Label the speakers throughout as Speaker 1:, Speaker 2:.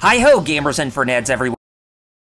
Speaker 1: Hi-ho, gamers and neds everywhere.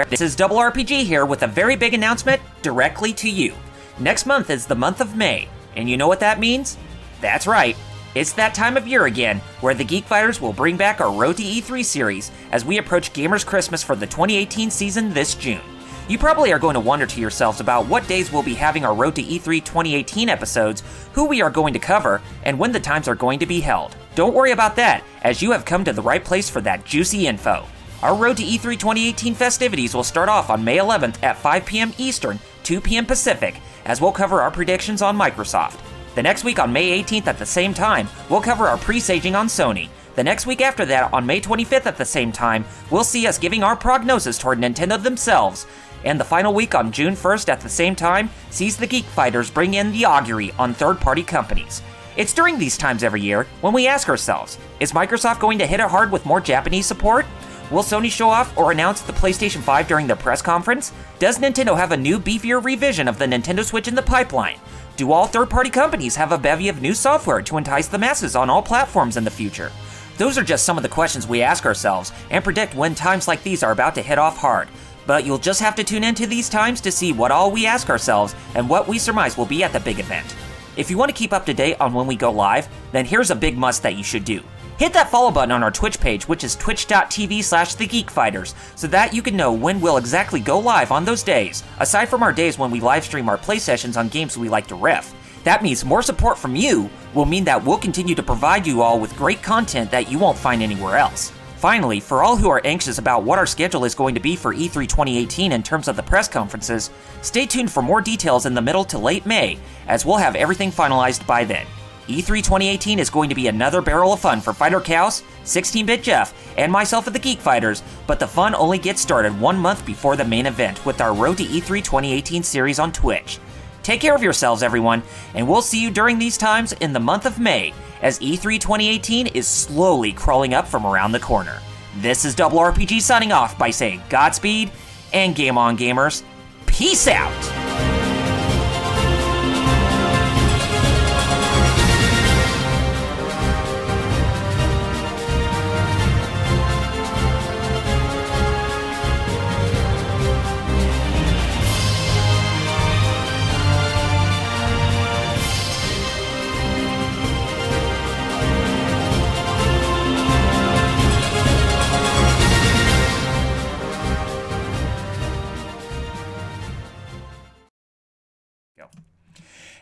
Speaker 1: This is RRPG here with a very big announcement directly to you. Next month is the month of May, and you know what that means? That's right. It's that time of year again, where the Geek Fighters will bring back our Road to E3 series as we approach Gamers Christmas for the 2018 season this June. You probably are going to wonder to yourselves about what days we'll be having our Road to E3 2018 episodes, who we are going to cover, and when the times are going to be held. Don't worry about that, as you have come to the right place for that juicy info. Our Road to E3 2018 festivities will start off on May 11th at 5 p.m. Eastern, 2 p.m. Pacific, as we'll cover our predictions on Microsoft. The next week on May 18th at the same time, we'll cover our presaging on Sony. The next week after that, on May 25th at the same time, we'll see us giving our prognosis toward Nintendo themselves. And the final week on June 1st at the same time sees the Geek Fighters bring in the augury on third-party companies. It's during these times every year when we ask ourselves, is Microsoft going to hit it hard with more Japanese support? Will Sony show off or announce the PlayStation 5 during their press conference? Does Nintendo have a new beefier revision of the Nintendo Switch in the pipeline? Do all third-party companies have a bevy of new software to entice the masses on all platforms in the future? Those are just some of the questions we ask ourselves and predict when times like these are about to hit off hard. But you'll just have to tune into these times to see what all we ask ourselves and what we surmise will be at the big event. If you want to keep up to date on when we go live, then here's a big must that you should do. Hit that follow button on our Twitch page, which is twitch.tv/thegeekfighters, so that you can know when we'll exactly go live on those days, aside from our days when we live stream our play sessions on games we like to riff. That means more support from you will mean that we'll continue to provide you all with great content that you won't find anywhere else. Finally, for all who are anxious about what our schedule is going to be for E3 2018 in terms of the press conferences, stay tuned for more details in the middle to late May, as we'll have everything finalized by then. E3 2018 is going to be another barrel of fun for Fighter Chaos, 16-Bit Jeff, and myself at the Geek Fighters, but the fun only gets started 1 month before the main event with our Road to E3 2018 series on Twitch. Take care of yourselves, everyone, and we'll see you during these times in the month of May, as E3 2018 is slowly crawling up from around the corner. This is RRPG signing off by saying Godspeed, and game on, gamers. Peace out!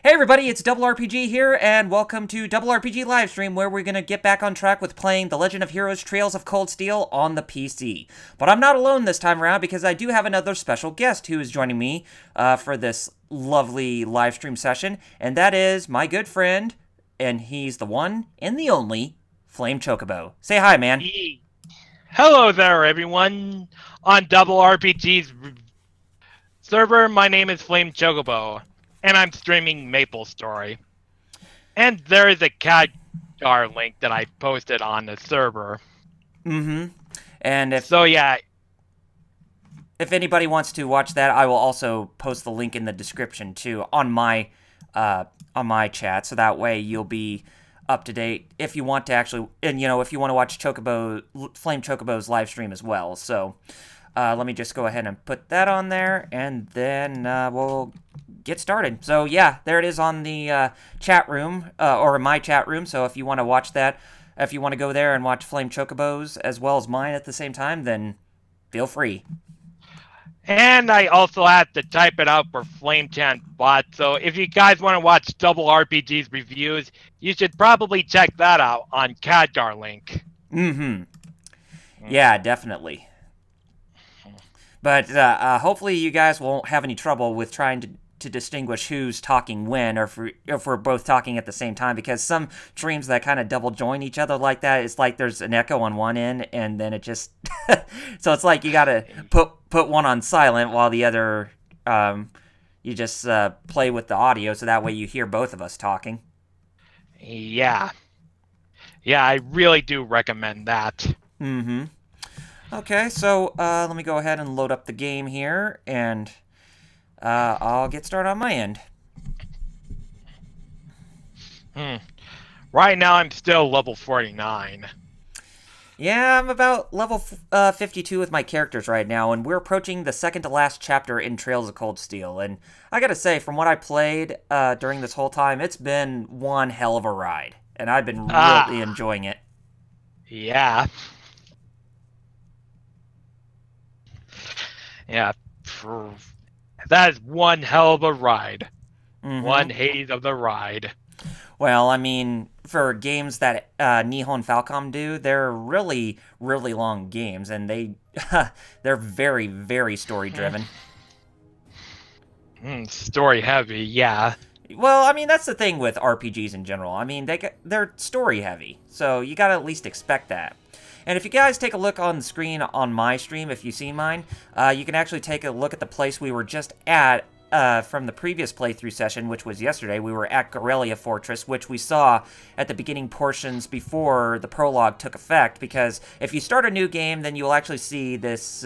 Speaker 1: Hey everybody, it's RRPG here, and welcome to RRPG Livestream, where we're going to get back on track with playing The Legend of Heroes Trails of Cold Steel on the PC. But I'm not alone this time around, because I do have another special guest who is joining me for this lovely livestream session, and that is my good friend, and he's the one and the only, FlameChocobo. Say hi, man.
Speaker 2: Hello there, everyone. On RRPG's server, my name is FlameChocobo. And I'm streaming Maple Story. And there is a CADGAR link that I posted on the server.
Speaker 1: Mm-hmm. And if anybody wants to watch that, I will also post the link in the description too on my chat, so that way you'll be up to date if you want to actually, and if you want to watch FlameChocobo's live stream as well. So let me just go ahead and put that on there, and then we'll get started. So yeah, there it is on the chat room, or my chat room. So if you want to watch that, if you want to go there and watch FlameChocobo's as well as mine at the same time, then feel free.
Speaker 2: And I also had to type it out for FlameChat bot. So if you guys want to watch RRPG's reviews, you should probably check that out on CADGAR link.
Speaker 1: Mm-hmm. Yeah, definitely. But hopefully you guys won't have any trouble with trying to distinguish who's talking when, or if we're both talking at the same time, because some streams that kind of double join each other like that, it's like there's an echo on one end, and then it just so it's like you gotta put one on silent while the other you just play with the audio, so that way you hear both of us talking.
Speaker 2: Yeah, I really do recommend that.
Speaker 1: Mm-hmm. Okay, so let me go ahead and load up the game here, and I'll get started on my end.
Speaker 2: Right now, I'm still level 49.
Speaker 1: Yeah, I'm about level 52 with my characters right now, and we're approaching the second to last chapter in Trails of Cold Steel. And I gotta say, from what I played during this whole time, it's been one hell of a ride, and I've been really enjoying it.
Speaker 2: Yeah. Yeah. That is one hell of a ride. One haze of the ride.
Speaker 1: Well, I mean, for games that Nihon and Falcom do, they're really, really long games, and they're very, very story-driven.
Speaker 2: Story heavy, yeah.
Speaker 1: Well, I mean, that's the thing with RPGs in general. I mean, they're story-heavy, so you gotta at least expect that. And if you guys take a look on the screen on my stream, if you see mine, you can actually take a look at the place we were just at from the previous playthrough session, which was yesterday. We were at Garrelia Fortress, which we saw at the beginning portions before the prologue took effect, because if you start a new game, then you'll actually see this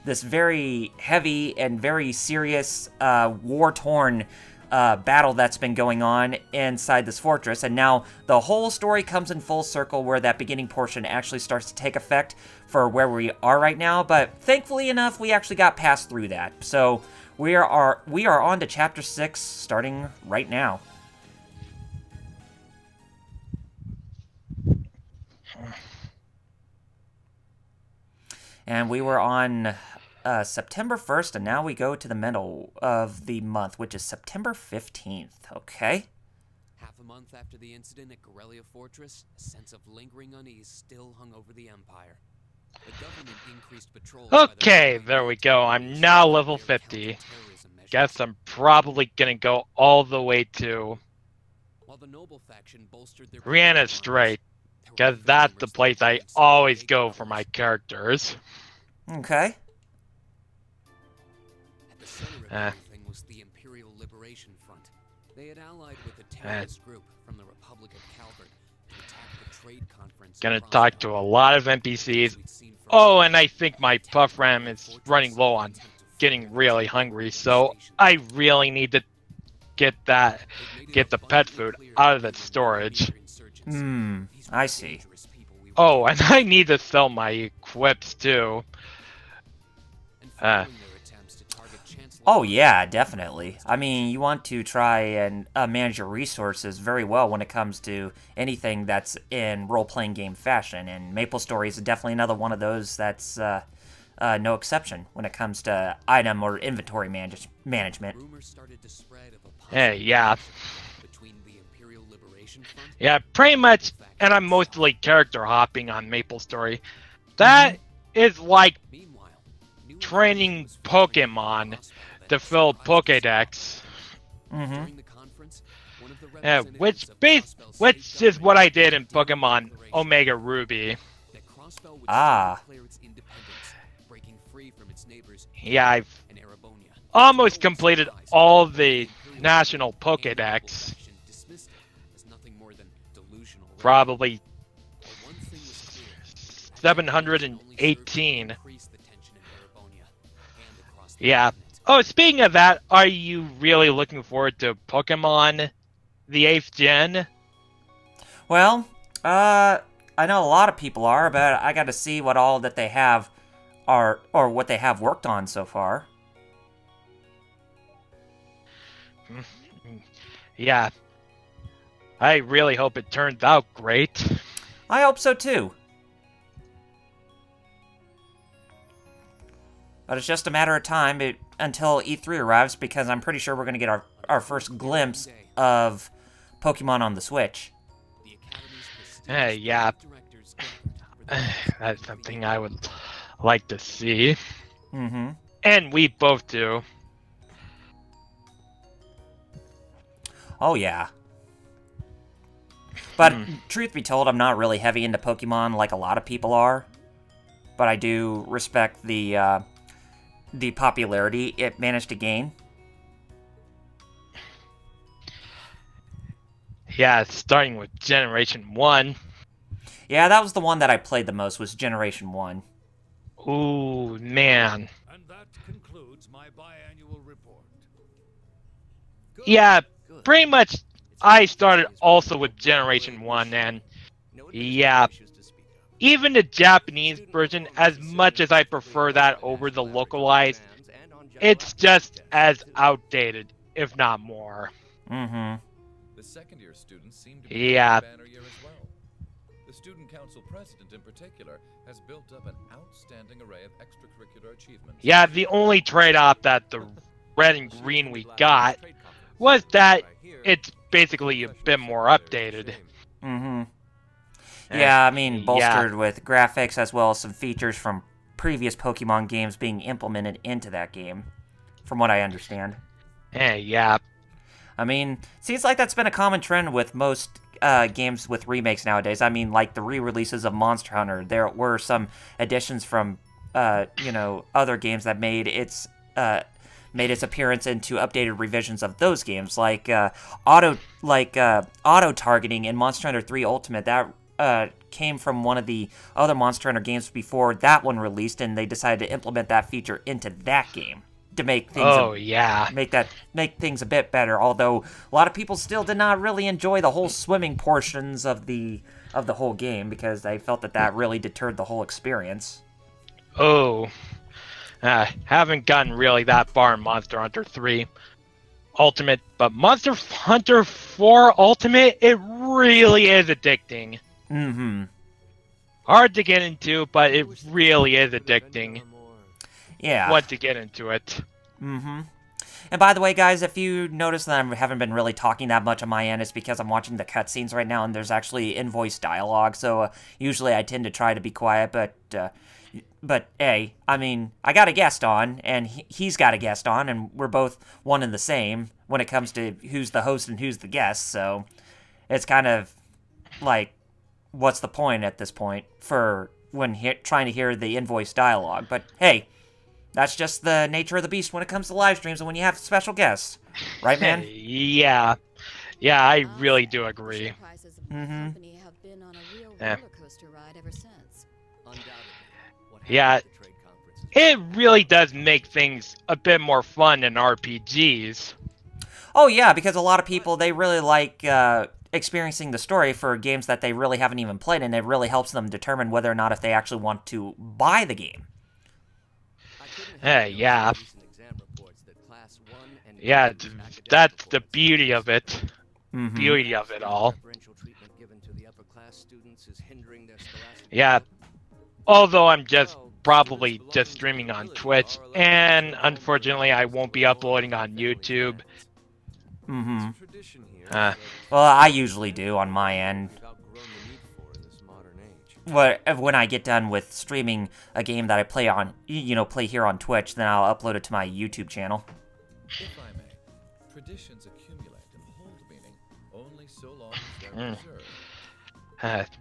Speaker 1: this very heavy and very serious war-torn battle that's been going on inside this fortress, and now the whole story comes in full circle where that beginning portion actually starts to take effect for where we are right now. But thankfully enough, we actually got past through that, so we are on to chapter 6 starting right now. And we were on September 1st, and now we go to the middle of the month, which is September 15th, okay?
Speaker 3: Half a month after the incident at Garrelia Fortress, a sense of lingering unease still hung over the Empire. The government increased patrols.
Speaker 2: Okay, there we go. I'm now level 50. Guess I'm probably gonna go all the way to Rihanna Strait, because that's the place I always go for my characters.
Speaker 1: Okay.
Speaker 3: At the center of everything was the Imperial Liberation Front. They had allied with a terrorist group from the Republic of Calvert to attack the trade conference.
Speaker 2: Gonna talk to a lot of NPCs. Oh, and I think my puff ram is running low on getting really hungry, so I really need to get the pet food out of that storage.
Speaker 1: I see.
Speaker 2: Oh, and I need to sell my equips too.
Speaker 1: Oh yeah, definitely. I mean, you want to try and manage your resources very well when it comes to anything that's in role-playing game fashion, and MapleStory is definitely another one of those that's no exception when it comes to item or inventory management.
Speaker 2: Hey, yeah. Yeah, pretty much, and I'm mostly character hopping on MapleStory. That is like training Pokemon to fill Pokédex. Yeah, which is what I did in Pokemon Omega Ruby.
Speaker 1: Ah.
Speaker 2: Yeah, I've almost completed all the national Pokédex. Probably 718. Yeah. Oh, speaking of that, are you really looking forward to Pokemon the 8th Gen?
Speaker 1: Well, I know a lot of people are, but I got to see what all that they have are, or what they have worked on so far.
Speaker 2: Yeah. I really hope it turns out great.
Speaker 1: I hope so too. But it's just a matter of time until E3 arrives, because I'm pretty sure we're going to get our first glimpse of Pokemon on the Switch.
Speaker 2: Yeah. That's something I would like to see. And we both do.
Speaker 1: Oh, yeah. But truth be told, I'm not really heavy into Pokemon like a lot of people are. But I do respect the popularity it managed to gain.
Speaker 2: Yeah, starting with Generation 1.
Speaker 1: Yeah, that was the one that I played the most, was Generation 1.
Speaker 2: Ooh, man.
Speaker 4: And that concludes my biannual report.
Speaker 2: Yeah, pretty much I started also with Generation 1, and yeah, even the Japanese version, as much as I prefer that over the localized, it's just as outdated, if not more.
Speaker 5: Mm-hmm.
Speaker 4: The second-year students seem to be
Speaker 2: Yeah.
Speaker 4: having a banner year as well. The student council president, in particular, has built up an outstanding array of extracurricular achievements.
Speaker 2: Yeah, the only trade-off that the red and green we got was that it's basically a bit more updated.
Speaker 5: Mm-hmm. Yeah, I mean, bolstered
Speaker 2: Yeah.
Speaker 5: with graphics as well as some features from previous Pokemon games being implemented into that game, from what I understand.
Speaker 2: Yeah.
Speaker 5: I mean, seems like that's been a common trend with most games with remakes nowadays. I mean, like the re-releases of Monster Hunter, there were some additions from, other games that made its appearance into updated revisions of those games, like auto targeting in Monster Hunter 3 Ultimate. That came from one of the other Monster Hunter games before that one released, and they decided to implement that feature into that game to make things make things a bit better. Although a lot of people still did not really enjoy the whole swimming portions of the whole game because they felt that really deterred the whole experience.
Speaker 2: Oh. Haven't gotten really that far in Monster Hunter 3 Ultimate, but Monster Hunter 4 Ultimate, it really is addicting.
Speaker 5: Mm-hmm.
Speaker 2: Hard to get into, but it really is addicting.
Speaker 5: Yeah.
Speaker 2: Once you get into it.
Speaker 5: Mm-hmm. And by the way, guys, if you notice that I haven't been really talking that much on my end, it's because I'm watching the cutscenes right now, and there's actually in-voice dialogue, so usually I tend to try to be quiet, but hey, I mean, I got a guest on, and he's got a guest on, and we're both one and the same when it comes to who's the host and who's the guest, so it's kind of like, what's the point at this point for when trying to hear the in-voice dialogue? But hey, that's just the nature of the beast when it comes to live streams and when you have special guests. Right, man?
Speaker 2: Yeah. Yeah, I really do agree.
Speaker 5: Mm-hmm.
Speaker 2: Yeah, it really does make things a bit more fun in RPGs.
Speaker 5: Oh, yeah, because a lot of people, they really like experiencing the story for games that they really haven't even played, and it really helps them determine whether or not if they actually want to buy the game.
Speaker 2: Yeah. Yeah, that's the beauty of it.
Speaker 5: Mm-hmm.
Speaker 2: Beauty of it all. Yeah. Although I'm probably just streaming on Twitch, and unfortunately I won't be uploading on YouTube.
Speaker 5: Mm-hmm. Well, I usually do on my end. When I get done with streaming a game that I play on, play here on Twitch, then I'll upload it to my YouTube channel.
Speaker 4: If I may, traditions accumulate and hold meaning only so long as they're preserved.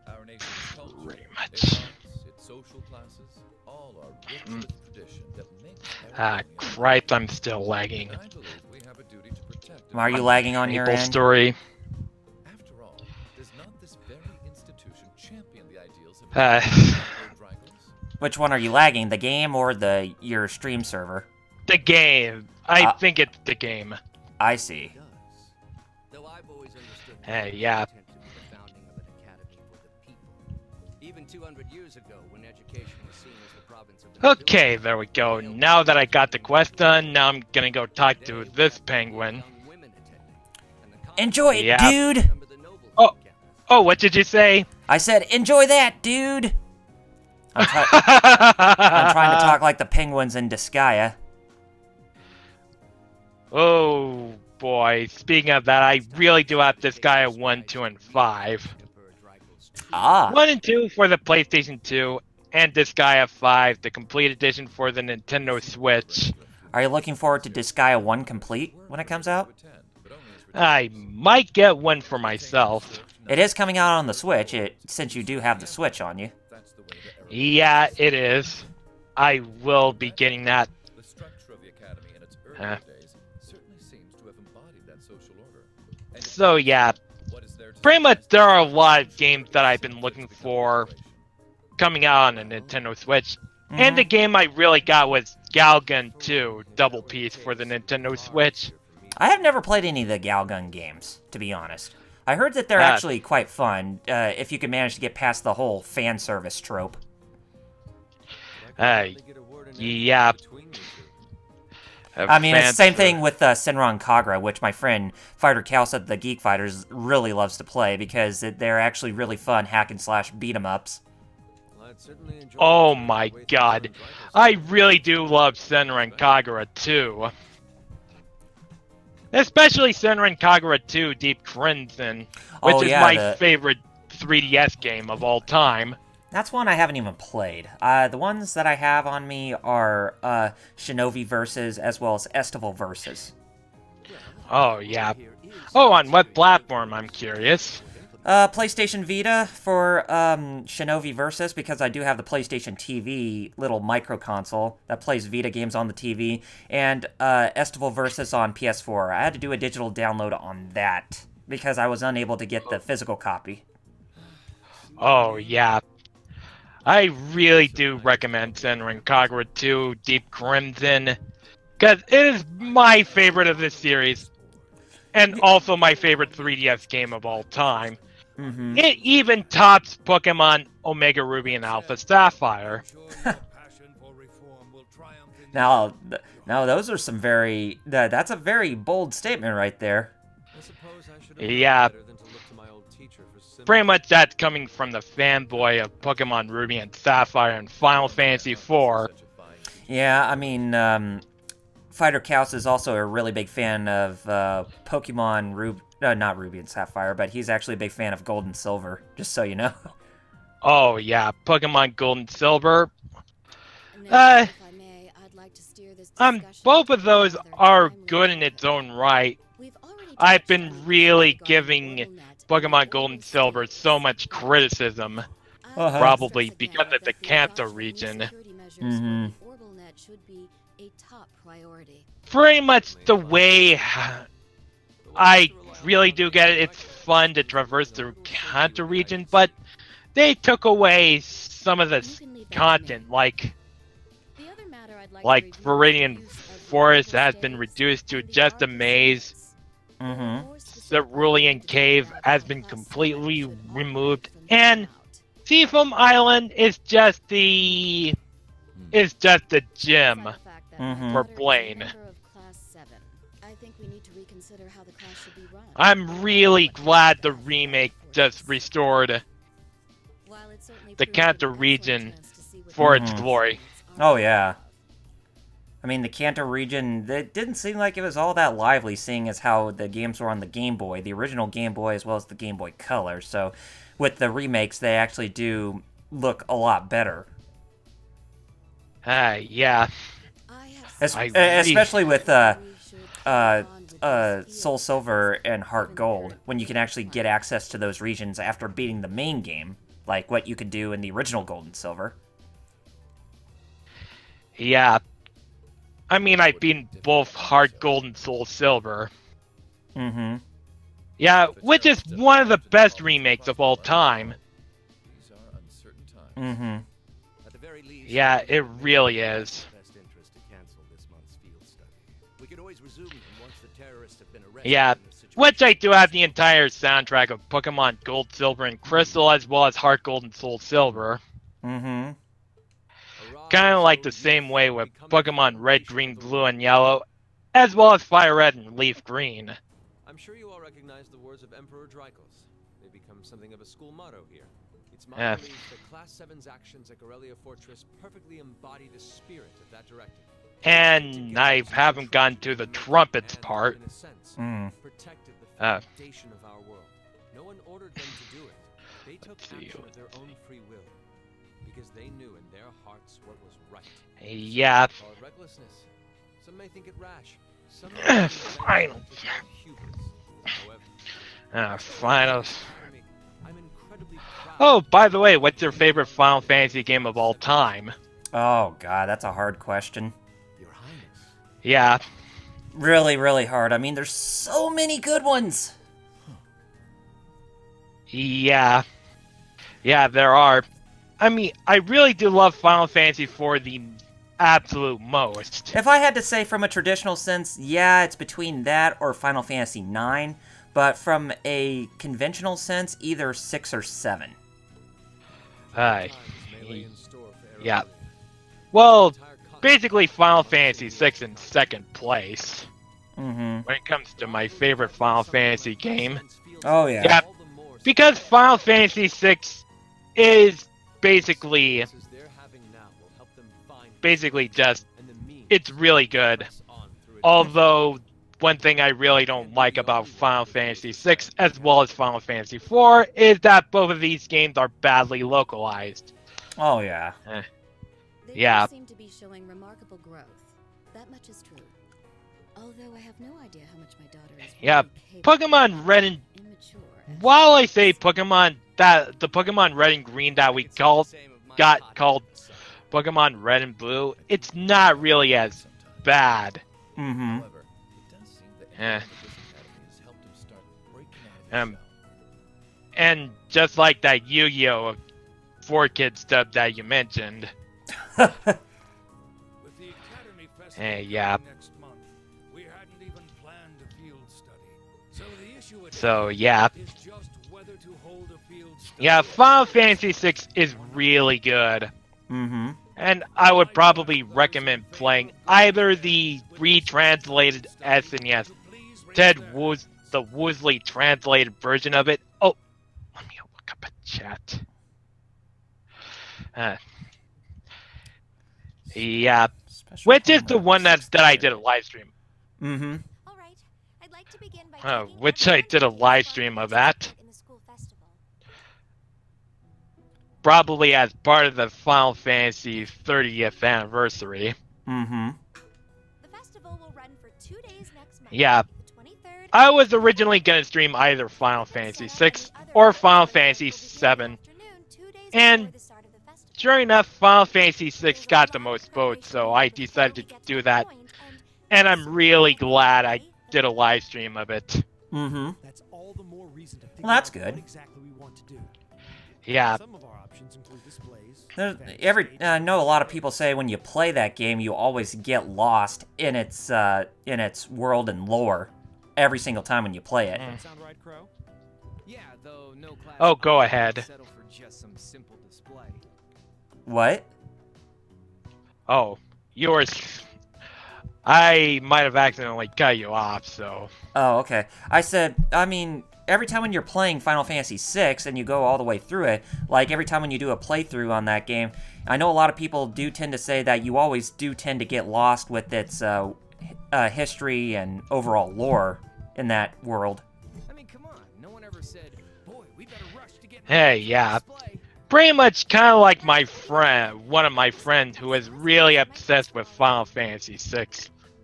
Speaker 4: Our nation's culture,
Speaker 2: Pretty much.
Speaker 4: its arts, its social classes, all are rich with tradition that makes
Speaker 2: Christ, I'm still lagging.
Speaker 4: I believe we have a duty to protect.
Speaker 5: Are you lagging on your
Speaker 2: Maple
Speaker 5: end?
Speaker 2: Story.
Speaker 4: After all, does not this very institution champion the ideals of dragons?
Speaker 5: Which one are you lagging, the game or your stream server?
Speaker 2: The game. I think it's the game.
Speaker 5: I see.
Speaker 2: Yeah.
Speaker 3: Even 200 years ago, when education was seen as the province of the
Speaker 2: Okay, there we go. Now that I got the quest done, now I'm gonna go talk to this penguin.
Speaker 5: Enjoy it,
Speaker 2: Yeah.
Speaker 5: dude!
Speaker 2: Oh, what did you say?
Speaker 5: I said, enjoy that, dude! I'm trying to talk like the penguins in Disgaea.
Speaker 2: Oh boy, speaking of that, I really do have this guy at 1, 2, and 5.
Speaker 5: Ah.
Speaker 2: 1 and 2 for the PlayStation 2, and this guy at 5, the complete edition for the Nintendo Switch.
Speaker 5: Are you looking forward to Disgaea 1 complete when it comes out?
Speaker 2: I might get one for myself.
Speaker 5: It is coming out on the Switch, since you do have the Switch on you.
Speaker 2: Yeah, it is. I will be getting that.
Speaker 4: The structure of the academy in its early days certainly seems to have embodied that social order.
Speaker 2: So yeah, pretty much there are a lot of games that I've been looking for coming out on the Nintendo Switch.
Speaker 5: Mm-hmm.
Speaker 2: And the game I really got was Galgun 2 Double Piece for the Nintendo Switch.
Speaker 5: I have never played any of the Galgun games, to be honest. I heard that they're actually quite fun, if you can manage to get past the whole fan service trope.
Speaker 2: Yeah.
Speaker 5: I mean, it's the same thing with Senran Kagura, which my friend Fighter Cal said the Geek Fighters really loves to play because they're actually really fun hack-and-slash beat-em-ups.
Speaker 2: Oh my god. I really do love Senran Kagura 2. Especially Senran Kagura 2 Deep Crimson, which is my favorite 3DS game of all time.
Speaker 5: That's one I haven't even played. The ones that I have on me are Shinobi Versus as well as Estival Versus.
Speaker 2: Oh, yeah. Oh, on what platform, I'm curious?
Speaker 5: PlayStation Vita for Shinobi Versus, because I do have the PlayStation TV little micro console that plays Vita games on the TV, and Estival Versus on PS4. I had to do a digital download on that because I was unable to get the physical copy.
Speaker 2: Oh, yeah. I really do recommend Senran Kagura 2 Deep Crimson, because it is my favorite of this series, and also my favorite 3DS game of all time.
Speaker 5: Mm-hmm.
Speaker 2: It even tops Pokemon Omega Ruby and Alpha Sapphire.
Speaker 5: Now, those are some very... that's a very bold statement right there.
Speaker 2: Yeah. Pretty much that's coming from the fanboy of Pokemon Ruby and Sapphire and Final Fantasy IV.
Speaker 5: Yeah, I mean, Fighter Kaus is also a really big fan of Pokemon Ruby... not Ruby and Sapphire, but he's actually a big fan of Gold and Silver, just so you know.
Speaker 2: Oh, yeah, Pokemon Gold and Silver. Both of those are good in its own right. I've been really giving Pokemon Gold and Silver so much criticism, probably because of the Kanto region.
Speaker 5: Mm-hmm.
Speaker 2: Pretty much the way I really do get it. It's fun to traverse the Kanto region, but they took away some of the content, like Viridian Forest has been reduced to just a maze.
Speaker 5: Mm-hmm.
Speaker 2: Cerulean Cave has been completely removed, and Seafoam Island is just the gym for Blaine. I'm really glad the remake just restored the Kanto region for its glory.
Speaker 5: Oh yeah. I mean, the Kanto region, it didn't seem like it was all that lively, seeing as how the games were on the Game Boy, the original Game Boy as well as the Game Boy Color. So, with the remakes, they actually do look a lot better.
Speaker 2: Yeah.
Speaker 5: Especially with Soul Silver and Heart Gold, when you can actually get access to those regions after beating the main game, like what you could do in the original Gold and Silver.
Speaker 2: Yeah. I mean, I've beaten both Heart Gold and Soul Silver.
Speaker 5: Mm-hmm.
Speaker 2: Yeah, which is one of the best remakes of all time.
Speaker 5: Mm-hmm.
Speaker 2: Yeah, it really is. Yeah, which I do have the entire soundtrack of Pokemon Gold, Silver, and Crystal, as well as Heart Gold and Soul Silver.
Speaker 5: Mm-hmm.
Speaker 2: Kind of like the same way with Pokemon Red, Green, Blue, and Yellow, as well as Fire Red and Leaf Green.
Speaker 6: I'm sure you all recognize the words of Emperor Drykos. They become something of a school motto here. It's my belief that Class 7's actions at Garrelia Fortress perfectly embody the spirit of that directive.
Speaker 2: And I haven't gone to the trumpets part.
Speaker 6: Protected the foundation of our world. No one ordered them to do it. They took action of their own free will. Because they knew in their hearts what was right.
Speaker 2: Yeah.
Speaker 6: Call it recklessness. Some may think it rash. Some may
Speaker 2: Final. Finals. Oh, by the way, what's your favorite Final Fantasy game of all time?
Speaker 5: Oh god, that's a hard question.
Speaker 6: Your Highness.
Speaker 2: Yeah.
Speaker 5: Really, really hard. I mean, there's so many good ones.
Speaker 2: Yeah. Yeah, there are. I mean, I really do love Final Fantasy IV the absolute most.
Speaker 5: If I had to say from a traditional sense, yeah, it's between that or Final Fantasy IX. but from a conventional sense, either 6 or 7.
Speaker 2: Yeah. Well, basically Final Fantasy VI in second place.
Speaker 5: Mm-hmm.
Speaker 2: When it comes to my favorite Final Fantasy game.
Speaker 5: Oh, yeah.
Speaker 2: Yeah, because Final Fantasy VI is basically just, it's really good. Although, one thing I really don't like about Final Fantasy VI, as well as Final Fantasy IV, is that both of these games are badly localized.
Speaker 5: Oh, yeah.
Speaker 2: Yeah.
Speaker 7: They seem to be showing remarkable growth. That much is true. Although I have no idea how much my daughter is.
Speaker 2: Yeah, Pokemon Red and...
Speaker 7: Immature.
Speaker 2: While I say Pokemon, that the Pokemon Red and Green that we got called Pokemon Red and Blue, it's not really as bad.
Speaker 5: Mm-hmm.
Speaker 2: And just like that Yu-Gi-Oh! 4-Kids dub that you mentioned. Yeah. So, yeah. Yeah, Final Fantasy VI is really good.
Speaker 5: Mm-hmm.
Speaker 2: And I would probably recommend playing either the retranslated SNES, the Woosley translated version of it. Oh, let me look up a chat. Yeah, which is the one that I did a live stream.
Speaker 5: Mm-hmm.
Speaker 7: All right. I'd like to begin by
Speaker 2: Which I did a live stream of that. Probably as part of the Final Fantasy 30th anniversary.
Speaker 5: Mm-hmm.
Speaker 7: The festival will run for 2 days next month.
Speaker 2: Yeah.
Speaker 7: The 23rd.
Speaker 2: I was originally going to stream either Final Fantasy 6 or Final Fantasy 7. And sure enough, Final Fantasy 6 got the most votes, so I decided to do that. And I'm really glad I did a live stream of it.
Speaker 5: Mm-hmm.
Speaker 8: That's all the more reason to
Speaker 5: Well, that's good.
Speaker 8: exactly we want to do.
Speaker 2: Yeah.
Speaker 8: Some of our options include displays.
Speaker 5: I know a lot of people say when you play that game, you always get lost in its world and lore every single time when you play it.
Speaker 8: Sound right, Crow?
Speaker 6: Yeah, though no class.
Speaker 2: Oh, go ahead.
Speaker 6: Settle for just some simple display.
Speaker 5: What?
Speaker 2: Oh, yours. I might have accidentally cut you off, so...
Speaker 5: Oh, okay. I mean, every time when you're playing Final Fantasy VI and you go all the way through it, like every time when you do a playthrough on that game, I know a lot of people do tend to say that you always do tend to get lost with its history and overall lore in that world.
Speaker 6: I mean, come on. No one ever said, "Boy, we better rush to get."
Speaker 2: Hey, yeah. Pretty much kind of like my friend, one of my friends who is really obsessed with Final Fantasy VI.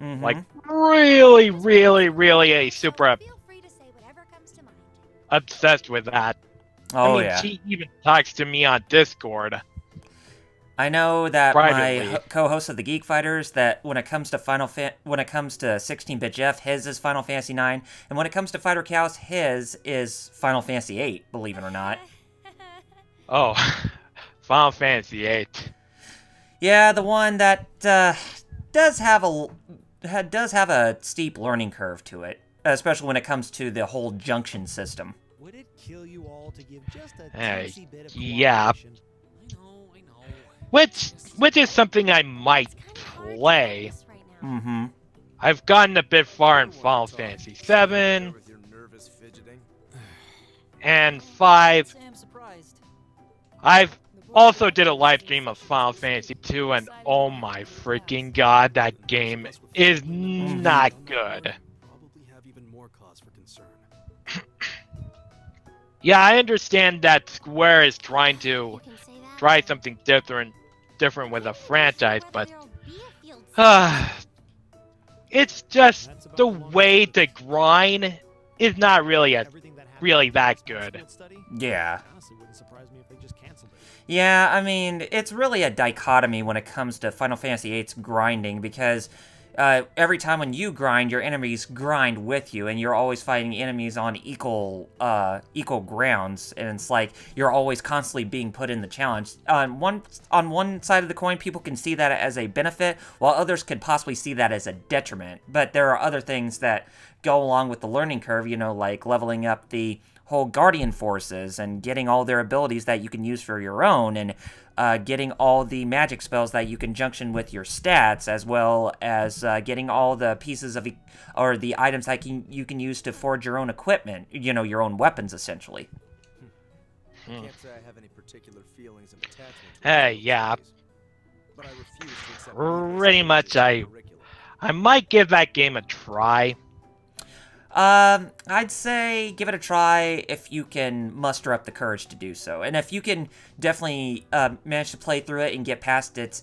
Speaker 5: Mm-hmm.
Speaker 2: Like, really, really, really a super
Speaker 7: Feel free to say whatever comes to mind.
Speaker 2: obsessed with that.
Speaker 5: Oh,
Speaker 2: I mean,
Speaker 5: yeah.
Speaker 2: she even talks to me on Discord.
Speaker 5: I know that
Speaker 2: Privately.
Speaker 5: my co-host of the Geek Fighters, that when it comes to 16-bit Jeff, his is Final Fantasy 9, and when it comes to Fighter Chaos, his is Final Fantasy 8, believe it or not.
Speaker 2: Oh, Final Fantasy VIII.
Speaker 5: Yeah, the one that does have a steep learning curve to it, especially when it comes to the whole junction system.
Speaker 8: Would it kill you all to give just a
Speaker 2: Hey,
Speaker 8: teensy bit of
Speaker 2: yeah.
Speaker 8: cooperation?
Speaker 6: I know.
Speaker 2: Which is something I might play.
Speaker 5: Mm-hmm.
Speaker 2: I've gotten a bit far in Final Fantasy 7
Speaker 6: With your nervous fidgeting.
Speaker 2: and 5.
Speaker 7: Say I'm surprised.
Speaker 2: I've also did a live stream of Final Fantasy 2, and oh my freaking god, that game is not good.
Speaker 8: Probably have even more cause for concern.
Speaker 2: Yeah, I understand that Square is trying to try something different with a franchise, but it's just the way to grind is not really that good.
Speaker 5: Yeah.
Speaker 8: Honestly, wouldn't surprise me if they just canceled it.
Speaker 5: Yeah, I mean, it's really a dichotomy when it comes to Final Fantasy VIII's grinding, because every time when you grind, your enemies grind with you, and you're always fighting enemies on equal grounds, and it's like you're always constantly being put in the challenge. On one side of the coin, people can see that as a benefit, while others could possibly see that as a detriment. But there are other things that go along with the learning curve, you know, like leveling up the whole Guardian forces and getting all their abilities that you can use for your own, and getting all the magic spells that you can junction with your stats, as well as getting all the pieces of or the items that you can use to forge your own equipment, you know, your own weapons, essentially.
Speaker 6: I can't say I have any particular feelings of attachment to
Speaker 2: Yeah.
Speaker 6: but I refuse to accept
Speaker 2: Pretty much, I might give that game a try.
Speaker 5: I'd say give it a try if you can muster up the courage to do so, and if you can definitely manage to play through it and get past its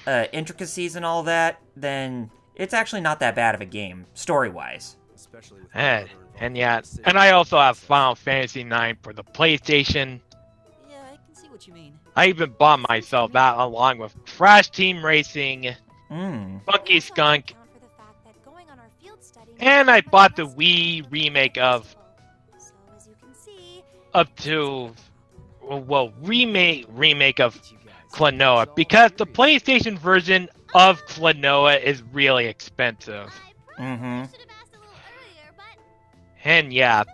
Speaker 5: intricacies and all that, then it's actually not that bad of a game story-wise.
Speaker 6: Especially with
Speaker 2: And I also have Final Fantasy IX for the PlayStation.
Speaker 9: Yeah, I can see what you mean.
Speaker 2: I even bought myself that along with Crash Team Racing, Funky Skunk, and I bought the Wii remake of remake of Klonoa, because the PlayStation version of Klonoa is really expensive. And yeah,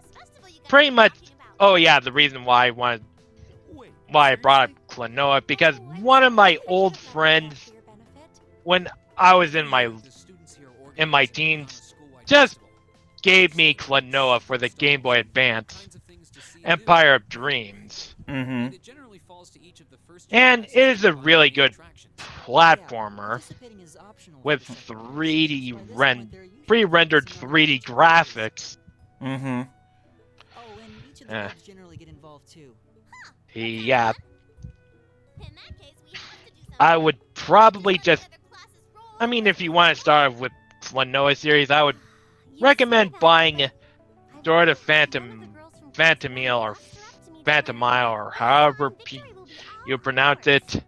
Speaker 2: pretty much. Oh yeah, the reason why I brought up Klonoa, because one of my old friends, when I was in my teens, just gave me Klonoa for the Game Boy Advance, Empire of Dreams. And it is a really good platformer with pre-rendered 3D graphics. Yeah. I would probably just... I mean, if you want to start with Klonoa series, I would recommend buying Door to Phantomile or Phantomile, or however you pronounce it,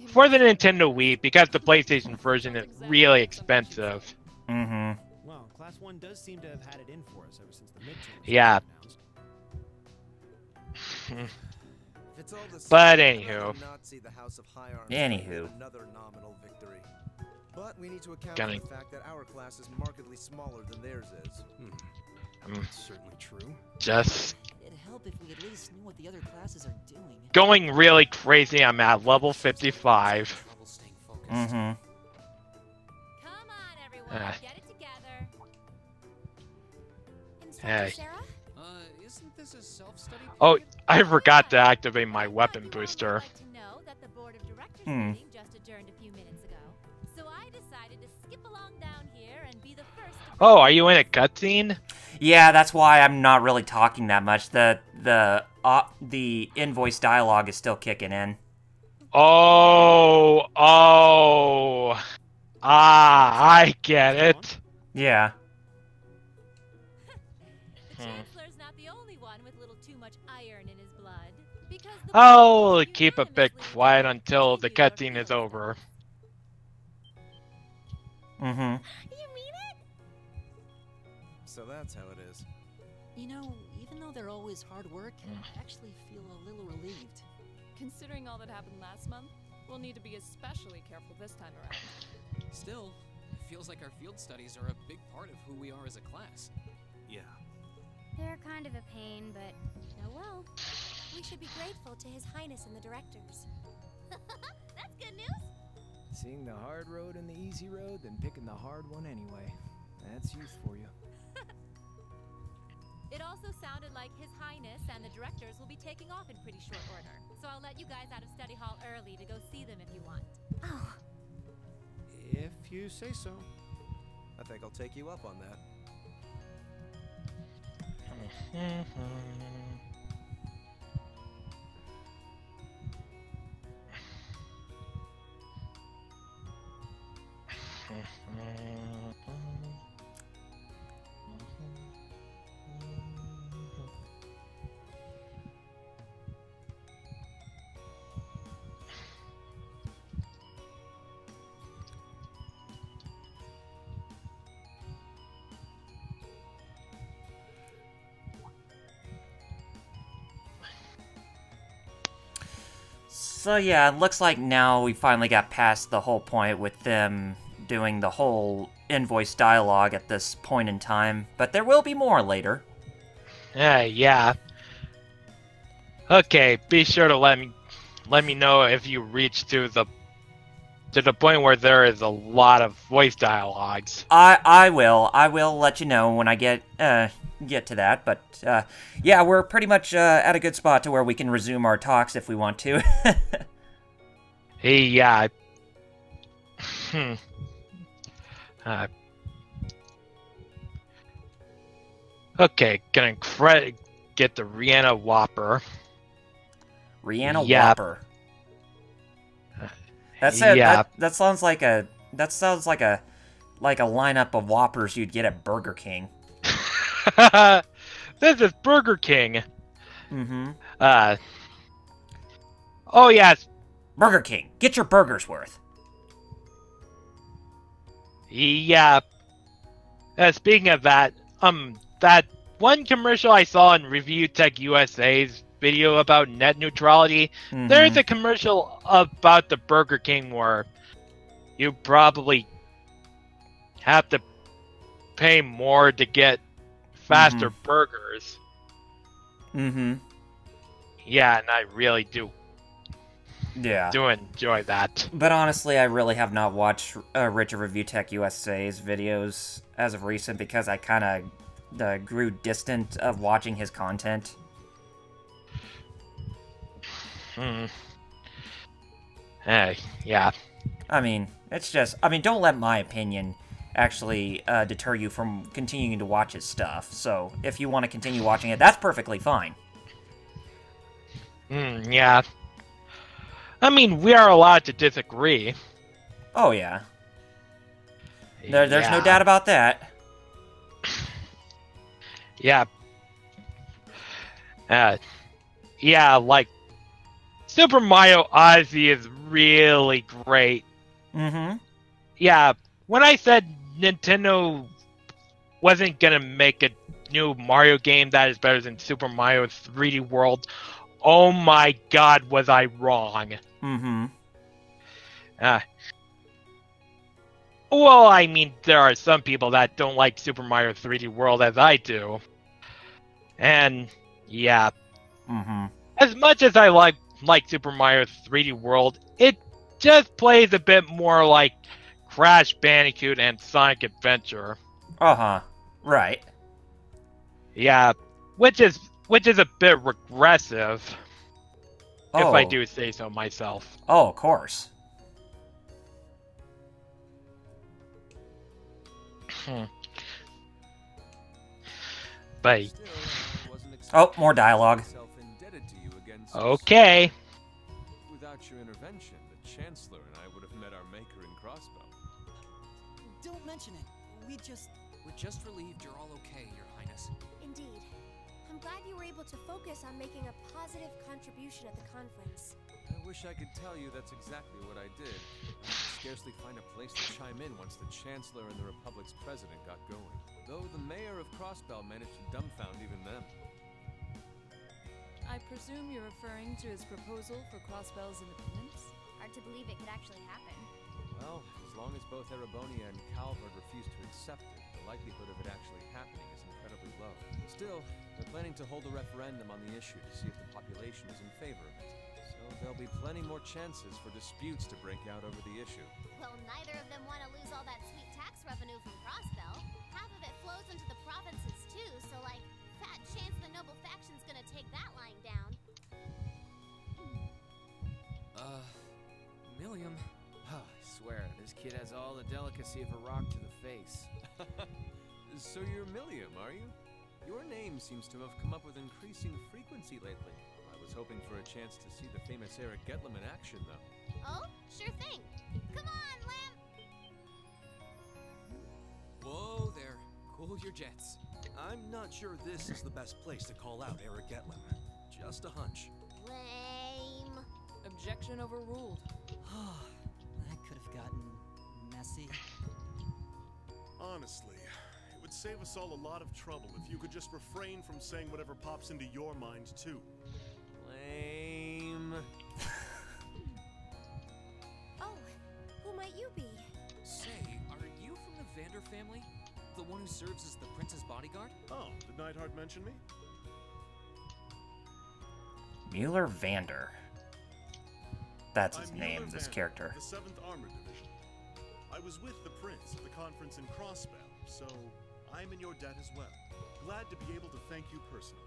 Speaker 2: for the Nintendo Wii, because the PlayStation version is really expensive.
Speaker 8: Well, Class 1 does seem to have had it in for us ever since the midterms.
Speaker 2: Yeah. But anywho.
Speaker 6: Another nominal victory. But we need to account for the fact that our class is markedly smaller than theirs is.
Speaker 8: That's certainly true.
Speaker 2: Just
Speaker 9: It'd help if we at least knew what the other classes are doing.
Speaker 2: Going really crazy. I'm at level 55.
Speaker 10: Come on, everyone, get it together.
Speaker 2: Hey.
Speaker 3: Isn't this a self-study?
Speaker 2: Oh, I forgot to activate my weapon booster. Oh, are you in a cutscene?
Speaker 5: Yeah, that's why I'm not really talking that much. The invoice dialogue is still kicking in.
Speaker 2: Oh, I get it.
Speaker 5: Yeah.
Speaker 2: I'll keep a bit quiet until the cutscene is over.
Speaker 7: You mean it?
Speaker 6: So that's how it is.
Speaker 9: You know, even though they're always hard work, I actually feel a little relieved.
Speaker 10: Considering all that happened last month, we'll need to be especially careful this time around.
Speaker 3: Still, it feels like our field studies are a big part of who we are as a class.
Speaker 8: Yeah.
Speaker 7: They're kind of a pain, but oh well. We should be grateful to His Highness and the directors. That's good news.
Speaker 11: Seeing the hard road and the easy road, then picking the hard one anyway. That's youth for you.
Speaker 10: It also sounded like His Highness and the directors will be taking off in pretty short order. So I'll let you guys out of study hall early to go see them if you want.
Speaker 7: Oh.
Speaker 8: If you say so.
Speaker 6: I think I'll take you up on that.
Speaker 5: So yeah, it looks like now we finally got past the whole point with them doing the whole invoice dialogue at this point in time, but there will be more later.
Speaker 2: Yeah. Okay, be sure to let me know if you reach to the point where there is a lot of voice dialogues.
Speaker 5: I will let you know when I get to that, but yeah, we're pretty much at a good spot to where we can resume our talks if we want to.
Speaker 2: Hey, yeah. Okay, gonna get the Rihanna Whopper.
Speaker 5: Rihanna Whopper. That's it.
Speaker 2: Yeah.
Speaker 5: That sounds like a lineup of Whoppers you'd get at Burger King.
Speaker 2: This is Burger King.
Speaker 5: Mm-hmm.
Speaker 2: Oh yes.
Speaker 5: Burger King. Get your burgers worth.
Speaker 2: Yeah. Speaking of that, that one commercial I saw in Review Tech USA's video about net neutrality, there's a commercial about the Burger King where you probably have to pay more to get faster burgers. Yeah, and I really do enjoy that.
Speaker 5: But honestly, I really have not watched Richard Review Tech USA's videos as of recent because I kind of grew distant of watching his content.
Speaker 2: Yeah.
Speaker 5: I mean, it's just... I mean, don't let my opinion actually deter you from continuing to watch his stuff. So, if you want to continue watching it, that's perfectly fine.
Speaker 2: Yeah. I mean, we are allowed to disagree.
Speaker 5: Oh, yeah. There's no doubt about that.
Speaker 2: Yeah. Yeah, like, Super Mario Odyssey is really great. Yeah, when I said Nintendo wasn't gonna make a new Mario game that is better than Super Mario 3D World, oh my god, was I wrong. Well, I mean, there are some people that don't like Super Mario 3D World as I do. And, yeah. As much as I like Super Mario 3D World, it just plays a bit more like Crash Bandicoot and Sonic Adventure.
Speaker 5: Right.
Speaker 2: Yeah, which is a bit regressive, if I do say so myself.
Speaker 5: Oh, of course.
Speaker 2: But...
Speaker 5: Oh, more dialogue.
Speaker 2: Okay.
Speaker 6: Without your intervention, the Chancellor and I would have met our maker in Crossbell.
Speaker 9: Don't mention it.
Speaker 3: We're just relieved you're all okay, Your Highness.
Speaker 7: Indeed. I'm glad you were able to focus on making a positive contribution at the conference.
Speaker 6: I wish I could tell you that's exactly what I did. I could scarcely find a place to chime in once the Chancellor and the Republic's president got going. Though the mayor of Crossbell managed to dumbfound even them.
Speaker 10: I presume you're referring to his proposal for Crossbell's independence?
Speaker 7: Hard to believe it could actually happen.
Speaker 6: Well, as long as both Erebonia and Calvard refuse to accept it, the likelihood of it actually happening is incredibly low. Still, they're planning to hold a referendum on the issue to see if the population is in favor of it. So there'll be plenty more chances for disputes to break out over the issue.
Speaker 7: Well, neither of them want to lose all that sweet tax revenue from Crossbell. Half of it flows into the provinces too, so like, fat chance the noble faction's gonna take that lying down.
Speaker 3: Milliam.
Speaker 11: I swear, this kid has all the delicacy of a rock to the face.
Speaker 6: So you're Milliam, are you? Your name seems to have come up with increasing frequency lately. I was hoping for a chance to see the famous Eric Getlam in action, though.
Speaker 7: Oh, sure thing. Come on, Lamp!
Speaker 3: Whoa there. Cool your jets.
Speaker 12: I'm not sure this is the best place to call out Eric Getlam. Just a hunch.
Speaker 7: Lame.
Speaker 10: Objection overruled.
Speaker 9: That could have gotten messy.
Speaker 12: Honestly, it would save us all a lot of trouble if you could just refrain from saying whatever pops into your mind, too.
Speaker 6: Lame.
Speaker 3: one who serves as the prince's bodyguard?
Speaker 12: Oh, did Neidhart mention me?
Speaker 5: Mueller Vander. That's his
Speaker 12: I'm
Speaker 5: name,
Speaker 12: Mueller
Speaker 5: this
Speaker 12: Vander,
Speaker 5: character.
Speaker 12: The 7th Armored Division. I was with the prince at the conference in Crossbell, so I'm in your debt as well. Glad to be able to thank you personally.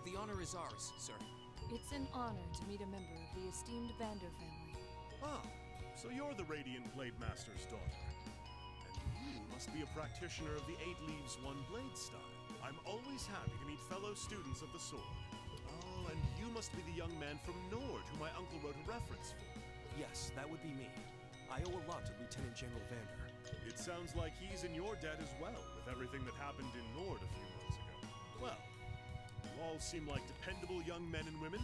Speaker 3: The honor is ours, sir.
Speaker 13: It's an honor to meet a member of the esteemed Vander family.
Speaker 12: Ah, so you're the Radiant Blade Master's daughter. And you must be a practitioner of the 8 Leaves, 1 Blade style. I'm always happy to meet fellow students of the sword. Oh, and you must be the young man from Nord who my uncle wrote a reference for.
Speaker 6: Yes, that would be me. I owe a lot to Lieutenant General Vander.
Speaker 12: It sounds like he's in your debt as well, with everything that happened in Nord a few months ago. Well, you all seem like dependable young men and women.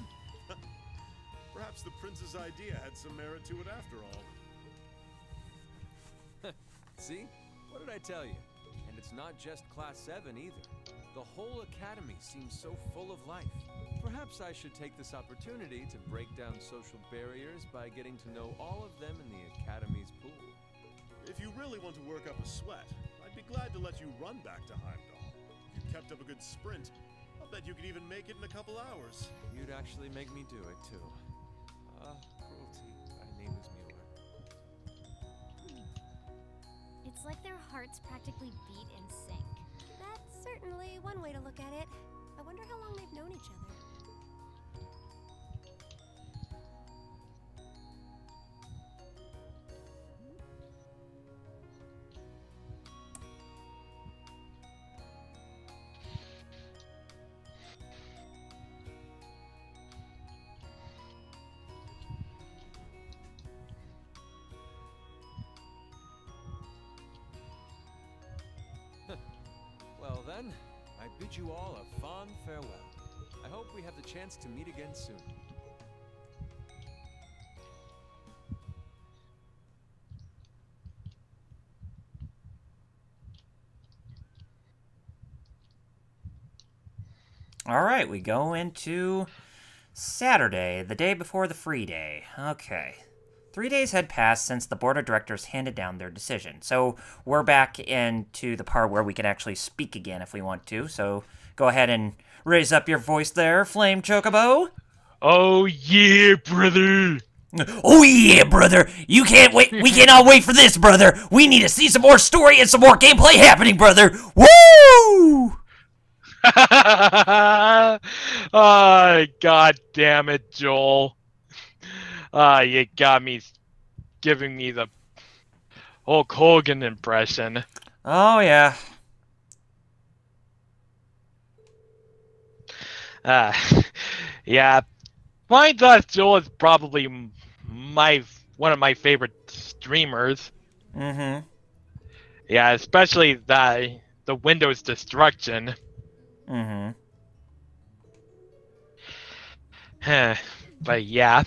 Speaker 12: Perhaps the prince's idea had some merit to it after all.
Speaker 6: See? What did I tell you? And it's not just Class 7 either. The whole academy seems so full of life. Perhaps I should take this opportunity to break down social barriers by getting to know all of them in the academy's pool.
Speaker 12: If you really want to work up a sweat, I'd be glad to let you run back to Heimdall. If you kept up a good sprint, I'll bet you could even make it in a couple hours.
Speaker 6: You'd actually make me do it, too. Cruelty. My name is Mueller.
Speaker 7: It's like their hearts practically beat in sync. That's certainly one way to look at it. I wonder how long they've known each other.
Speaker 6: Well then, I bid you all a fond farewell. I hope we have the chance to meet again soon.
Speaker 5: All right, we go into Saturday, the day before the free day. Okay. 3 days had passed since the board of directors handed down their decision. So we're back into the part where we can actually speak again if we want to. So go ahead and raise up your voice there, FlameChocobo.
Speaker 2: Oh yeah, brother.
Speaker 5: Oh yeah, brother. You can't wait. We cannot wait for this, brother. We need to see some more story and some more gameplay happening, brother. Woo!
Speaker 2: Oh, God damn it, Joel. You got me giving me the Hulk Hogan impression.
Speaker 5: Oh, yeah.
Speaker 2: Yeah. Mine thought Joel is probably one of my favorite streamers.
Speaker 5: Mm-hmm.
Speaker 2: Yeah, especially the Windows destruction.
Speaker 5: Mm-hmm.
Speaker 2: But yeah.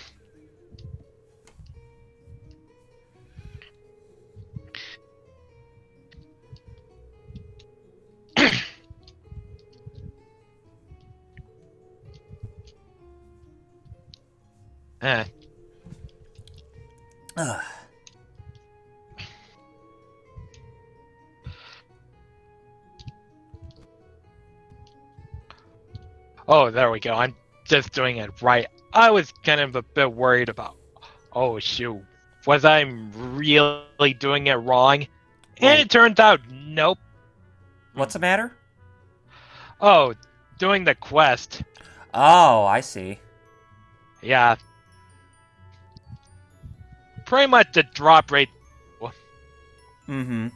Speaker 2: Oh, there we go. I'm just doing it right. I was kind of a bit worried about... Oh, shoot. Was I really doing it wrong? And it turns out, nope.
Speaker 5: What's the matter?
Speaker 2: Oh, doing the quest.
Speaker 5: Oh, I see.
Speaker 2: Yeah. Pretty much the drop rate.
Speaker 5: Mm-hmm.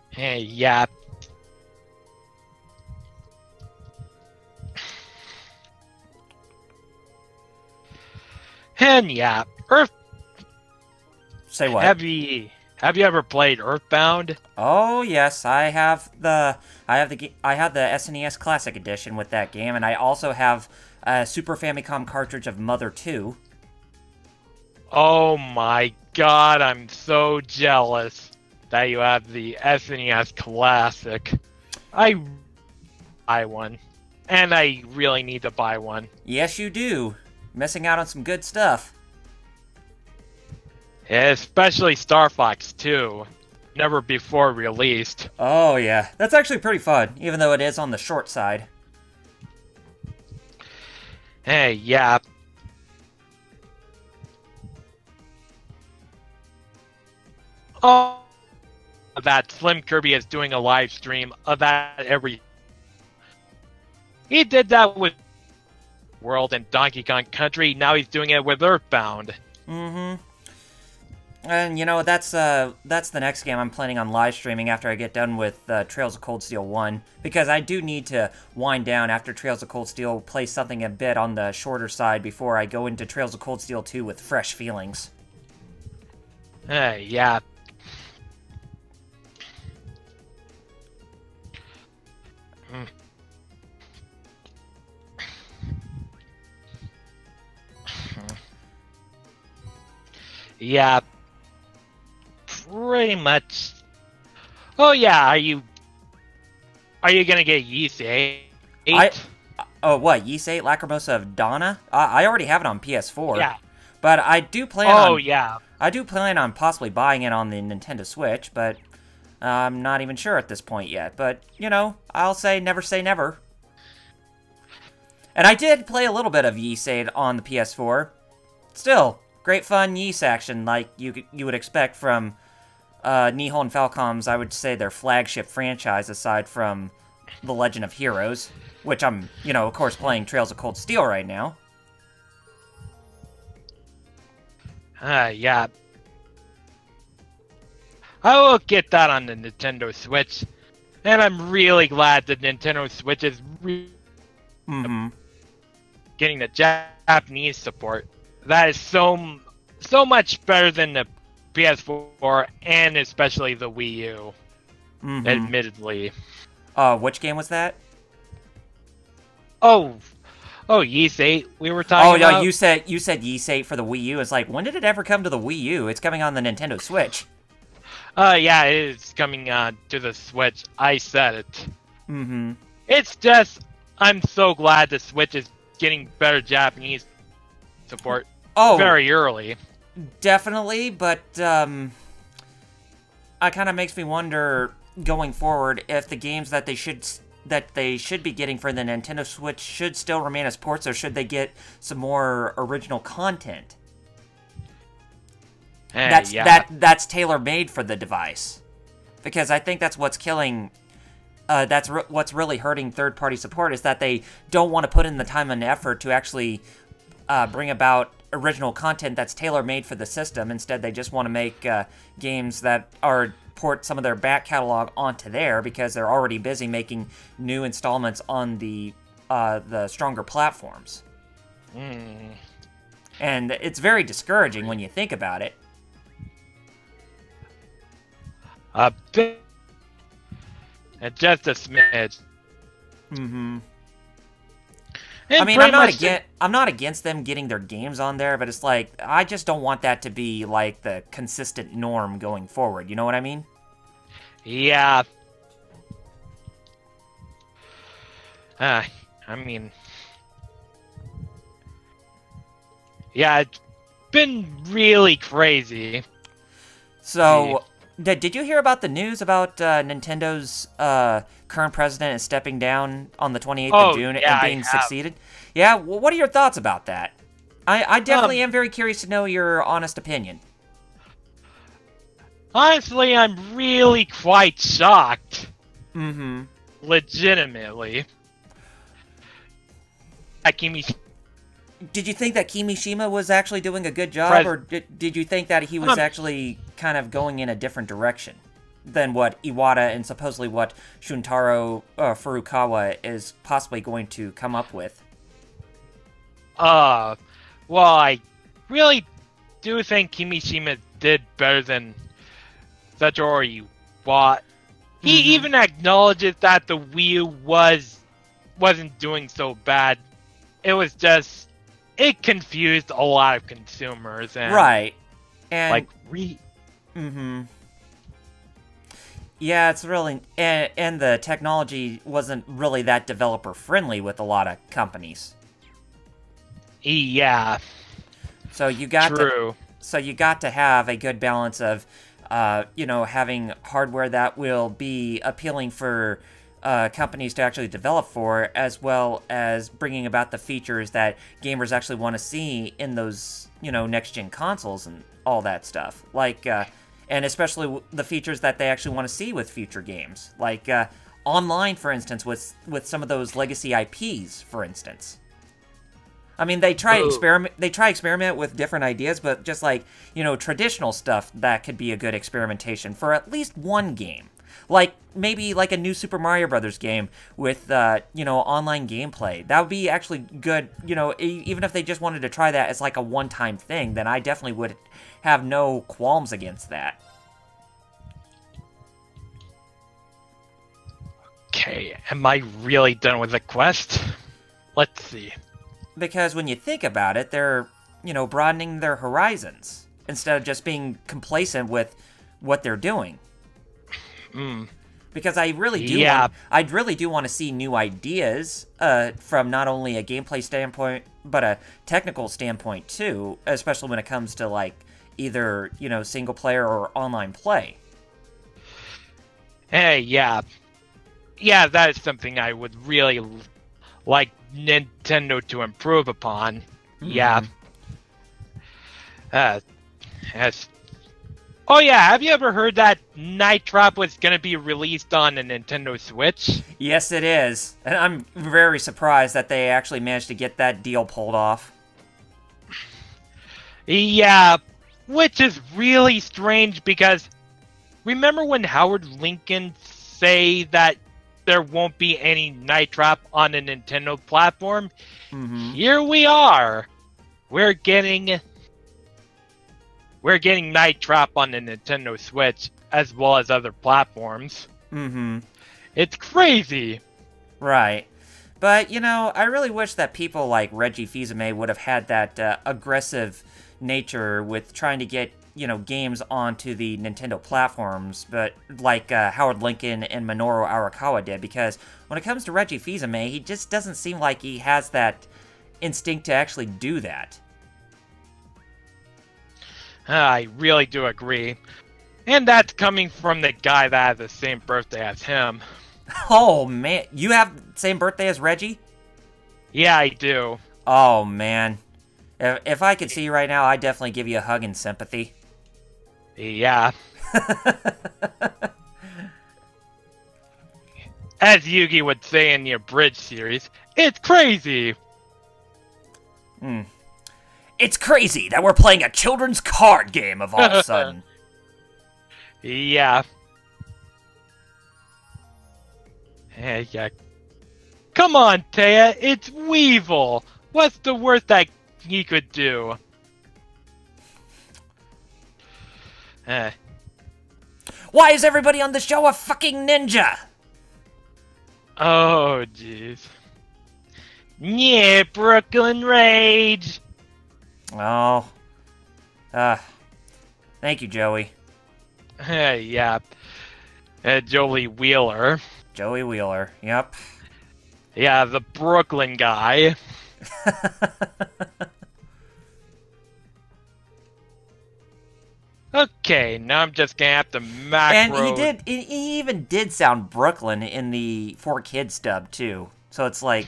Speaker 2: Hey, yeah. And yeah,
Speaker 5: Say what?
Speaker 2: Have you ever played Earthbound?
Speaker 5: Oh yes, I have the SNES Classic Edition with that game, and I also have a Super Famicom cartridge of Mother 2.
Speaker 2: Oh my God, I'm so jealous that you have the SNES Classic. I buy one. And I really need to buy one.
Speaker 5: Yes, you do. Missing out on some good stuff.
Speaker 2: Especially Star Fox 2. Never before released.
Speaker 5: Oh, yeah. That's actually pretty fun, even though it is on the short side.
Speaker 2: Hey, yeah. Oh, that Slim Kirby is doing a live stream of that every... He did that with World and Donkey Kong Country, now he's doing it with Earthbound.
Speaker 5: Mm-hmm. And, you know, that's the next game I'm planning on live streaming after I get done with Trails of Cold Steel 1. Because I do need to wind down after Trails of Cold Steel, play something a bit on the shorter side before I go into Trails of Cold Steel 2 with fresh feelings.
Speaker 2: Yeah. Yeah, pretty much. Oh yeah, are you gonna get Yeast 8?
Speaker 5: Oh, what? Yeast 8 Lacrimosa of Donna? I already have it on PS4.
Speaker 2: Yeah.
Speaker 5: But I do plan on...
Speaker 2: Oh, yeah.
Speaker 5: I do plan on possibly buying it on the Nintendo Switch, but I'm not even sure at this point yet. But, you know, I'll say never. And I did play a little bit of Yeast 8 on the PS4. Still, great fun Yeast action like you would expect from Nihon Falcom's, I would say, their flagship franchise, aside from The Legend of Heroes, which I'm, you know, of course, playing Trails of Cold Steel right now.
Speaker 2: Yeah. I will get that on the Nintendo Switch, and I'm really glad the Nintendo Switch is getting the Japanese support. That is so much better than the PS4 and especially the Wii U. Admittedly.
Speaker 5: Which game was that?
Speaker 2: Oh, Yeast 8 we were talking about?
Speaker 5: Oh, no, you said Yeast 8 for the Wii U. It's like, when did it ever come to the Wii U? It's coming on the Nintendo Switch.
Speaker 2: Yeah, it is coming to the Switch. I said it. It's just, I'm so glad the Switch is getting better Japanese support very early.
Speaker 5: Definitely, but, it kind of makes me wonder, going forward, if the games that they should be getting for the Nintendo Switch should still remain as ports, or should they get some more original content? That's tailor-made for the device. Because I think that's what's killing... what's really hurting third-party support, is that they don't want to put in the time and effort to actually bring about original content that's tailor-made for the system. Instead, they just want to make games that are... port some of their back catalog onto there, because they're already busy making new installments on the stronger platforms. And it's very discouraging when you think about it.
Speaker 2: A bit. Just a smidge.
Speaker 5: I mean, I'm not against them getting their games on there, but it's like, I just don't want that to be like the consistent norm going forward. You know what I mean?
Speaker 2: Yeah. I mean, yeah, it's been really crazy.
Speaker 5: So, did you hear about the news about Nintendo's current president is stepping down on the 28th of June and being succeeded? Yeah, well, what are your thoughts about that? I definitely am very curious to know your honest opinion.
Speaker 2: Honestly, I'm really quite shocked. Legitimately.
Speaker 5: Did you think that Kimishima was actually doing a good job, or did you think that he was actually kind of going in a different direction than what Iwata and supposedly what Shuntaro Furukawa is possibly going to come up with?
Speaker 2: Well, I really do think Kimishima did better than Satoru Iwata. He even acknowledges that the Wii U wasn't doing so bad. It was just, it confused a lot of consumers. And
Speaker 5: right. And
Speaker 2: like
Speaker 5: Yeah, it's really, and the technology wasn't really that developer friendly with a lot of companies.
Speaker 2: Yeah.
Speaker 5: So you got
Speaker 2: True.
Speaker 5: So you got to have a good balance of, having hardware that will be appealing for companies to actually develop for, as well as bringing about the features that gamers actually want to see in those, next-gen consoles and all that stuff. Like, and especially the features that they actually want to see with future games. Like, online, for instance, with some of those legacy IPs, for instance. I mean, they try experiment with different ideas, but just like, traditional stuff that could be a good experimentation for at least one game. Like, maybe like a new Super Mario Brothers game with, online gameplay. That would be actually good, even if they just wanted to try that as like a one-time thing, then I definitely would have no qualms against that.
Speaker 2: Okay, am I really done with the quest? Let's see.
Speaker 5: Because when you think about it, they're, broadening their horizons instead of just being complacent with what they're doing. Because I really do want to see new ideas from not only a gameplay standpoint, but a technical standpoint too, especially when it comes to like either, single player or online play.
Speaker 2: Hey, yeah. Yeah, that is something I would really like Nintendo to improve upon. Yeah. Yes. Oh yeah, have you ever heard that Night Trap was gonna be released on a Nintendo Switch?
Speaker 5: Yes, it is. And I'm very surprised that they actually managed to get that deal pulled off.
Speaker 2: Yeah, which is really strange because remember when Howard Lincoln say that there won't be any Night Trap on a Nintendo platform? Here we are. We're getting Night Trap on the Nintendo Switch as well as other platforms. It's crazy.
Speaker 5: Right. But, I really wish that people like Reggie Fils-Aimé would have had that aggressive nature with trying to get, games onto the Nintendo platforms, but like Howard Lincoln and Minoru Arakawa did, because when it comes to Reggie Fils-Aimé, he just doesn't seem like he has that instinct to actually do that.
Speaker 2: I really do agree. And that's coming from the guy that has the same birthday as him.
Speaker 5: Oh, man. You have the same birthday as Reggie?
Speaker 2: Yeah, I do.
Speaker 5: Oh, man. If I could see you right now, I'd definitely give you a hug in sympathy.
Speaker 2: Yeah. As Yugi would say in the Abridged series, it's crazy!
Speaker 5: It's crazy that we're playing a children's card game of all of a sudden.
Speaker 2: Yeah. Yeah. Come on, Taya, it's Weevil! What's the worst that he could do?
Speaker 5: Why is everybody on the show a fucking ninja?
Speaker 2: Oh, jeez. Yeah, Brooklyn Rage!
Speaker 5: Oh. Thank you, Joey.
Speaker 2: Yeah. Joey Wheeler.
Speaker 5: Joey Wheeler, yep.
Speaker 2: Yeah, the Brooklyn guy. Okay, now I'm just gonna have to macro...
Speaker 5: And he even did sound Brooklyn in the 4Kids dub, too. So it's like...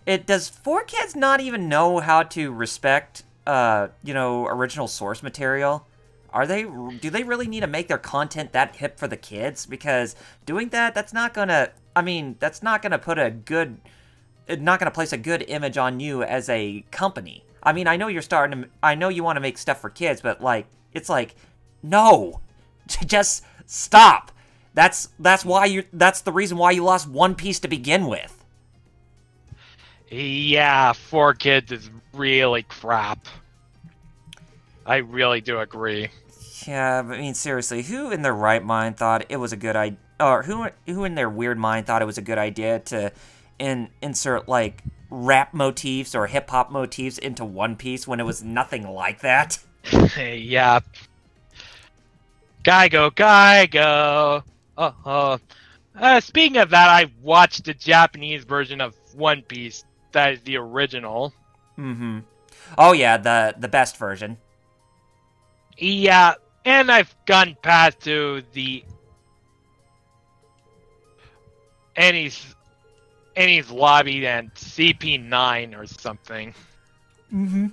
Speaker 5: Does 4Kids not even know how to respect, original source material? Do they really need to make their content that hip for the kids? Because doing that, that's not gonna put a good... not gonna place a good image on you as a company. I mean, I know you want to make stuff for kids, but, like, it's like, no! Just stop! That's the reason why you lost One Piece to begin with.
Speaker 2: Yeah, 4Kids is really crap. I really do agree.
Speaker 5: Yeah, but I mean, seriously, who in their right mind thought it was a good idea, or who in their weird mind thought it was a good idea to insert, like, rap motifs or hip-hop motifs into One Piece when it was nothing like that?
Speaker 2: Yeah. Geigo! Speaking of that, I watched the Japanese version of One Piece. That is the original.
Speaker 5: Mm-hmm. Oh yeah, the best version.
Speaker 2: Yeah, and I've gone past to the Annie's lobby and CP9 or something.
Speaker 5: Mm-hmm.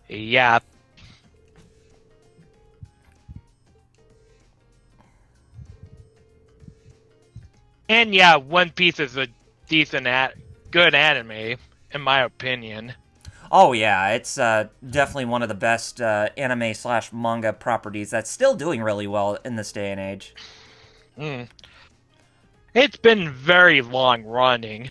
Speaker 2: Yeah. And yeah, One Piece is a decent, good anime, in my opinion.
Speaker 5: Oh yeah, it's definitely one of the best anime/manga properties that's still doing really well in this day and age.
Speaker 2: It's been very long running.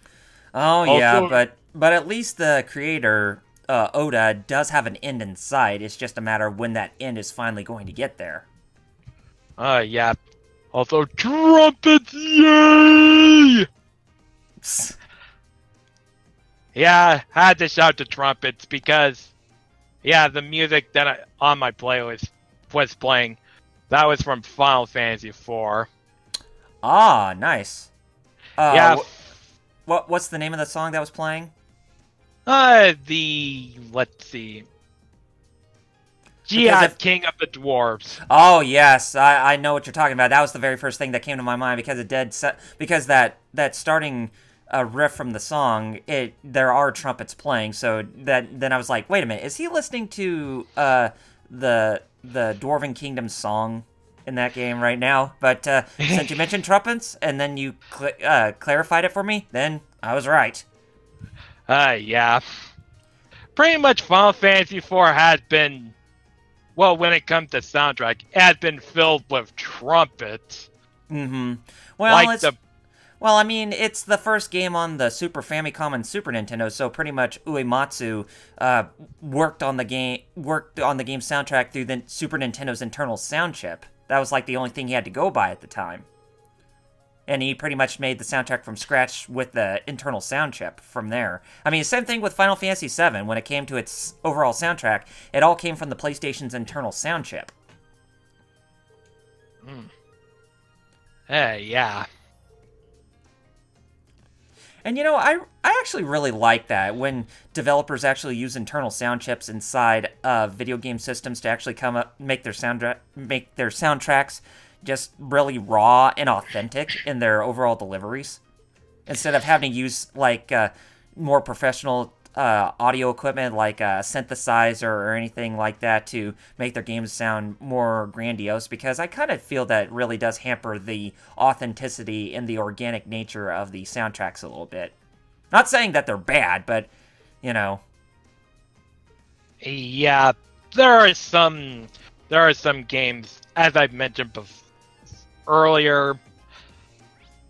Speaker 5: Oh yeah, but at least the creator Oda does have an end in sight. It's just a matter of when that end is finally going to get there.
Speaker 2: Yeah. Also, trumpets, yay! Yeah, I had to shout the trumpets because, yeah, the music that on my playlist was playing, that was from Final Fantasy IV.
Speaker 5: Ah, nice.
Speaker 2: Yeah.
Speaker 5: What's the name of the song that was playing?
Speaker 2: Let's see. Jihad, King of the Dwarves.
Speaker 5: Oh yes, I know what you're talking about. That was the very first thing that came to my mind because because that starting riff from the song, there are trumpets playing. So then I was like, wait a minute, is he listening to the Dwarven Kingdom song in that game right now? But since you mentioned trumpets and then you clarified it for me, then I was right.
Speaker 2: Yeah. Pretty much Final Fantasy IV has been, well, when it comes to soundtrack, it has been filled with trumpets.
Speaker 5: Mm-hmm. Well, I mean, it's the first game on the Super Famicom and Super Nintendo, so pretty much Uematsu worked on the game soundtrack through the Super Nintendo's internal sound chip. That was like the only thing he had to go by at the time. And he pretty much made the soundtrack from scratch with the internal sound chip from there. I mean, same thing with Final Fantasy VII. When it came to its overall soundtrack, it all came from the PlayStation's internal sound chip.
Speaker 2: Yeah.
Speaker 5: And you know, I actually really like that when developers actually use internal sound chips inside video game systems to actually make their soundtracks just really raw and authentic in their overall deliveries, instead of having to use like more professional audio equipment like a synthesizer or anything like that to make their games sound more grandiose, because I kind of feel that it really does hamper the authenticity and the organic nature of the soundtracks a little bit. Not saying that they're bad, but, you know.
Speaker 2: Yeah, there are some games, as I've mentioned earlier,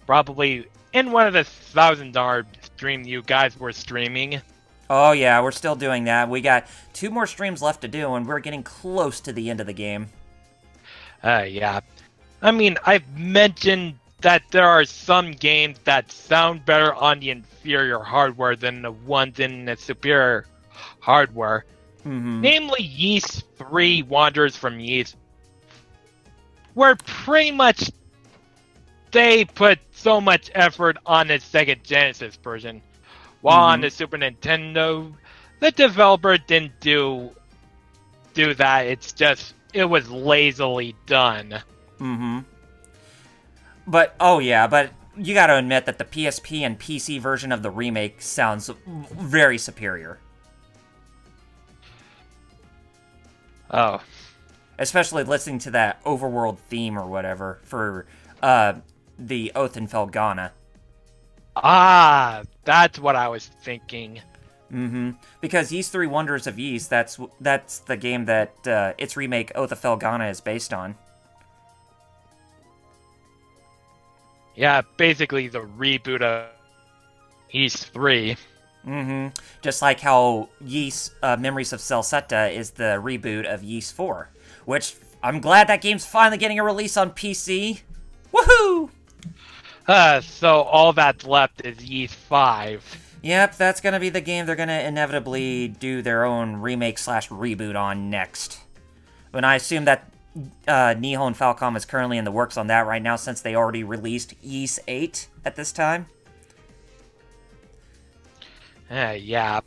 Speaker 2: probably in one of the $1,000 stream you guys were streaming.
Speaker 5: Oh yeah, we're still doing that. We got 2 more streams left to do, and we're getting close to the end of the game.
Speaker 2: Yeah. I mean, I've mentioned that there are some games that sound better on the inferior hardware than the ones in the superior hardware.
Speaker 5: Mm-hmm.
Speaker 2: Namely, Ys 3 Wanderers from Ys, where pretty much they put so much effort on the Sega Genesis version. While on the Super Nintendo, the developer didn't do that. It was lazily done.
Speaker 5: Mm-hmm. But, oh yeah, but you gotta admit that the PSP and PC version of the remake sounds very superior.
Speaker 2: Oh.
Speaker 5: Especially listening to that overworld theme or whatever for the Oath in Felghana.
Speaker 2: Ah, that's what I was thinking.
Speaker 5: Mm-hmm. Because Ys 3 Wonders of Ys, that's the game that its remake Oath of Felghana is based on.
Speaker 2: Yeah, basically the reboot of Ys 3.
Speaker 5: Mm-hmm. Just like how Ys Memories of Celceta is the reboot of Ys 4. Which, I'm glad that game's finally getting a release on PC. Woohoo!
Speaker 2: So all that's left is Ys 5.
Speaker 5: Yep, that's gonna be the game they're gonna inevitably do their own remake/reboot on next. And I assume that Nihon Falcom is currently in the works on that right now, since they already released Ys 8 at this time.
Speaker 2: Yeah.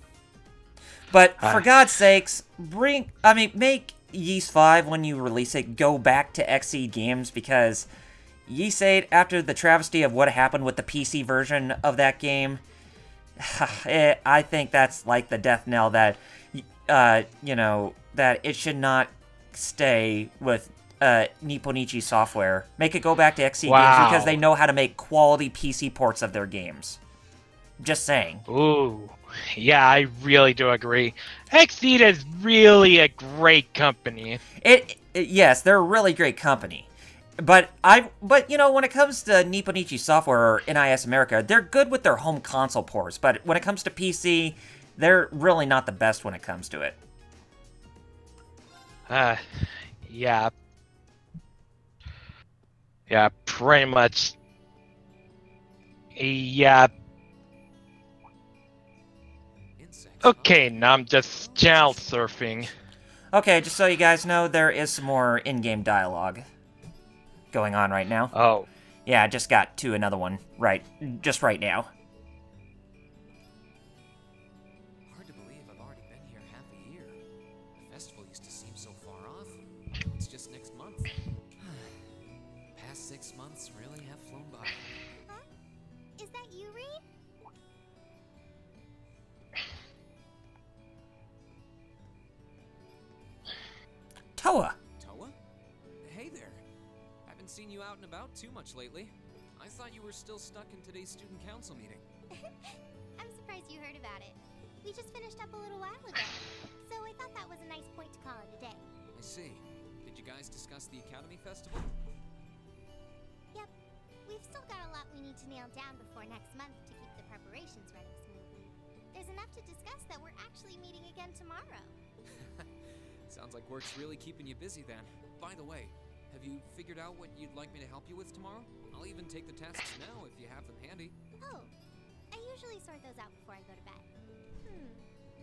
Speaker 5: But for God's sakes, make Ys 5 when you release it go back to XE Games, because Ys 8, after the travesty of what happened with the PC version of that game, I think that's like the death knell that, that it should not stay with Nipponichi Software. Make it go back to XE Games because they know how to make quality PC ports of their games. Just saying.
Speaker 2: Ooh. Yeah, I really do agree. XE is really a great company.
Speaker 5: Yes, they're a really great company. But when it comes to Nipponichi Software or NIS America, they're good with their home console ports. But when it comes to PC, they're really not the best when it comes to it.
Speaker 2: Yeah. Yeah, pretty much. Yeah. Okay, now I'm just channel surfing.
Speaker 5: Okay, just so you guys know, there is some more in-game dialogue going on right now.
Speaker 2: Oh.
Speaker 5: Yeah, I just got to another one right now.
Speaker 3: Hard to believe I've already been here half a year. The festival used to seem so far off. Now it's just next month. The past 6 months really have flown by.
Speaker 7: Huh? Is that you, Reed?
Speaker 5: Toa!
Speaker 3: Toa? Hey there. Haven't seen you out and about too much lately. I thought you were still stuck in today's student council meeting.
Speaker 7: I'm surprised you heard about it. We just finished up a little while ago, so I thought that was a nice point to call it a day.
Speaker 3: I see. Did you guys discuss the Academy Festival?
Speaker 7: Yep. We've still got a lot we need to nail down before next month to keep the preparations running smoothly. There's enough to discuss that we're actually meeting again tomorrow.
Speaker 3: Sounds like work's really keeping you busy then. By the way, have you figured out what you'd like me to help you with tomorrow? I'll even take the tasks now if you have them handy.
Speaker 7: Oh, I usually sort those out before I go to bed.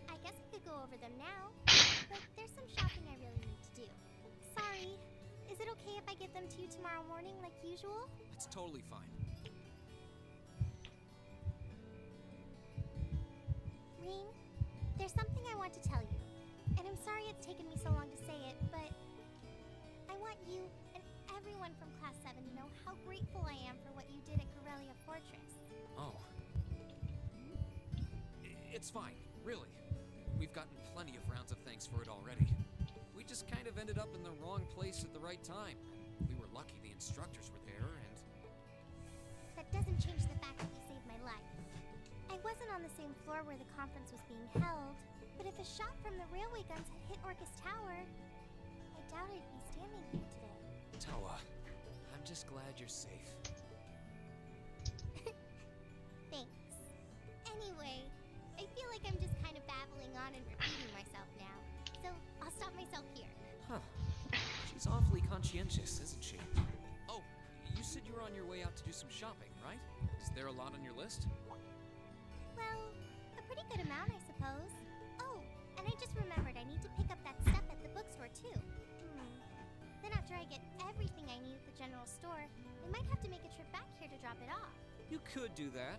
Speaker 7: I guess I could go over them now, but there's some shopping I really need to do. Sorry, is it okay if I get them to you tomorrow morning like usual?
Speaker 3: That's totally fine.
Speaker 7: Ring, there's something I want to tell you. And I'm sorry it's taken me so long to say it, but I want you and everyone from Class 7 to know how grateful I am for what you did at Garrelia Fortress.
Speaker 3: Oh. It's fine, really. We've gotten plenty of rounds of thanks for it already. We just kind of ended up in the wrong place at the right time. We were lucky the instructors were there, and...
Speaker 7: That doesn't change the fact that you saved my life. I wasn't on the same floor where the conference was being held, but if a shot from the railway guns had hit Orcus Tower, I doubt I'd be standing here today.
Speaker 3: Toa, I'm just glad you're safe.
Speaker 7: Thanks. Anyway, I feel like I'm just kind of babbling on and repeating myself now, so I'll stop myself here.
Speaker 3: Huh. She's awfully conscientious, isn't she? Oh, you said you were on your way out to do some shopping, right? Is there a lot on your list?
Speaker 7: Well, a pretty good amount, I suppose. Oh, and I just remembered I need to pick up that stuff at the bookstore, too. Then after I get everything I need at the general store, I might have to make a trip back here to drop it off.
Speaker 3: You could do that.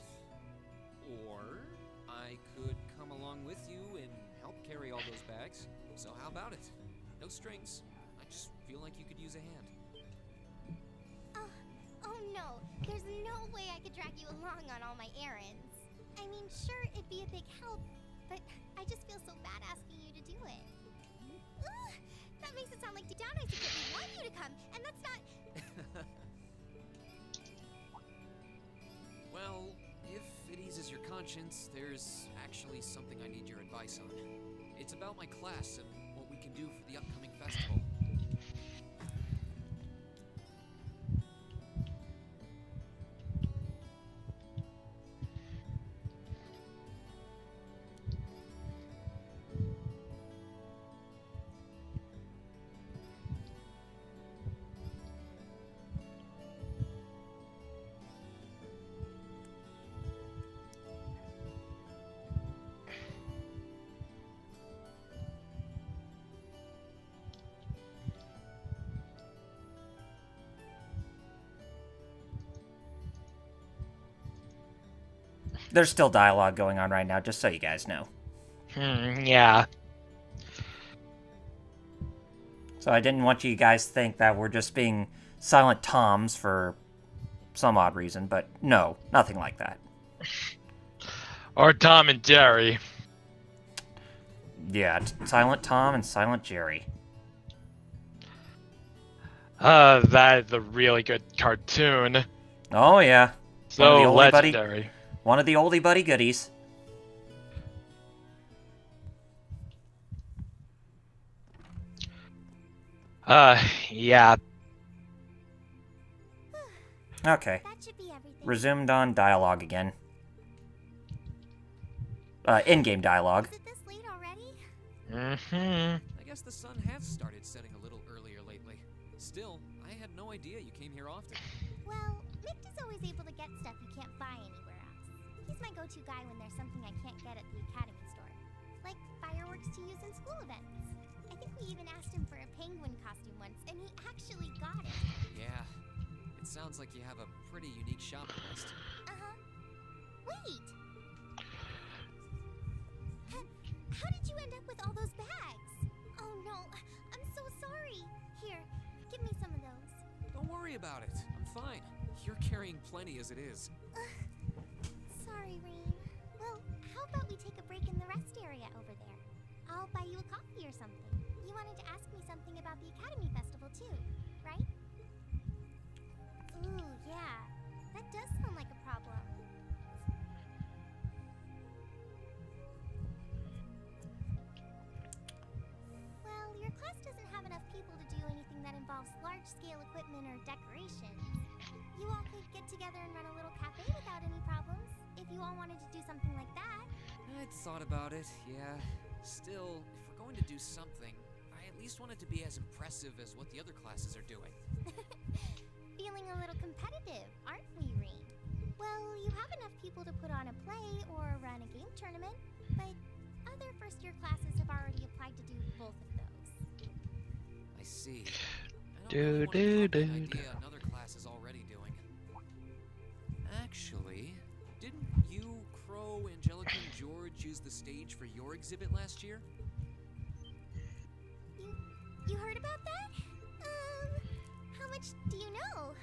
Speaker 3: Or I could come along with you and help carry all those bags. So how about it? No strings. I just feel like you could use a hand.
Speaker 7: Oh no, there's no way I could drag you along on all my errands. I mean, sure, it'd be a big help, but I just feel so bad asking you to do it. Ugh, that makes it sound like deep down I secretly want you to come, and that's not...
Speaker 3: Well, if it eases your conscience, there's actually something I need your advice on. It's about my class and what we can do for the upcoming festival.
Speaker 5: There's still dialogue going on right now, just so you guys know.
Speaker 2: Yeah.
Speaker 5: So I didn't want you guys to think that we're just being silent Toms for some odd reason, but no, nothing like that.
Speaker 2: Or Tom and Jerry.
Speaker 5: Yeah, Silent Tom and Silent Jerry.
Speaker 2: That is a really good cartoon.
Speaker 5: Oh yeah.
Speaker 2: So legendary.
Speaker 5: One of the oldie buddy goodies.
Speaker 2: Yeah.
Speaker 5: Okay. Resumed on dialogue again. In-game dialogue.
Speaker 3: I guess the sun has started setting a little earlier lately. Still, I had no idea you came here often.
Speaker 7: Well, Mick is always able to get stuff you can't buy anywhere else. He's my go-to guy when there's something I can't get at the Academy store. Like fireworks to use in school events. I think we even asked him for a penguin costume once, and he actually got it.
Speaker 3: Yeah. It sounds like you have a pretty unique shopping list.
Speaker 7: Uh-huh. Wait! How did you end up with all those bags? Oh no, I'm so sorry. Here, give me some of those.
Speaker 3: Don't worry about it. I'm fine. You're carrying plenty as it is.
Speaker 7: Sorry, Rain. Well, how about we take a break in the rest area over there? I'll buy you a coffee or something. You wanted to ask me something about the Academy Festival too, right? Ooh, yeah. That does sound like a problem. Well, your class doesn't have enough people to do anything that involves large-scale equipment or decorations. You all could get together and run a little cafe without any problems, if you all wanted to do something like that.
Speaker 3: I'd thought about it, yeah. Still, if we're going to do something, I at least want it to be as impressive as what the other classes are doing.
Speaker 7: Feeling a little competitive, aren't we, Reem? Well, you have enough people to put on a play or run a game tournament, but other first-year classes have already applied to do both of those.
Speaker 3: I see. I don't really want to copy an idea another class is already doing. Actually, didn't you, Crow, Angelica, and George use the stage for your exhibit last year?
Speaker 7: You heard about that? How much do you know?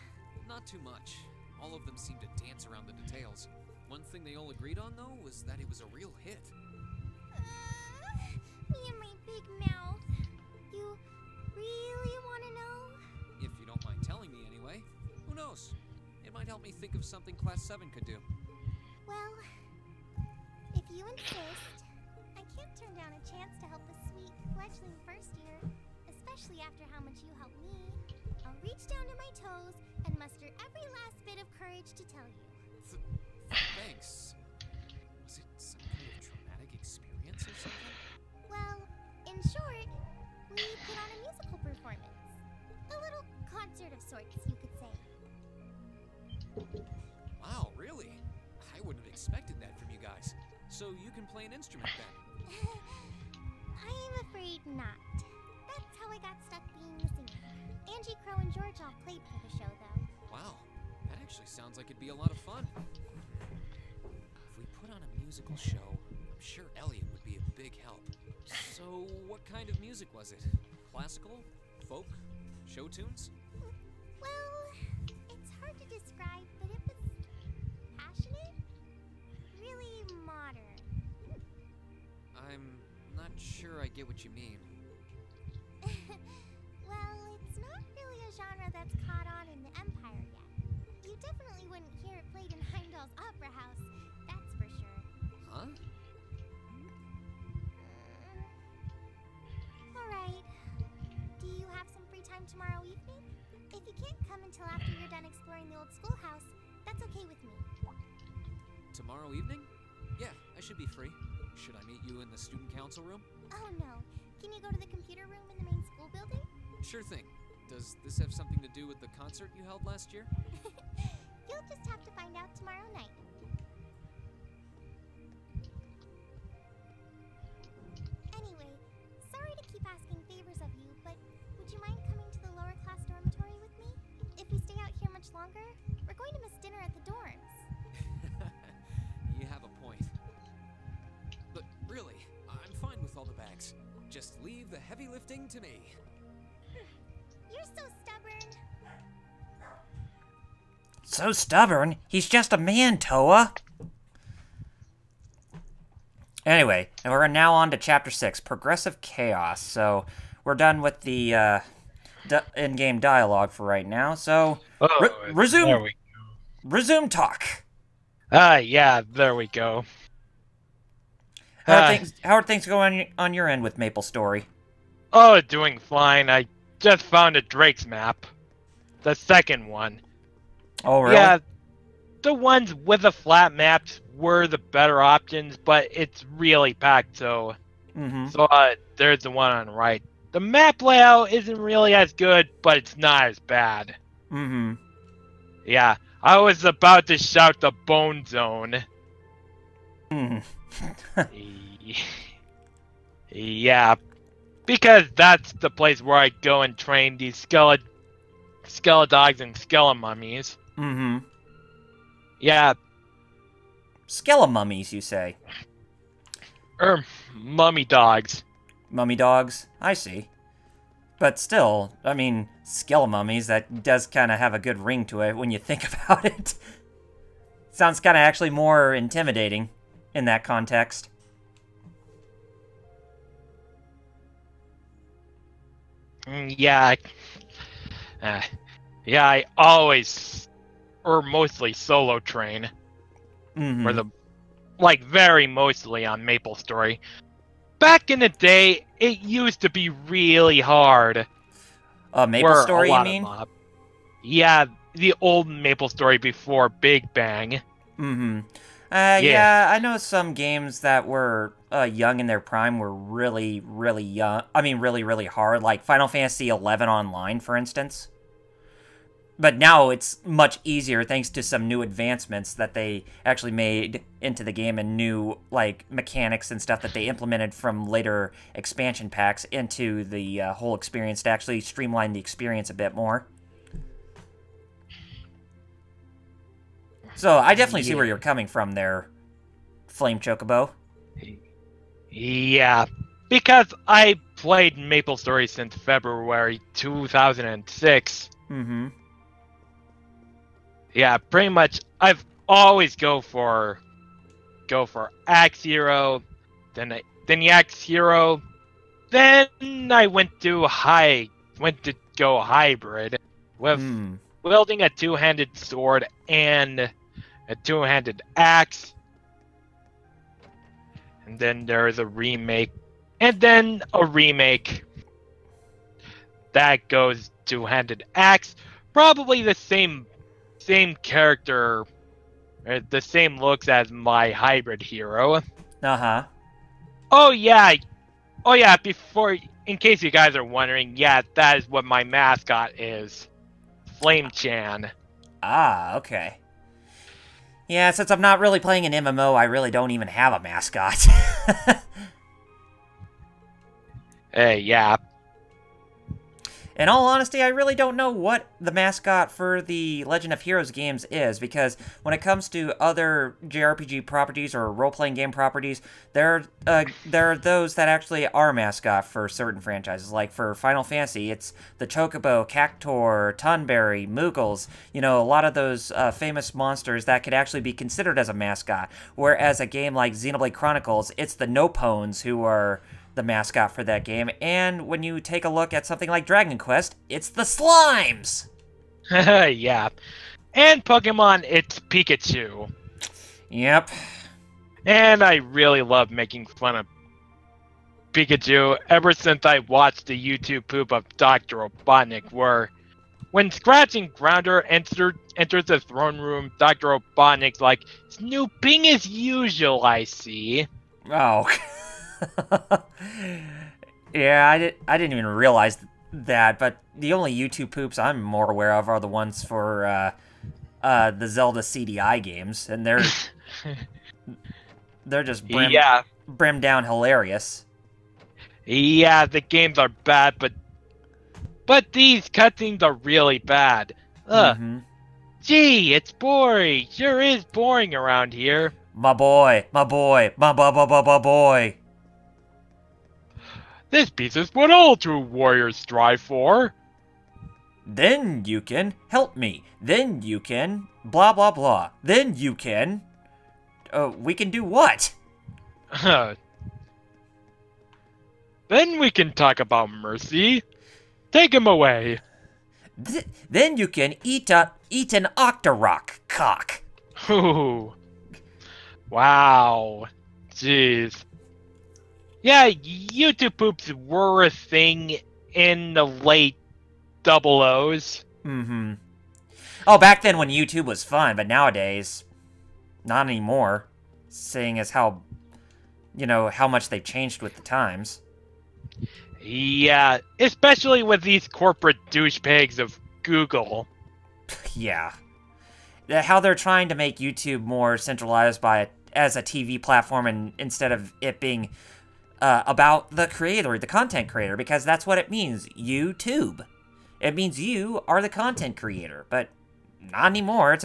Speaker 3: Not too much. All of them seemed to dance around the details. One thing they all agreed on, though, was that it was a real hit.
Speaker 7: Me and my big mouth. You really want to know?
Speaker 3: If you don't mind telling me anyway. Who knows? It might help me think of something Class 7 could do.
Speaker 7: Well, if you insist, I can't turn down a chance to help a sweet, fledgling first year, especially after how much you helped me. I'll reach down to my toes and muster every last bit of courage to tell you.
Speaker 3: Thanks. Was it some kind of traumatic experience or something?
Speaker 7: Well, in short, we put on a musical performance. A little concert of sorts, you could say.
Speaker 3: Wow, really? I wouldn't have expected that from you guys. So you can play an instrument then?
Speaker 7: I'm afraid not. That's how I got stuck being the singer. Angie, Crow, and George all played for the show, though.
Speaker 3: Wow, that actually sounds like it'd be a lot of fun. If we put on a musical show, I'm sure Elliot would be a big help. So, what kind of music was it? Classical? Folk? Show tunes?
Speaker 7: Well, it's hard to describe, but it was passionate. Really modern.
Speaker 3: I'm not sure I get what you mean.
Speaker 7: Well, it's not really a genre that's caught on in the Empire yet. You definitely wouldn't hear it played in Heimdall's Opera House, that's for sure.
Speaker 3: Huh?
Speaker 7: Alright. Do you have some free time tomorrow evening? If you can't come until after you're done exploring the old schoolhouse, that's okay with me.
Speaker 3: Tomorrow evening? Yeah, I should be free. Should I meet you in the student council room?
Speaker 7: Oh no. Can you go to the computer room in the main school building?
Speaker 3: Sure thing. Does this have something to do with the concert you held last year?
Speaker 7: You'll just have to find out tomorrow night. Anyway, sorry to keep asking favors of you, but would you mind coming to the lower class dormitory with me? If we stay out here much longer, we're going to miss dinner at the dorms.
Speaker 3: You have a Just leave the heavy lifting to me.
Speaker 7: You're so stubborn.
Speaker 5: So stubborn? He's just a man, Toa. Anyway, and we're now on to Chapter 6, Progressive Chaos. So, we're done with the in-game dialogue for right now. So, resume talk.
Speaker 2: Yeah, there we go.
Speaker 5: How are things going on your end with Maple Story?
Speaker 2: Oh, doing fine. I just found a Drake's map. The second one.
Speaker 5: Oh, really?
Speaker 2: Yeah, the ones with the flat maps were the better options, but it's really packed, so... So, there's the one on the right. The map layout isn't really as good, but it's not as bad. Yeah, I was about to shout the Bone Zone. Yeah, because that's the place where I go and train these skeledogs and skelemummies. Yeah.
Speaker 5: Skelemummies, you say?
Speaker 2: Mummy dogs.
Speaker 5: Mummy dogs? I see. But still, I mean, skelemummies, that does kind of have a good ring to it when you think about it. Sounds kind of actually more intimidating in that context.
Speaker 2: Yeah. Yeah, I always, or mostly solo train. For the, like, very mostly on Maple Story. Back in the day, it used to be really hard.
Speaker 5: Maple Story, you mean?
Speaker 2: Yeah, the old Maple Story before Big Bang.
Speaker 5: Yeah, I know some games that were young in their prime were really, really young. I mean, really, really hard, like Final Fantasy XI Online, for instance. But now it's much easier thanks to some new advancements that they actually made into the game and new, like, mechanics and stuff that they implemented from later expansion packs into the whole experience to actually streamline the experience a bit more. So I definitely see where you're coming from there, FlameChocobo.
Speaker 2: Yeah, because I played Maple Story since February 2006. Yeah, pretty much. I've always go for Axe Hero, then the Axe Hero, then I went to go hybrid with wielding a two-handed sword and a two-handed axe. And then there's a remake, and then a remake that goes two-handed axe, probably the same character, the same looks as my hybrid hero. Oh yeah, before, in case you guys are wondering, yeah, that is what my mascot is. Flame-chan.
Speaker 5: Ah, okay. Yeah, since I'm not really playing an MMO, I really don't even have a mascot.
Speaker 2: Yeah.
Speaker 5: In all honesty, I really don't know what the mascot for the Legend of Heroes games is, because when it comes to other JRPG properties or role-playing game properties, there are those that actually are mascot for certain franchises. Like for Final Fantasy, it's the Chocobo, Cactuar, Tunberry, Moogles, you know, a lot of those famous monsters that could actually be considered as a mascot. Whereas a game like Xenoblade Chronicles, it's the Nopones who are the mascot for that game, and when you take a look at something like Dragon Quest, it's the Slimes!
Speaker 2: Yeah. And Pokemon, it's Pikachu.
Speaker 5: Yep.
Speaker 2: And I really love making fun of Pikachu ever since I watched the YouTube poop of Dr. Robotnik, where when Scratch and Grounder enters the throne room, Dr. Robotnik's like, snooping as usual, I see.
Speaker 5: Oh. Yeah, I didn't even realize that, but the only YouTube poops I'm more aware of are the ones for the Zelda CDI games, and they're just brim down hilarious.
Speaker 2: Yeah, the games are bad, but these cutscenes are really bad. Gee, it's boring. Sure is boring around here.
Speaker 5: My boy.
Speaker 2: This peace is what all true warriors strive for.
Speaker 5: Then you can help me. Then you can blah blah blah. Then you can... we can do what?
Speaker 2: Then we can talk about mercy. Take him away.
Speaker 5: Then you can eat an Octorok cock.
Speaker 2: Ooh. Wow. Jeez. Yeah, YouTube poops were a thing in the late double O's.
Speaker 5: Mm-hmm. Oh, back then when YouTube was fun, but nowadays, not anymore. Seeing as how, how much they've changed with the times.
Speaker 2: Yeah, especially with these corporate douchebags of Google.
Speaker 5: Yeah. How they're trying to make YouTube more centralized as a TV platform, and instead of it being about the creator, the content creator, because that's what it means, YouTube. It means you are the content creator, but not anymore. It's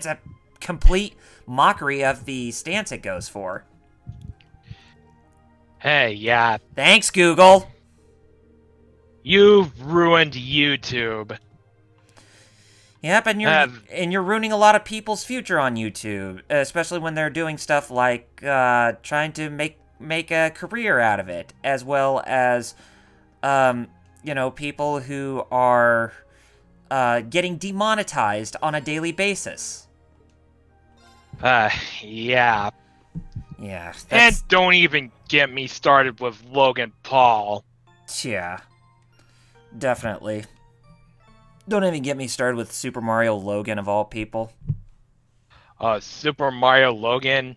Speaker 5: a complete mockery of the stance it goes for.
Speaker 2: Hey, yeah.
Speaker 5: Thanks, Google.
Speaker 2: You've ruined YouTube.
Speaker 5: Yep, and you're ruining a lot of people's future on YouTube, especially when they're doing stuff like trying to make a career out of it, as well as people who are getting demonetized on a daily basis.
Speaker 2: Yeah.
Speaker 5: Yeah.
Speaker 2: And don't even get me started with Logan Paul.
Speaker 5: Yeah. Definitely. Don't even get me started with Super Mario Logan, of all people.
Speaker 2: Super Mario Logan?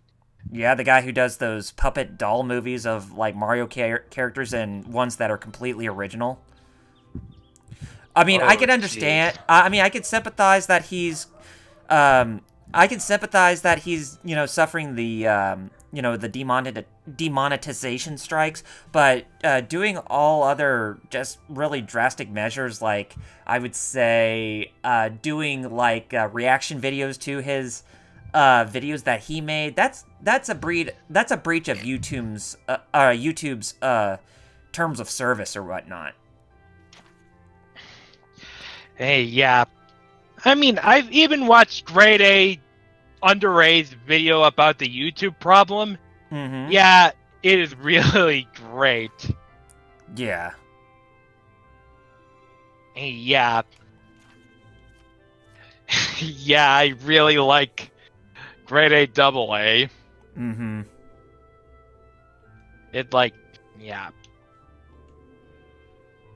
Speaker 5: Yeah, the guy who does those puppet doll movies of, like, Mario characters and ones that are completely original. I mean, I can understand... I can sympathize that he's... suffering the, the demonetization strikes, but doing all other just really drastic measures, like, I would say, doing, like, reaction videos to his videos that he made, that's a breach of YouTube's terms of service or whatnot.
Speaker 2: Hey, yeah. I mean, I've even watched Grade A Under A's video about the YouTube problem.
Speaker 5: Mm-hmm.
Speaker 2: Yeah, it is really great.
Speaker 5: Yeah.
Speaker 2: Hey, yeah. Yeah, I really like Grade A Double A.
Speaker 5: Mm-hmm.
Speaker 2: Yeah.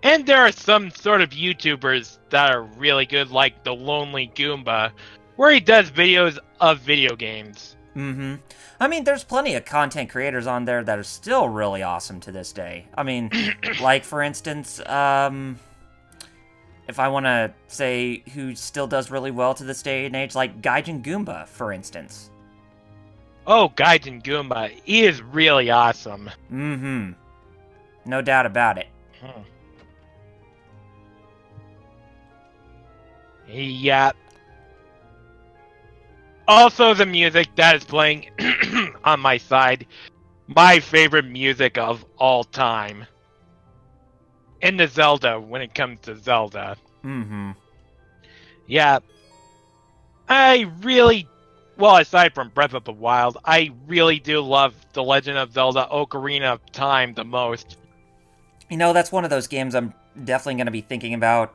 Speaker 2: And there are some sort of YouTubers that are really good, like The Lonely Goomba, where he does videos of video games.
Speaker 5: Mm-hmm. I mean, there's plenty of content creators on there that are still really awesome to this day. I mean, like, for instance, if I want to say who still does really well to this day and age, like Gaijin Goomba, for instance.
Speaker 2: Oh, Gaijin Goomba. He is really awesome.
Speaker 5: Mm-hmm. No doubt about it.
Speaker 2: Yeah. Also, the music that is playing on my side, my favorite music of all time. In the Zelda, when it comes to Zelda.
Speaker 5: Mm-hmm.
Speaker 2: Yeah. I really, well, aside from Breath of the Wild, I really do love The Legend of Zelda Ocarina of Time the most.
Speaker 5: You know, that's one of those games I'm definitely going to be thinking about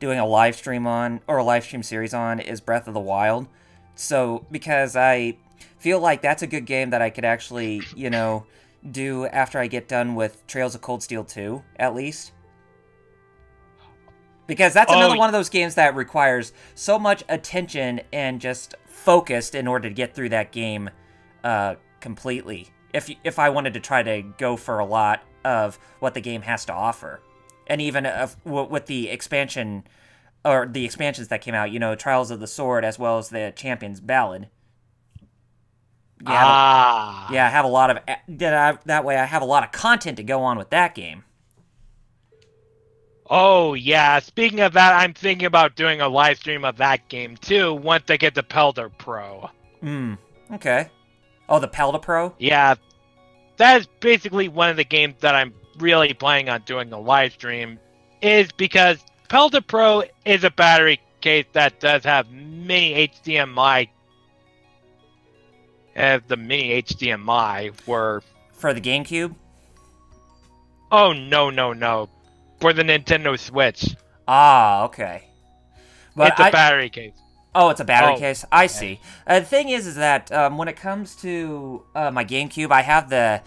Speaker 5: doing a live stream on, or a live stream series on, is Breath of the Wild. So, because I feel like that's a good game that I could actually, do after I get done with Trails of Cold Steel 2, at least. Because that's another one of those games that requires so much attention and just focused in order to get through that game completely. If I wanted to try to go for a lot of what the game has to offer. And even with the expansion, or the expansions that came out, Trials of the Sword as well as the Champion's Ballad. I have a lot of... That way I have a lot of content to go on with that game.
Speaker 2: Oh, yeah. Speaking of that, I'm thinking about doing a live stream of that game, too, once I get the Pelder Pro.
Speaker 5: Okay. Oh, the Pelder Pro?
Speaker 2: Yeah. that is basically one of the games that I'm really planning on doing a live stream, is because Pelta Pro is a battery case that does have mini HDMI. The mini HDMI were
Speaker 5: for the GameCube.
Speaker 2: Oh no! For the Nintendo Switch.
Speaker 5: Ah, okay. But
Speaker 2: it's a battery case.
Speaker 5: Oh, it's a battery case. I see. The thing is that when it comes to my GameCube, I have the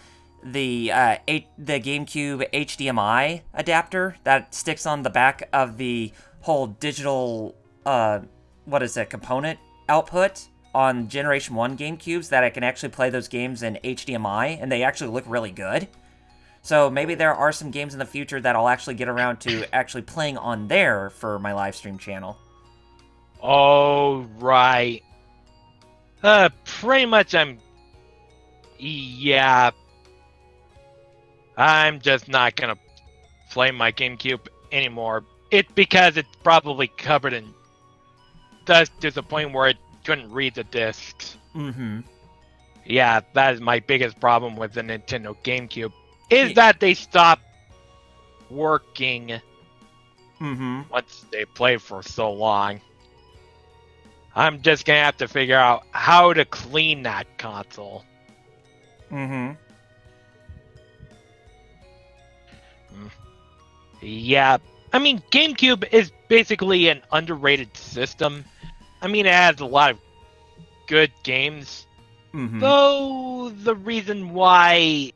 Speaker 5: GameCube HDMI adapter that sticks on the back of the whole digital component output on Generation 1 GameCubes, that I can actually play those games in HDMI, and they actually look really good. So maybe there are some games in the future that I'll actually get around to actually playing on there for my live stream channel.
Speaker 2: Oh, right. Pretty much yeah. I'm just not gonna play my GameCube anymore. Because it's probably covered in dust to the point where it couldn't read the discs.
Speaker 5: Mm-hmm.
Speaker 2: Yeah, that is my biggest problem with the Nintendo GameCube, is that they stopped working once they play for so long. I'm just gonna have to figure out how to clean that console. Yeah, I mean, GameCube is basically an underrated system. I mean, it has a lot of good games. Though the reason why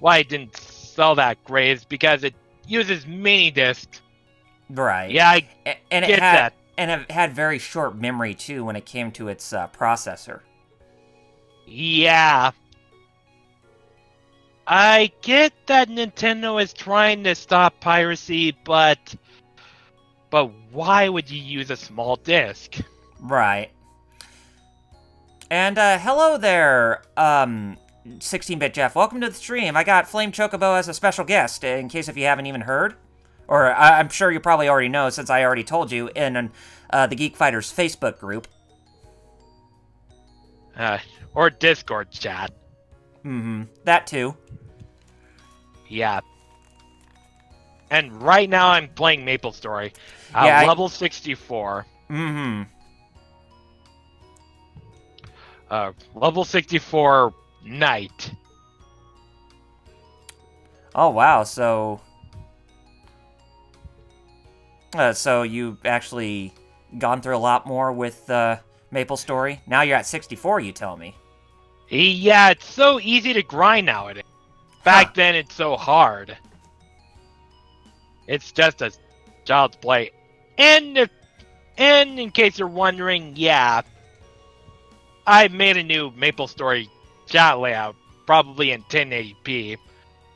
Speaker 2: it didn't sell that great is because it uses mini discs.
Speaker 5: Right.
Speaker 2: Yeah, I get that.
Speaker 5: And it had very short memory, too, when it came to its processor.
Speaker 2: Yeah. I get that Nintendo is trying to stop piracy, but why would you use a small disc?
Speaker 5: Right. And hello there, 16-bit Jeff. Welcome to the stream. I got FlameChocobo as a special guest, in case if you haven't even heard. Or I'm sure you probably already know, since I already told you, in the Geek Fighters Facebook group.
Speaker 2: Or Discord chat.
Speaker 5: That too.
Speaker 2: Yeah. And right now I'm playing MapleStory. Level 64. Level 64 Knight.
Speaker 5: Oh, wow. So you've actually gone through a lot more with MapleStory? Now you're at 64, you tell me.
Speaker 2: Yeah, it's so easy to grind nowadays. Back then, it's so hard. It's just a child's play. And in case you're wondering, yeah, I made a new MapleStory chat layout, probably in 1080p,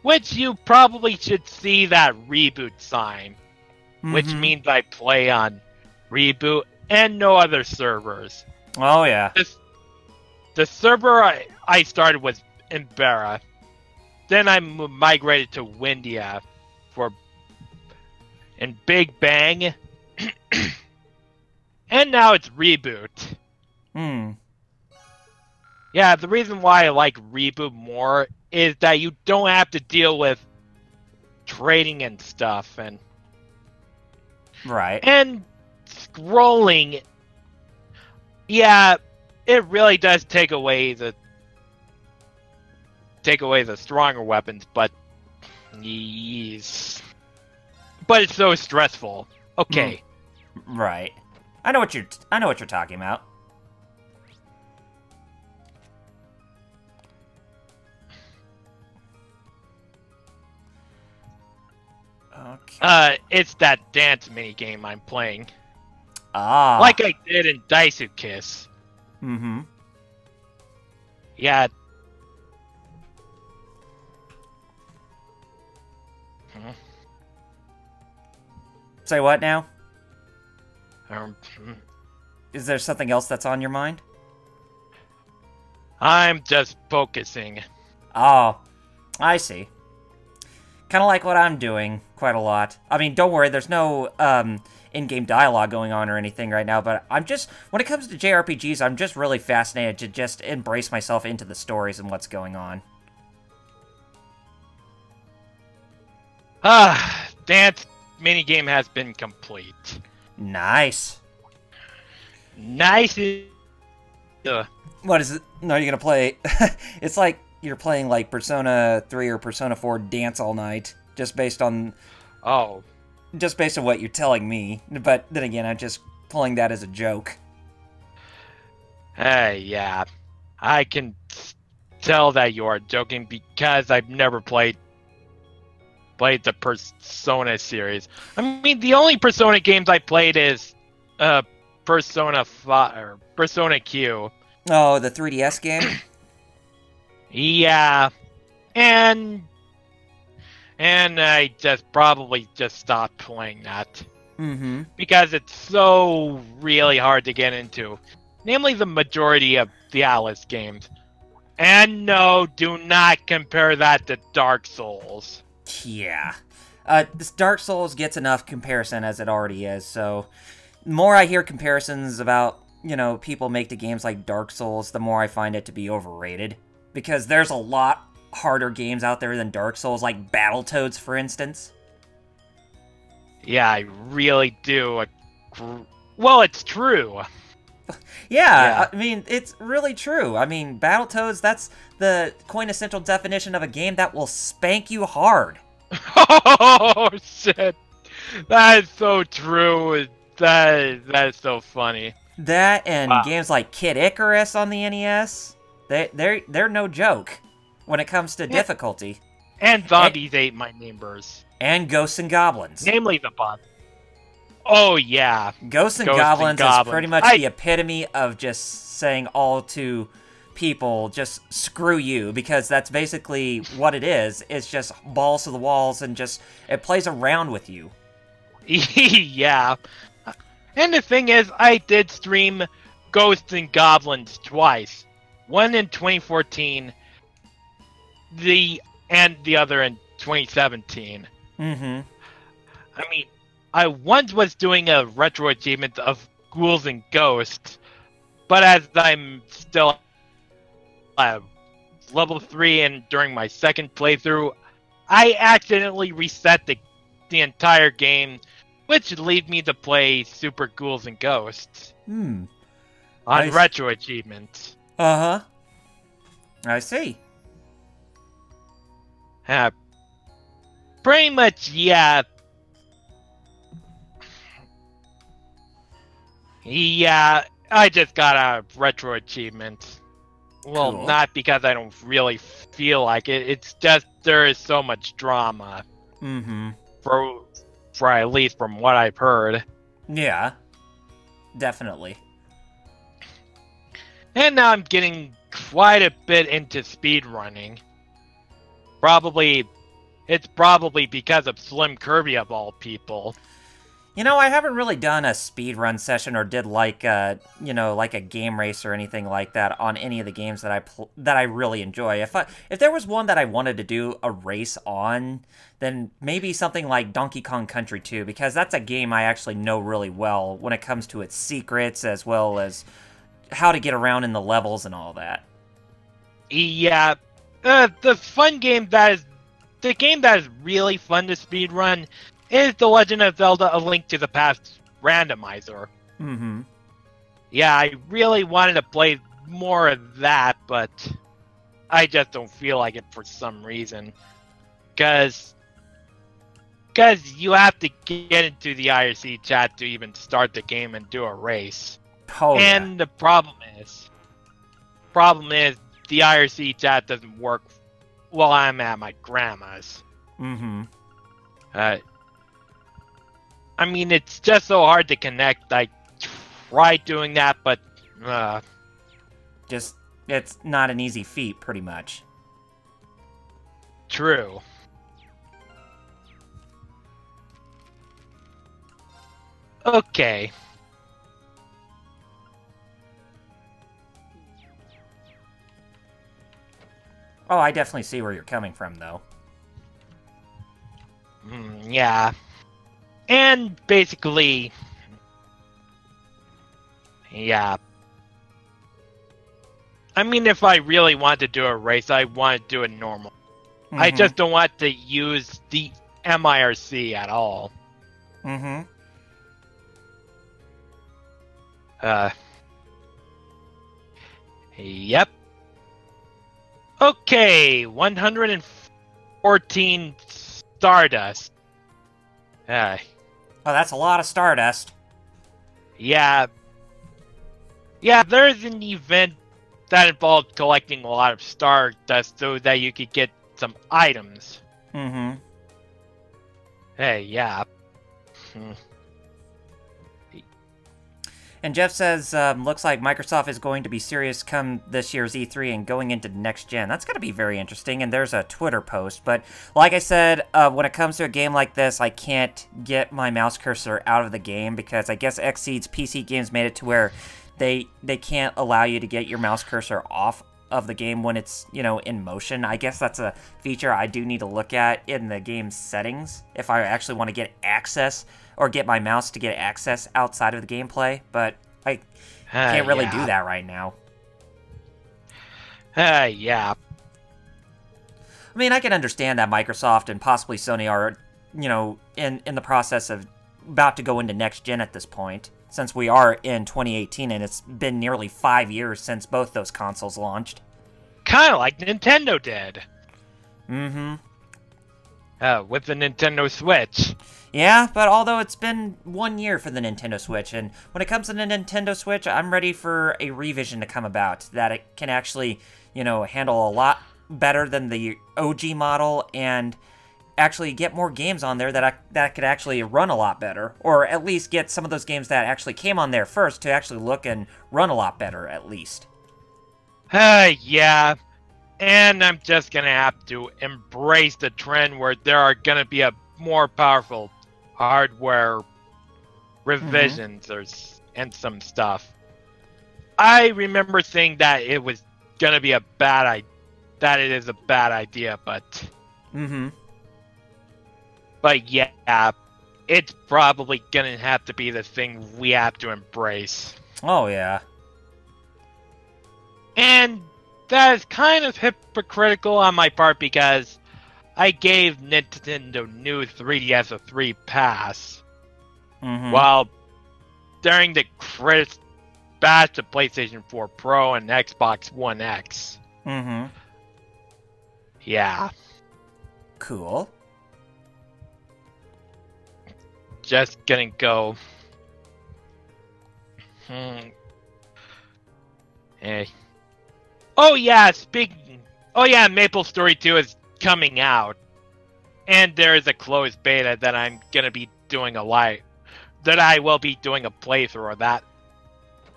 Speaker 2: which you probably should see that reboot sign, which means I play on Reboot and no other servers.
Speaker 5: Oh, yeah.
Speaker 2: The server I started was Embera. Then I migrated to Windia and Big Bang. And now it's Reboot. Yeah, the reason why I like Reboot more is that you don't have to deal with trading and stuff and scrolling. Yeah, it really does take away the stronger weapons, but yes. But it's so stressful. Okay.
Speaker 5: Right. I know what you're talking about.
Speaker 2: Okay. It's that dance minigame I'm playing.
Speaker 5: Ah.
Speaker 2: Like I did in Daisu Kiss. Yeah.
Speaker 5: Say what now? Is there something else that's on your mind?
Speaker 2: I'm just focusing.
Speaker 5: Oh, I see. Kind of like what I'm doing quite a lot. I mean, don't worry, there's no in-game dialogue going on or anything right now, but I'm just, when it comes to JRPGs, I'm just really fascinated to just embrace myself into the stories and what's going on.
Speaker 2: Dance minigame has been complete.
Speaker 5: Nice.
Speaker 2: Nice.
Speaker 5: What is it? No, you're gonna play. It's like you're playing like Persona 3 or Persona 4 Dance All Night, just based on.
Speaker 2: Oh.
Speaker 5: Just based on what you're telling me. But then again, I'm just pulling that as a joke.
Speaker 2: Yeah. I can tell that you are joking because I've never played the Persona series. I mean, the only Persona games I played is Persona 5 or Persona Q.
Speaker 5: Oh, the 3DS game?
Speaker 2: Yeah. And I probably stopped playing that.
Speaker 5: Mm-hmm.
Speaker 2: Because it's so really hard to get into. Namely the majority of the Alice games. And no, do not compare that to Dark Souls.
Speaker 5: Yeah. This Dark Souls gets enough comparison as it already is, so... The more I hear comparisons about, people make the games like Dark Souls, the more I find it to be overrated. Because there's a lot harder games out there than Dark Souls, like Battletoads, for instance.
Speaker 2: Yeah, I really do. Well, it's true.
Speaker 5: Yeah, I mean, it's really true. I mean, Battletoads, that's the quintessential definition of a game that will spank you hard.
Speaker 2: Oh, shit. That is so true. That is so funny.
Speaker 5: That and games like Kid Icarus on the NES, they're no joke when it comes to difficulty.
Speaker 2: And Zombies Ate My Neighbors.
Speaker 5: And Ghosts and Goblins.
Speaker 2: Namely the boss. Oh, yeah.
Speaker 5: Ghosts and Goblins is pretty much the epitome of just saying all to people, just screw you, because that's basically what it is. It's just balls to the walls and just, it plays around with you.
Speaker 2: Yeah. And the thing is, I did stream Ghosts and Goblins twice. One in 2014, and the other in 2017.
Speaker 5: Mm-hmm.
Speaker 2: I mean, I once was doing a retro achievement of Ghouls and Ghosts, but as I'm still level 3 and during my second playthrough, I accidentally reset the entire game, which leads me to play Super Ghouls and Ghosts on retro achievements.
Speaker 5: Uh-huh. I see.
Speaker 2: Pretty much, yeah. Yeah, I just got a retro achievement. Well,
Speaker 5: Cool.
Speaker 2: Not because I don't really feel like it. It's just there is so much drama.
Speaker 5: Mm-hmm.
Speaker 2: For at least from what I've heard.
Speaker 5: Yeah. Definitely.
Speaker 2: And now I'm getting quite a bit into speedrunning. It's probably because of Slim Kirby of all people.
Speaker 5: I haven't really done a speedrun session or did like a game race or anything like that on any of the games that I really enjoy. If there was one that I wanted to do a race on, then maybe something like Donkey Kong Country 2, because that's a game I actually know really well when it comes to its secrets as well as how to get around in the levels and all that.
Speaker 2: Yeah, the game that is really fun to speedrun is The Legend of Zelda: A Link to the Past randomizer.
Speaker 5: Mm-hmm.
Speaker 2: Yeah, I really wanted to play more of that, but I just don't feel like it for some reason. Because you have to get into the IRC chat to even start the game and do a race.
Speaker 5: Oh,
Speaker 2: and the problem is the IRC chat doesn't work while I'm at my grandma's.
Speaker 5: Mm-hmm.
Speaker 2: I mean, it's just so hard to connect. I tried doing that, but
Speaker 5: it's not an easy feat, pretty much.
Speaker 2: True. Okay.
Speaker 5: Oh, I definitely see where you're coming from, though.
Speaker 2: Yeah. And basically... Yeah. I mean, if I really want to do a race, I want to do it normal. Mm-hmm. I just don't want to use MIRC at all.
Speaker 5: Mm-hmm.
Speaker 2: Yep. Okay, 114 Stardust.
Speaker 5: Oh, that's a lot of Stardust.
Speaker 2: Yeah. Yeah, there's an event that involved collecting a lot of Stardust so that you could get some items.
Speaker 5: Mm-hmm.
Speaker 2: Hey, yeah.
Speaker 5: And Jeff says, looks like Microsoft is going to be serious come this year's E3 and going into next gen. That's going to be very interesting, and there's a Twitter post. But like I said, when it comes to a game like this, I can't get my mouse cursor out of the game because I guess Xseed's PC games made it to where they can't allow you to get your mouse cursor off of the game when it's, you know, in motion. I guess that's a feature I do need to look at in the game's settings if I actually want to get access or get my mouse to get access outside of the gameplay, but I can't really do that right now.
Speaker 2: Yeah.
Speaker 5: I mean, I can understand that Microsoft and possibly Sony are, you know, in the process of about to go into next gen at this point, since we are in 2018 and it's been nearly 5 years since both those consoles launched.
Speaker 2: Kind of like Nintendo did.
Speaker 5: Mm-hmm.
Speaker 2: With the Nintendo Switch.
Speaker 5: Yeah, but although it's been 1 year for the Nintendo Switch, and when it comes to the Nintendo Switch, I'm ready for a revision to come about, that it can actually, you know, handle a lot better than the OG model, and actually get more games on there that could actually run a lot better, or at least get some of those games that actually came on there first to actually look and run a lot better, at least.
Speaker 2: Yeah. And I'm just gonna have to embrace the trend where there are gonna be a more powerful hardware revisions and some stuff. I remember saying that it was gonna be it is a bad idea, but but yeah, it's probably gonna have to be the thing we have to embrace.
Speaker 5: Oh yeah.
Speaker 2: And that is kind of hypocritical on my part because I gave Nintendo New 3DS a 3 pass, while during the critics bash to PlayStation 4 Pro and Xbox One X. Yeah.
Speaker 5: Cool.
Speaker 2: Just gonna go. Hey. Oh yeah, Maple Story 2 is coming out. And there is a closed beta that I'm gonna be doing I will be doing a playthrough of that.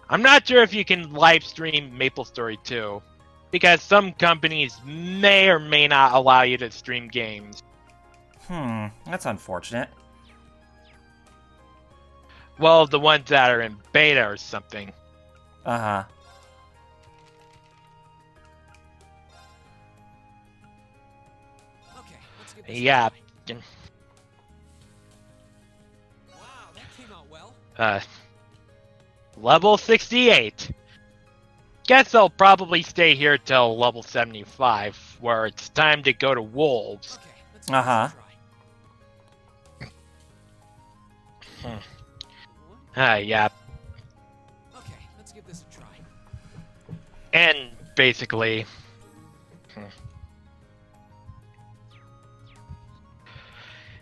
Speaker 2: I'm not sure if you can live stream Maple Story 2, because some companies may or may not allow you to stream games.
Speaker 5: That's unfortunate.
Speaker 2: Well, the ones that are in beta or something.
Speaker 5: Uh-huh.
Speaker 2: Yeah.
Speaker 3: Wow, that came out well.
Speaker 2: Level 68. Guess I'll probably stay here till level 75, where it's time to go to Wolves.
Speaker 5: Uh-huh.
Speaker 2: Yeah.
Speaker 3: Okay, let's give this a try.
Speaker 2: And basically...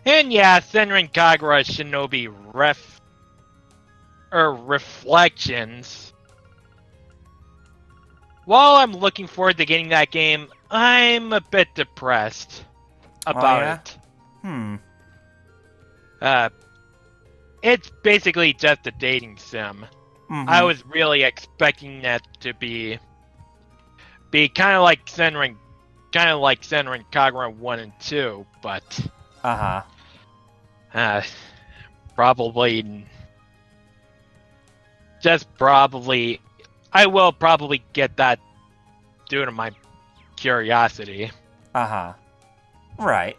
Speaker 2: And yeah, Senran Kagura Shinobi Reflections. While I'm looking forward to getting that game, I'm a bit depressed about it. It's basically just a dating sim. I was really expecting that to be kind of like Senran Kagura 1 and 2, but I will probably get that due to my curiosity.
Speaker 5: Right.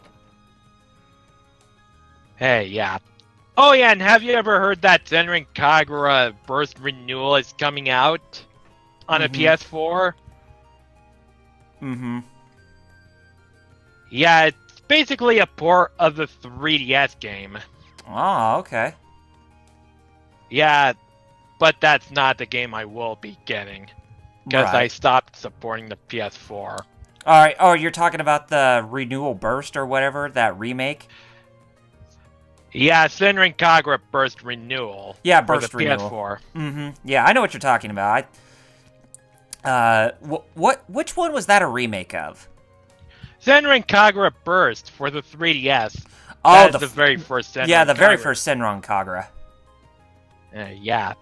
Speaker 2: Hey, yeah. Oh yeah, and have you ever heard that Senran Kagura Burst Renewal is coming out on a PS4? Yeah, it's basically a port of the 3DS game.
Speaker 5: Oh, okay.
Speaker 2: Yeah, but that's not the game I will be getting. Because I stopped supporting the PS4.
Speaker 5: Alright, oh, you're talking about the Renewal Burst or whatever, that remake?
Speaker 2: Yeah, Senran Kagura Burst Renewal.
Speaker 5: Yeah,
Speaker 2: for
Speaker 5: Burst
Speaker 2: the
Speaker 5: Renewal.
Speaker 2: PS4.
Speaker 5: Mm-hmm. Yeah, I know what you're talking about. Which one was that a remake of?
Speaker 2: Senran Kagura Burst for the 3DS.
Speaker 5: Oh,
Speaker 2: the very first Senran
Speaker 5: Yeah, the very
Speaker 2: Kagura.
Speaker 5: first Senran Kagura.
Speaker 2: Yeah.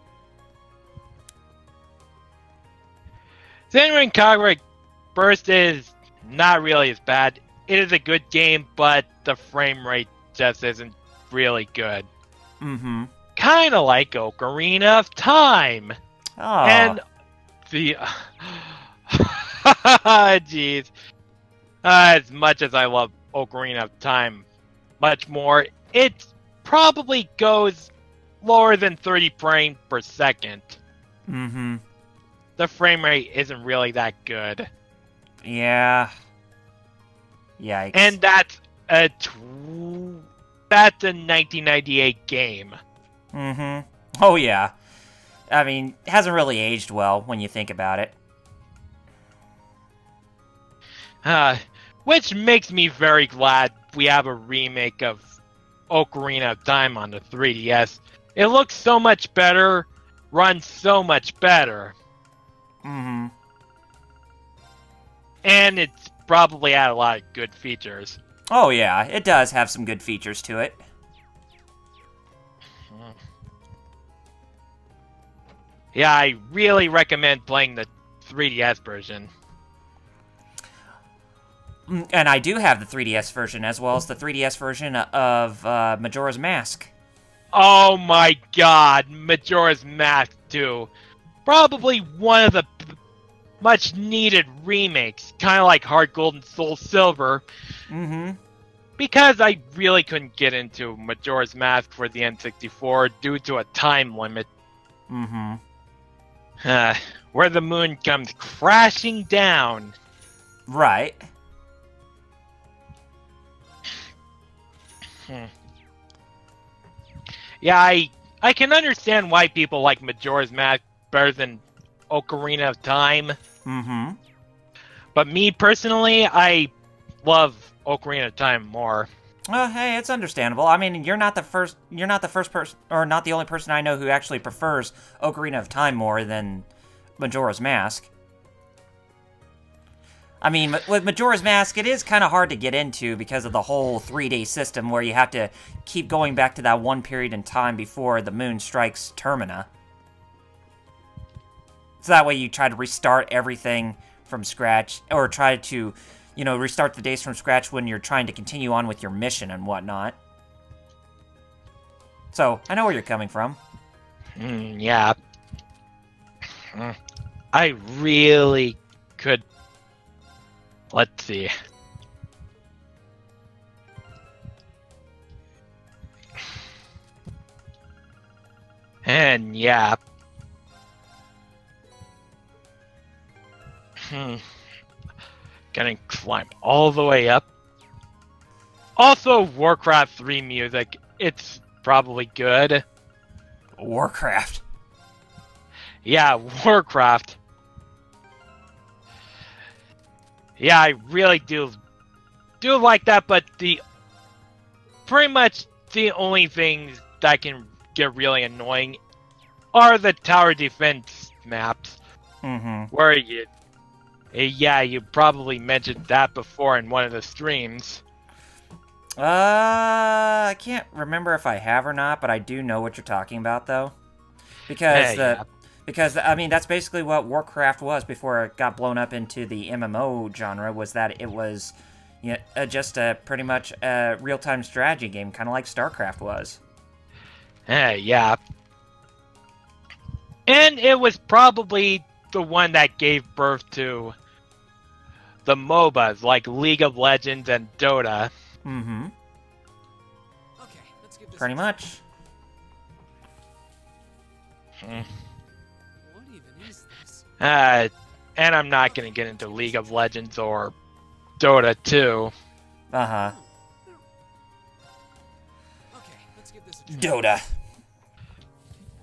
Speaker 2: Senran Kagura Burst is not really as bad. It is a good game, but the frame rate just isn't really good.
Speaker 5: Mm-hmm.
Speaker 2: Kind of like Ocarina of Time.
Speaker 5: Oh.
Speaker 2: And the... Jeez. As much as I love Ocarina of Time much more, it probably goes lower than 30 frames per second.
Speaker 5: Mm-hmm.
Speaker 2: The frame rate isn't really that good.
Speaker 5: Yeah. Yikes.
Speaker 2: And that's a 1998 game.
Speaker 5: Mm-hmm. Oh, yeah. I mean, it hasn't really aged well when you think about it.
Speaker 2: Which makes me very glad we have a remake of Ocarina of Time on the 3DS. It looks so much better, runs so much better.
Speaker 5: Mm-hmm.
Speaker 2: And it's probably had a lot of good features.
Speaker 5: Oh, yeah. It does have some good features to it.
Speaker 2: Yeah, I really recommend playing the 3DS version.
Speaker 5: And I do have the 3DS version, as well as the 3DS version of Majora's Mask.
Speaker 2: Oh my god, Majora's Mask 2. Probably one of the much-needed remakes, kind of like Heart Gold and Soul Silver.
Speaker 5: Mm-hmm.
Speaker 2: Because I really couldn't get into Majora's Mask for the N64 due to a time limit.
Speaker 5: Mm-hmm.
Speaker 2: Where the moon comes crashing down.
Speaker 5: Right.
Speaker 2: Yeah, I can understand why people like Majora's Mask better than Ocarina of Time.
Speaker 5: Mm-hmm.
Speaker 2: But me personally, I love Ocarina of Time more.
Speaker 5: Well, hey, it's understandable. I mean, you're not the first person, or not the only person I know who actually prefers Ocarina of Time more than Majora's Mask. I mean, with Majora's Mask, it is kind of hard to get into because of the whole 3-day system where you have to keep going back to that one period in time before the moon strikes Termina. So that way you try to restart everything from scratch, or try to, you know, restart the days from scratch when you're trying to continue on with your mission and whatnot. So, I know where you're coming from.
Speaker 2: Yeah. I really could... Let's see. And yeah. Gonna climb all the way up. Also, Warcraft 3 music. It's probably good.
Speaker 5: Warcraft.
Speaker 2: Yeah, Warcraft. Yeah, I really do like that, but pretty much the only things that can get really annoying are the tower defense maps.
Speaker 5: Mm-hmm.
Speaker 2: Where you probably mentioned that before in one of the streams.
Speaker 5: I can't remember if I have or not, but I do know what you're talking about, though. Because, I mean, that's basically what Warcraft was before it got blown up into the MMO genre, was that it was, you know, just pretty much a real-time strategy game, kind of like StarCraft was.
Speaker 2: Yeah. And it was probably the one that gave birth to the MOBAs, like League of Legends and Dota.
Speaker 5: Mm-hmm.
Speaker 3: Okay, let's give this
Speaker 5: Pretty much.
Speaker 3: What even is this?
Speaker 2: And I'm not gonna get into League of Legends or Dota 2.
Speaker 5: Uh-huh. Dota.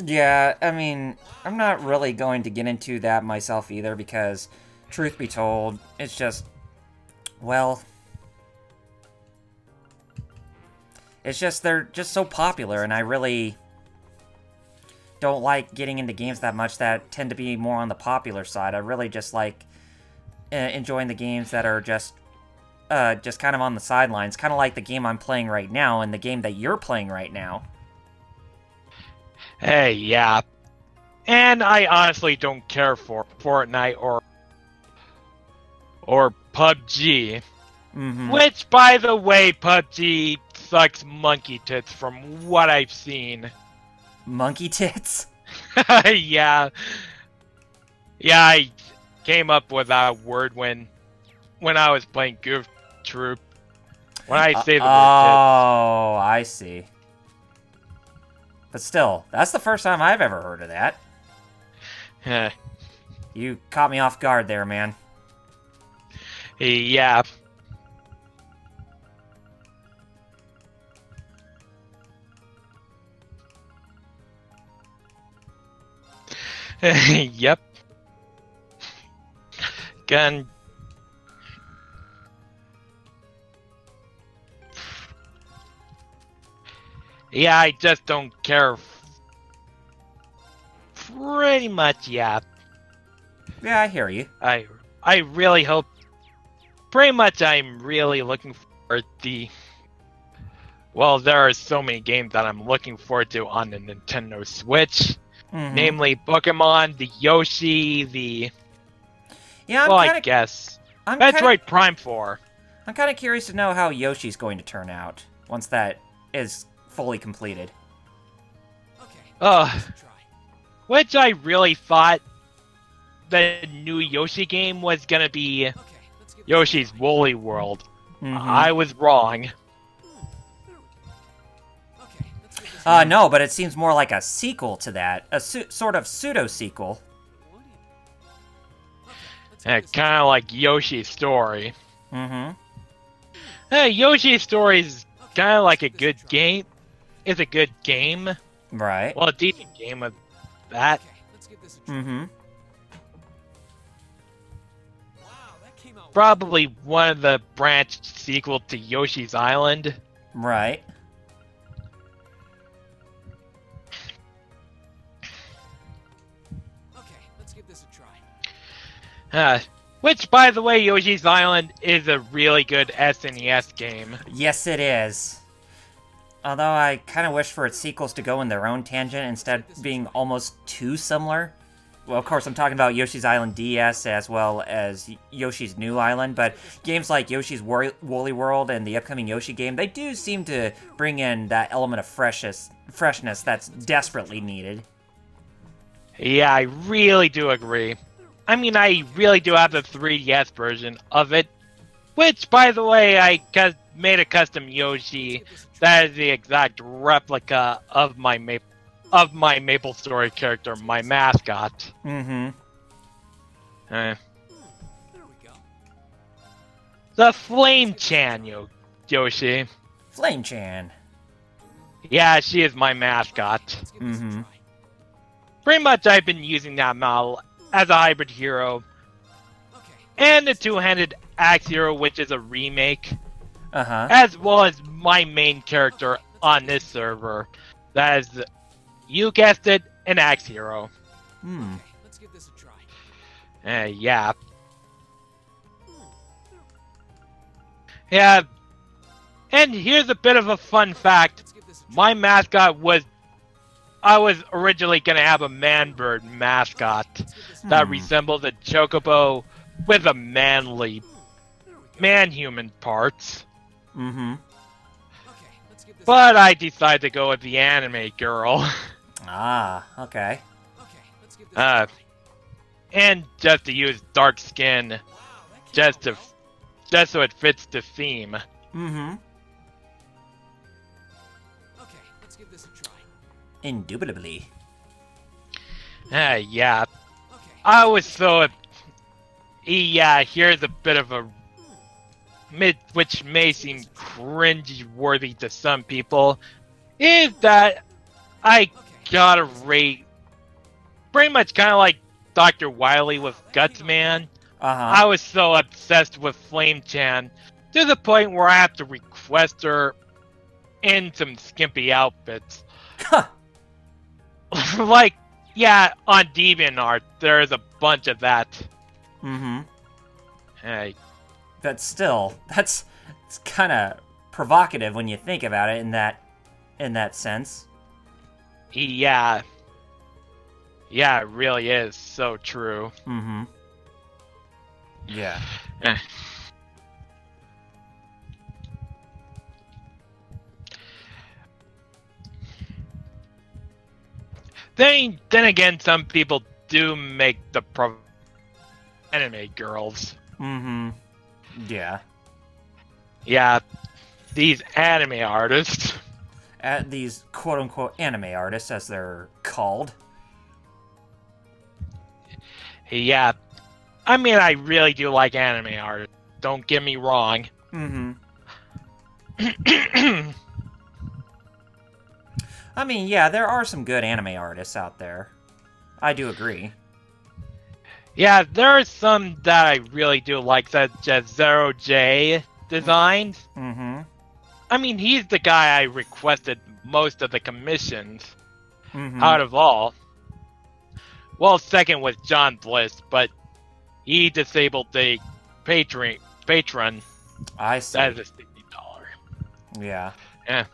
Speaker 5: Yeah, I mean, I'm not really going to get into that myself either because, truth be told, it's just, well, it's just they're just so popular, and I really don't like getting into games that much that tend to be more on the popular side. I really just like enjoying the games that are just kind of on the sidelines, kind of like the game I'm playing right now and the game that you're playing right now.
Speaker 2: Hey, yeah. And I honestly don't care for Fortnite or PUBG.
Speaker 5: Mm-hmm.
Speaker 2: Which, by the way, PUBG sucks monkey tits from what I've seen.
Speaker 5: Monkey tits?
Speaker 2: Yeah. Yeah, I came up with that word when I was playing Goof Troop. When I say the word tits.
Speaker 5: Oh, I see. But still, that's the first time I've ever heard of that. You caught me off guard there, man.
Speaker 2: Yeah. Yep. Gun. Yeah, I just don't care. Pretty much, yeah.
Speaker 5: Yeah, I hear you.
Speaker 2: I really hope. Pretty much, I'm really looking forward to. Well, there are so many games that I'm looking forward to on the Nintendo Switch.
Speaker 5: Mm-hmm.
Speaker 2: Namely, Pokemon, the Yoshi, the.
Speaker 5: Yeah,
Speaker 2: I guess. Metroid Prime 4.
Speaker 5: I'm kind of curious to know how Yoshi's going to turn out once that is fully completed.
Speaker 2: Which I really thought the new Yoshi game was gonna be Yoshi's Woolly World.
Speaker 5: Mm-hmm.
Speaker 2: I was wrong.
Speaker 5: No, but it seems more like a sequel to that. A sort of pseudo-sequel.
Speaker 2: Kind of like Yoshi's Story.
Speaker 5: Mm-hmm.
Speaker 2: Yoshi's Story is kind of like a good game. It's a good game.
Speaker 5: Right.
Speaker 2: Well, a decent game of that.
Speaker 5: Mm-hmm.
Speaker 2: Probably one of the branched sequel to Yoshi's Island.
Speaker 5: Right.
Speaker 2: Which, by the way, Yoshi's Island is a really good SNES game.
Speaker 5: Yes, it is. Although I kind of wish for its sequels to go in their own tangent instead of being almost too similar. Well, of course, I'm talking about Yoshi's Island DS as well as Yoshi's New Island, but games like Yoshi's Woolly World and the upcoming Yoshi game, they do seem to bring in that element of freshness that's desperately needed.
Speaker 2: Yeah, I really do agree. I mean, I really do have the 3DS version of it, which, by the way, I made a custom Yoshi that is the exact replica of my Maple Story character, my mascot.
Speaker 5: Mm-hmm.
Speaker 2: The Flame-chan, Yoshi.
Speaker 5: Flame-chan.
Speaker 2: Yeah, she is my mascot.
Speaker 5: Mm-hmm.
Speaker 2: Pretty much I've been using that model as a hybrid hero. And the two-handed axe hero, which is a remake.
Speaker 5: Uh-huh.
Speaker 2: As well as my main character on this server. That is, you guessed it, an axe hero.
Speaker 5: Hmm.
Speaker 11: Let's give this a try.
Speaker 2: Yeah. Yeah. And here's a bit of a fun fact. My mascot was... I was originally going to have a man-bird mascot that resembled a chocobo with a man-human parts.
Speaker 5: Mm-hmm.
Speaker 2: But I decided to go with the anime girl.
Speaker 5: Ah, okay.
Speaker 2: And just to use dark skin, just so it fits the theme.
Speaker 5: Mm-hmm.
Speaker 11: Okay, let's give this a try.
Speaker 5: Indubitably.
Speaker 2: Yeah. I was so... Yeah, here's a bit of a... which may seem cringe-worthy to some people. is that I gotta rate pretty much kind of like Dr. Wily with Gutsman. I was so obsessed with Flame Chan to the point where I have to request her in some skimpy outfits. Like, yeah, on DeviantArt, there's a bunch of that. Hey.
Speaker 5: But still, it's kind of provocative when you think about it in that sense.
Speaker 2: Yeah. Yeah, it really is so true.
Speaker 5: Yeah.
Speaker 2: Then again, some people do make the anime girls.
Speaker 5: Yeah.
Speaker 2: Yeah, these anime artists.
Speaker 5: These quote-unquote anime artists, as they're called.
Speaker 2: Yeah. I mean, I really do like anime art. Don't get me wrong.
Speaker 5: I mean, yeah, there are some good anime artists out there. I do agree.
Speaker 2: Yeah, there are some that I really do like, such as Zero J designs. I mean, he's the guy I requested most of the commissions out of all. Well, second was John Bliss, but he disabled the patron.
Speaker 5: I see.
Speaker 2: That is $60.
Speaker 5: Yeah.
Speaker 2: Yeah.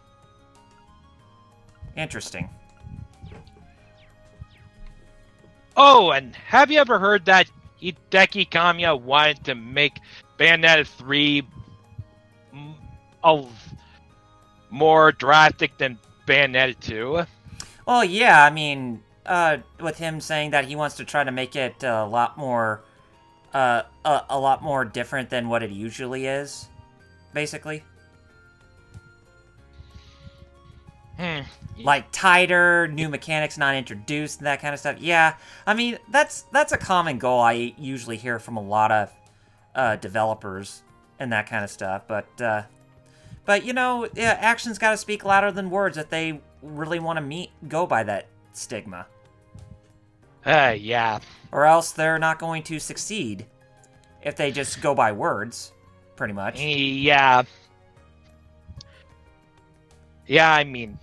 Speaker 5: Interesting.
Speaker 2: Oh, and have you ever heard that Hideki Kamiya wanted to make Bayonetta 3 more drastic than Bayonetta 2?
Speaker 5: Well, yeah, I mean, with him saying that he wants to try to make it a lot more different than what it usually is, basically. Like tighter, new mechanics not introduced, and that kind of stuff. Yeah, I mean, that's a common goal I usually hear from a lot of developers and that kind of stuff. But you know, yeah, actions got to speak louder than words if they really want to go by that stigma.
Speaker 2: Yeah.
Speaker 5: Or else they're not going to succeed if they just go by words, pretty much.
Speaker 2: Yeah. Yeah, I mean,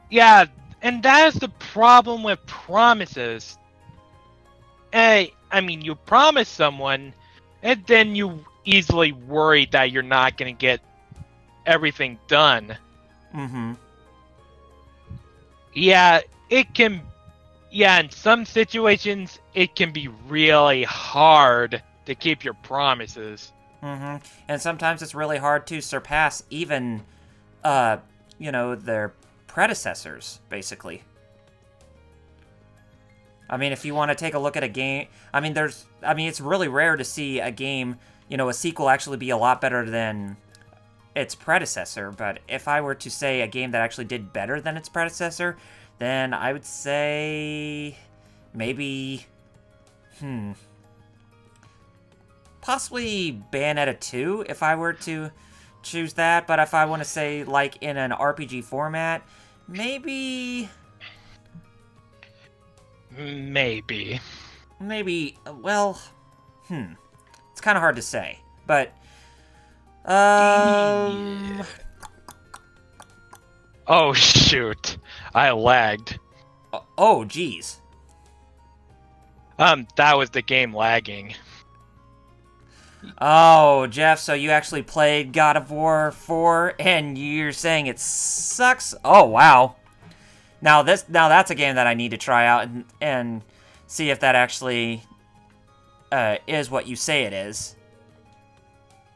Speaker 2: yeah, and that is the problem with promises. I mean, you promise someone, and then you easily worry that you're not going to get everything done. Yeah, it can... Yeah, in some situations, it can be really hard to keep your promises.
Speaker 5: And sometimes it's really hard to surpass even, you know, their predecessors, basically. I mean, if you want to take a look at a game... I mean, it's really rare to see a game, you know, a sequel actually be a lot better than its predecessor. But if I were to say a game that actually did better than its predecessor, then I would say... maybe... possibly Bayonetta 2, if I were to choose that. But if I want to say, like, in an RPG format, maybe...
Speaker 2: Maybe,
Speaker 5: well, it's kind of hard to say, but,
Speaker 2: Oh, shoot. I lagged.
Speaker 5: Oh, geez.
Speaker 2: That was the game lagging.
Speaker 5: Oh, Jeff, so you actually played God of War 4, and you're saying it sucks? Oh, wow. Now that's a game that I need to try out and see if that actually is what you say it is.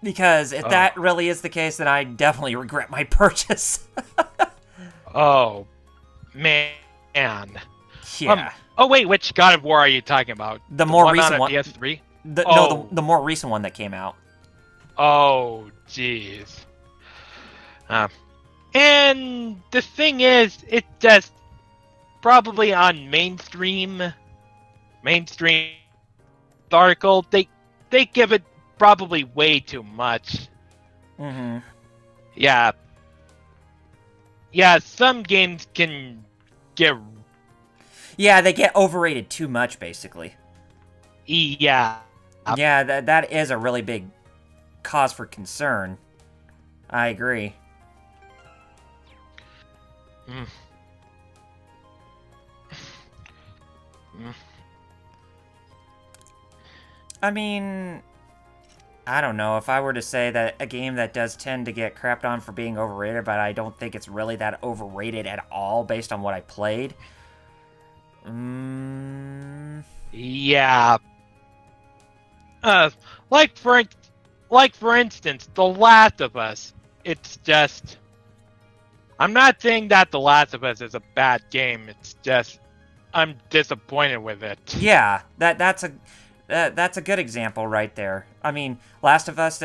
Speaker 5: Because if that really is the case, then I definitely regret my purchase.
Speaker 2: Oh, man.
Speaker 5: Yeah.
Speaker 2: Oh, wait, which God of War are you talking about?
Speaker 5: The more recent one.
Speaker 2: PS3?
Speaker 5: No, the more recent one that came out.
Speaker 2: Oh, jeez. And the thing is, it just probably on mainstream article, they give it probably way too much. Yeah. Yeah, some games can get...
Speaker 5: Yeah, they get overrated too much, basically.
Speaker 2: Yeah.
Speaker 5: Yeah, that is a really big cause for concern. I agree.
Speaker 2: Mm. Mm.
Speaker 5: I mean, I don't know. If I were to say that a game that does tend to get crapped on for being overrated, but I don't think it's really that overrated at all based on what I played.
Speaker 2: Yeah. Like for instance, The Last of Us. It's just... I'm not saying that The Last of Us is a bad game. It's just I'm disappointed with it.
Speaker 5: Yeah, that's a good example right there. I mean, Last of Us,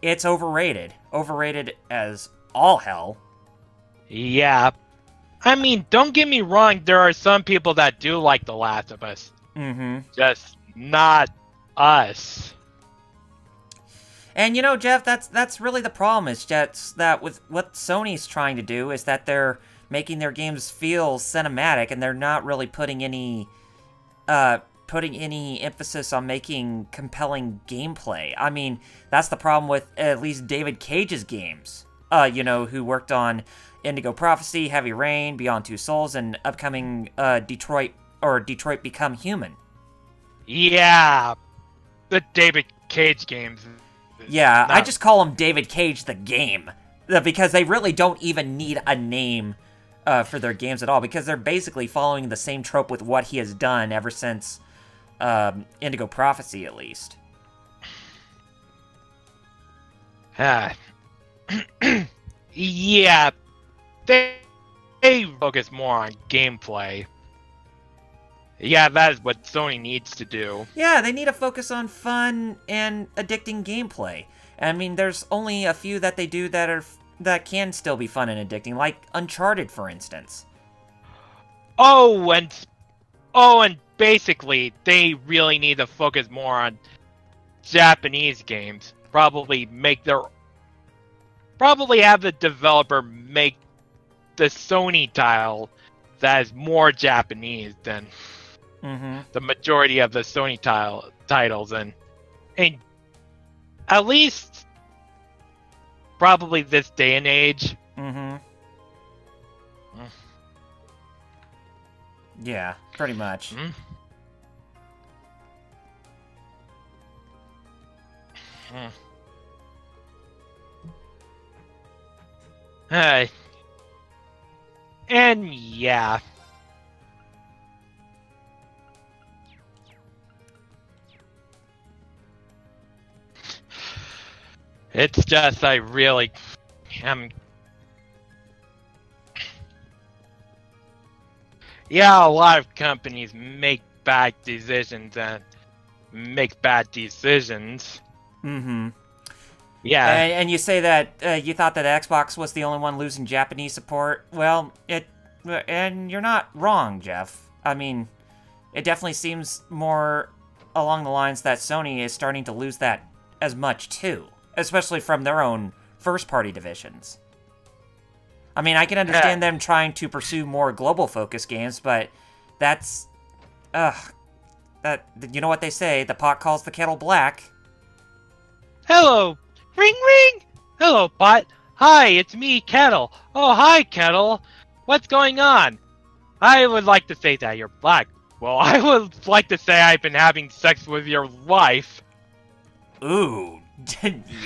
Speaker 5: it's overrated. Overrated as all hell.
Speaker 2: Yeah. I mean, don't get me wrong, there are some people that do like The Last of Us.
Speaker 5: Mm-hmm.
Speaker 2: Just not us.
Speaker 5: And you know, Jeff, that's really the problem, is just that with what Sony's trying to do is that they're making their games feel cinematic, and they're not really putting any emphasis on making compelling gameplay. I mean, that's the problem with at least David Cage's games. You know, who worked on Indigo Prophecy, Heavy Rain, Beyond Two Souls, and upcoming Detroit Become Human.
Speaker 2: Yeah, the David Cage games.
Speaker 5: Yeah, I just call him David Cage the Game, because they really don't even need a name for their games at all, because they're basically following the same trope with what he has done ever since Indigo Prophecy, at least.
Speaker 2: Yeah, they focus more on gameplay. Yeah, that is what Sony needs to do.
Speaker 5: Yeah, they need to focus on fun and addicting gameplay. I mean, there's only a few that they do that can still be fun and addicting, like Uncharted, for instance.
Speaker 2: Oh, and basically, they really need to focus more on Japanese games. Probably have the developer make the Sony title that is more Japanese than the majority of the Sony titles, and at least probably this day and age.
Speaker 5: Yeah, pretty much.
Speaker 2: Hey. And yeah. It's just I really am... Yeah, a lot of companies make bad decisions and make bad decisions. Yeah.
Speaker 5: And you say that you thought that Xbox was the only one losing Japanese support. Well, and you're not wrong, Jeff. I mean, it definitely seems more along the lines that Sony is starting to lose that as much too, especially from their own first-party divisions. I mean, I can understand them trying to pursue more global-focused games, but that's... you know what they say, the pot calls the kettle black.
Speaker 2: Hello! Ring ring! Hello, pot. Hi, it's me, Kettle. Oh, hi, Kettle. What's going on? I would like to say that you're black. Well, I would like to say I've been having sex with your wife.
Speaker 5: Ooh.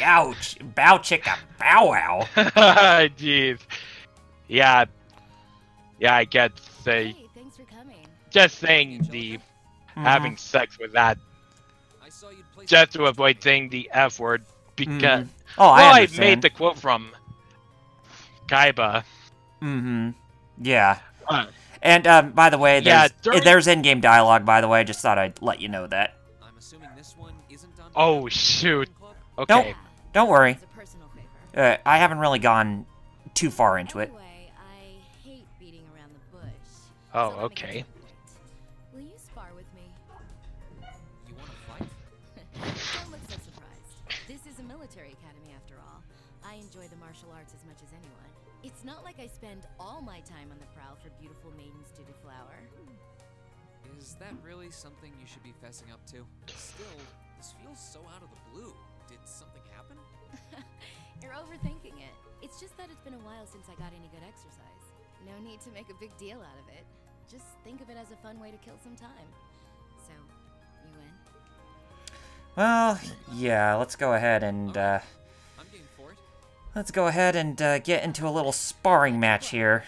Speaker 5: Ouch. Bow chicka bow wow.
Speaker 2: Jeez. Yeah. Yeah, I get to say.
Speaker 13: Hey, thanks for coming.
Speaker 2: Just saying the having sex with that. Just to avoid saying the F word, because I made the quote from Kaiba.
Speaker 5: Yeah. And by the way, there's in-game dialogue. By the way, I just thought I'd let you know that.
Speaker 3: I'm assuming this one isn't done.
Speaker 2: Oh shoot. Okay.
Speaker 5: Don't worry. I haven't really gone too far into it.
Speaker 13: Anyway, I hate beating around the bush.
Speaker 2: Oh, okay.
Speaker 13: Will you spar with me?
Speaker 3: You want to fight?
Speaker 13: Don't look so surprised. This is a military academy after all. I enjoy the martial arts as much as anyone.
Speaker 14: It's not like I spend all my time on the prowl for beautiful maidens to deflower.
Speaker 3: Is that really something you should be fessing up to? Still, this feels so out of the blue. Did something happen?
Speaker 14: You're overthinking it. It's just that it's been a while since I got any good exercise. No need to make a big deal out of it. Just think of it as a fun way to kill some time. So, you win?
Speaker 5: Well, yeah, let's go ahead and,
Speaker 3: I'm game for it.
Speaker 5: let's go ahead and, get into a little sparring match here.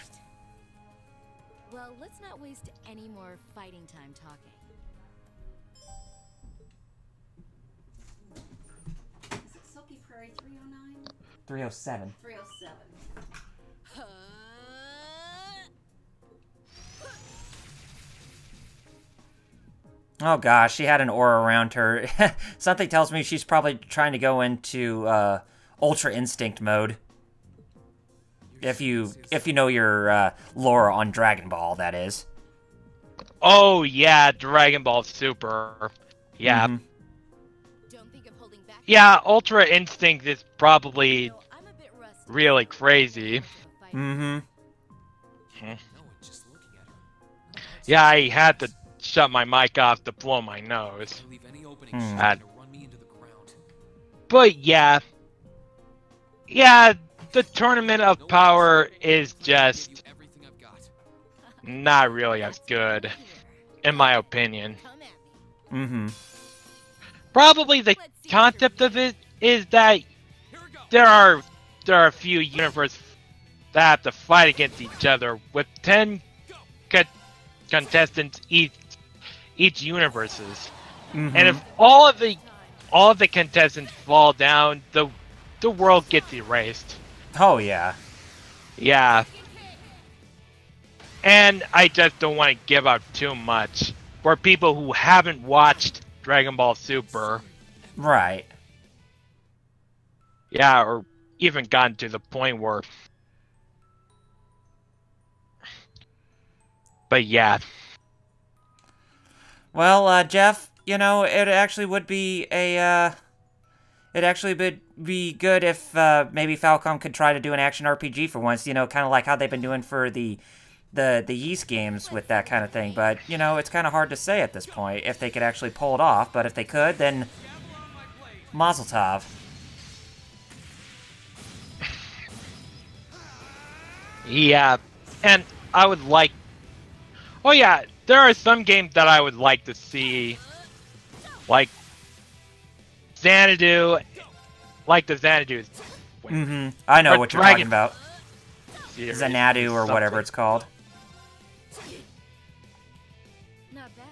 Speaker 14: Well, let's not waste any more fighting time talking.
Speaker 15: Is it Silky Prairie 309?
Speaker 5: 307.
Speaker 15: 307.
Speaker 5: Oh gosh, she had an aura around her. Something tells me she's probably trying to go into Ultra Instinct mode. If you know your lore on Dragon Ball, that is.
Speaker 2: Oh yeah, Dragon Ball Super. Yeah.
Speaker 5: Mm-hmm.
Speaker 2: Yeah, Ultra Instinct is probably really crazy.
Speaker 5: Mm-hmm.
Speaker 2: Yeah, I had to shut my mic off to blow my nose. But yeah. Yeah, the Tournament of Power is just not really as good, in my opinion.
Speaker 5: Mm-hmm.
Speaker 2: Probably the concept of it is that there are a few universes that have to fight against each other with 10 contestants each universes.
Speaker 5: Mm-hmm.
Speaker 2: And if all of the contestants fall down, the world gets erased.
Speaker 5: Oh yeah.
Speaker 2: Yeah. And I just don't want to give out too much for people who haven't watched Dragon Ball Super.
Speaker 5: Right.
Speaker 2: Yeah, or even gotten to the point where... But yeah.
Speaker 5: Well, Jeff, you know, it actually would be a, it actually would be good if, maybe Falcom could try to do an action RPG for once, you know, kind of like how they've been doing for the Yeast games with that kind of thing. But, you know, it's kind of hard to say at this point if they could actually pull it off. But if they could, then Mazel Tov.
Speaker 2: Yeah, and I would like... Oh yeah, there are some games that I would like to see, like Xanadu, like the Xanadu's.
Speaker 5: Mm-hmm. I know what you're talking about.
Speaker 2: Series,
Speaker 5: Xanadu or whatever it's called.
Speaker 14: Not bad.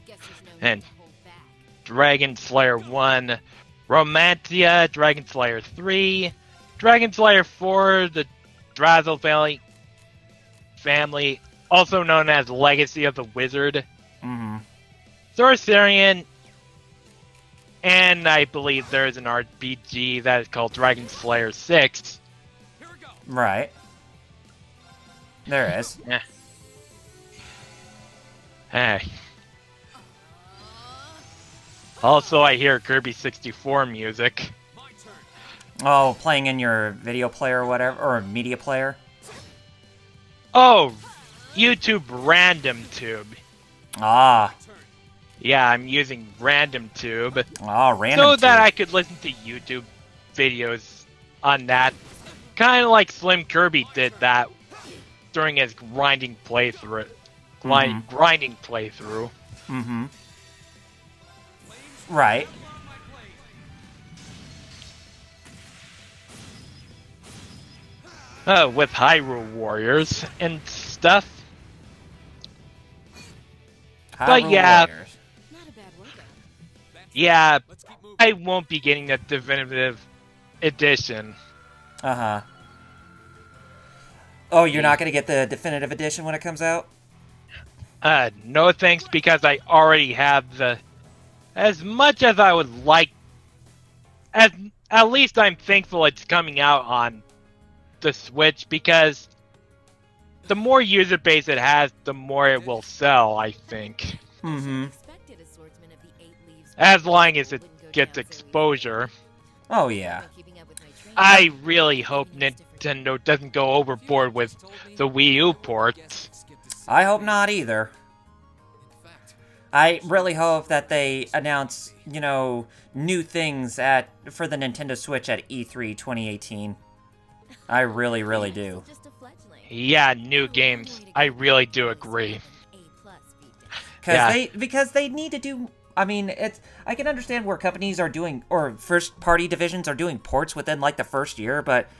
Speaker 14: Guess there's no
Speaker 2: And
Speaker 14: need to hold back.
Speaker 2: Dragon Slayer 1, Romantia, Dragon Slayer 3, Dragon Slayer 4, the Drazel family, also known as Legacy of the Wizard, Sorcerian, and I believe there is an RPG that is called Dragon Slayer 6.
Speaker 5: Right. There is.
Speaker 2: Yeah. Hey. Also, I hear Kirby 64 music.
Speaker 5: Oh, playing in your video player or whatever, or media player?
Speaker 2: Oh, YouTube RandomTube.
Speaker 5: Ah.
Speaker 2: Yeah, I'm using RandomTube.
Speaker 5: Oh, RandomTube.
Speaker 2: So that I could listen to YouTube videos on that. Kind of like Slim Kirby did that during his grinding playthrough. Grinding playthrough.
Speaker 5: Mm-hmm. Right.
Speaker 2: With Hyrule Warriors and stuff. But yeah, yeah, I won't be getting the definitive edition.
Speaker 5: Uh-huh. Oh, you're not going to get the definitive edition when it comes out?
Speaker 2: No thanks, because I already have the... As much as I would like... At least I'm thankful it's coming out on the Switch, because the more user base it has, the more it will sell, I think.
Speaker 5: Mm-hmm.
Speaker 2: As long as it gets exposure.
Speaker 5: Oh, yeah.
Speaker 2: I really hope Nintendo doesn't go overboard with the Wii U ports.
Speaker 5: I hope not either. I really hope that they announce, you know, new things for the Nintendo Switch at E3 2018. I really, really do.
Speaker 2: Yeah, new games. I really do agree.
Speaker 5: Because they need to do. I mean, I can understand where companies are doing, or first-party divisions are doing ports within like the first year, but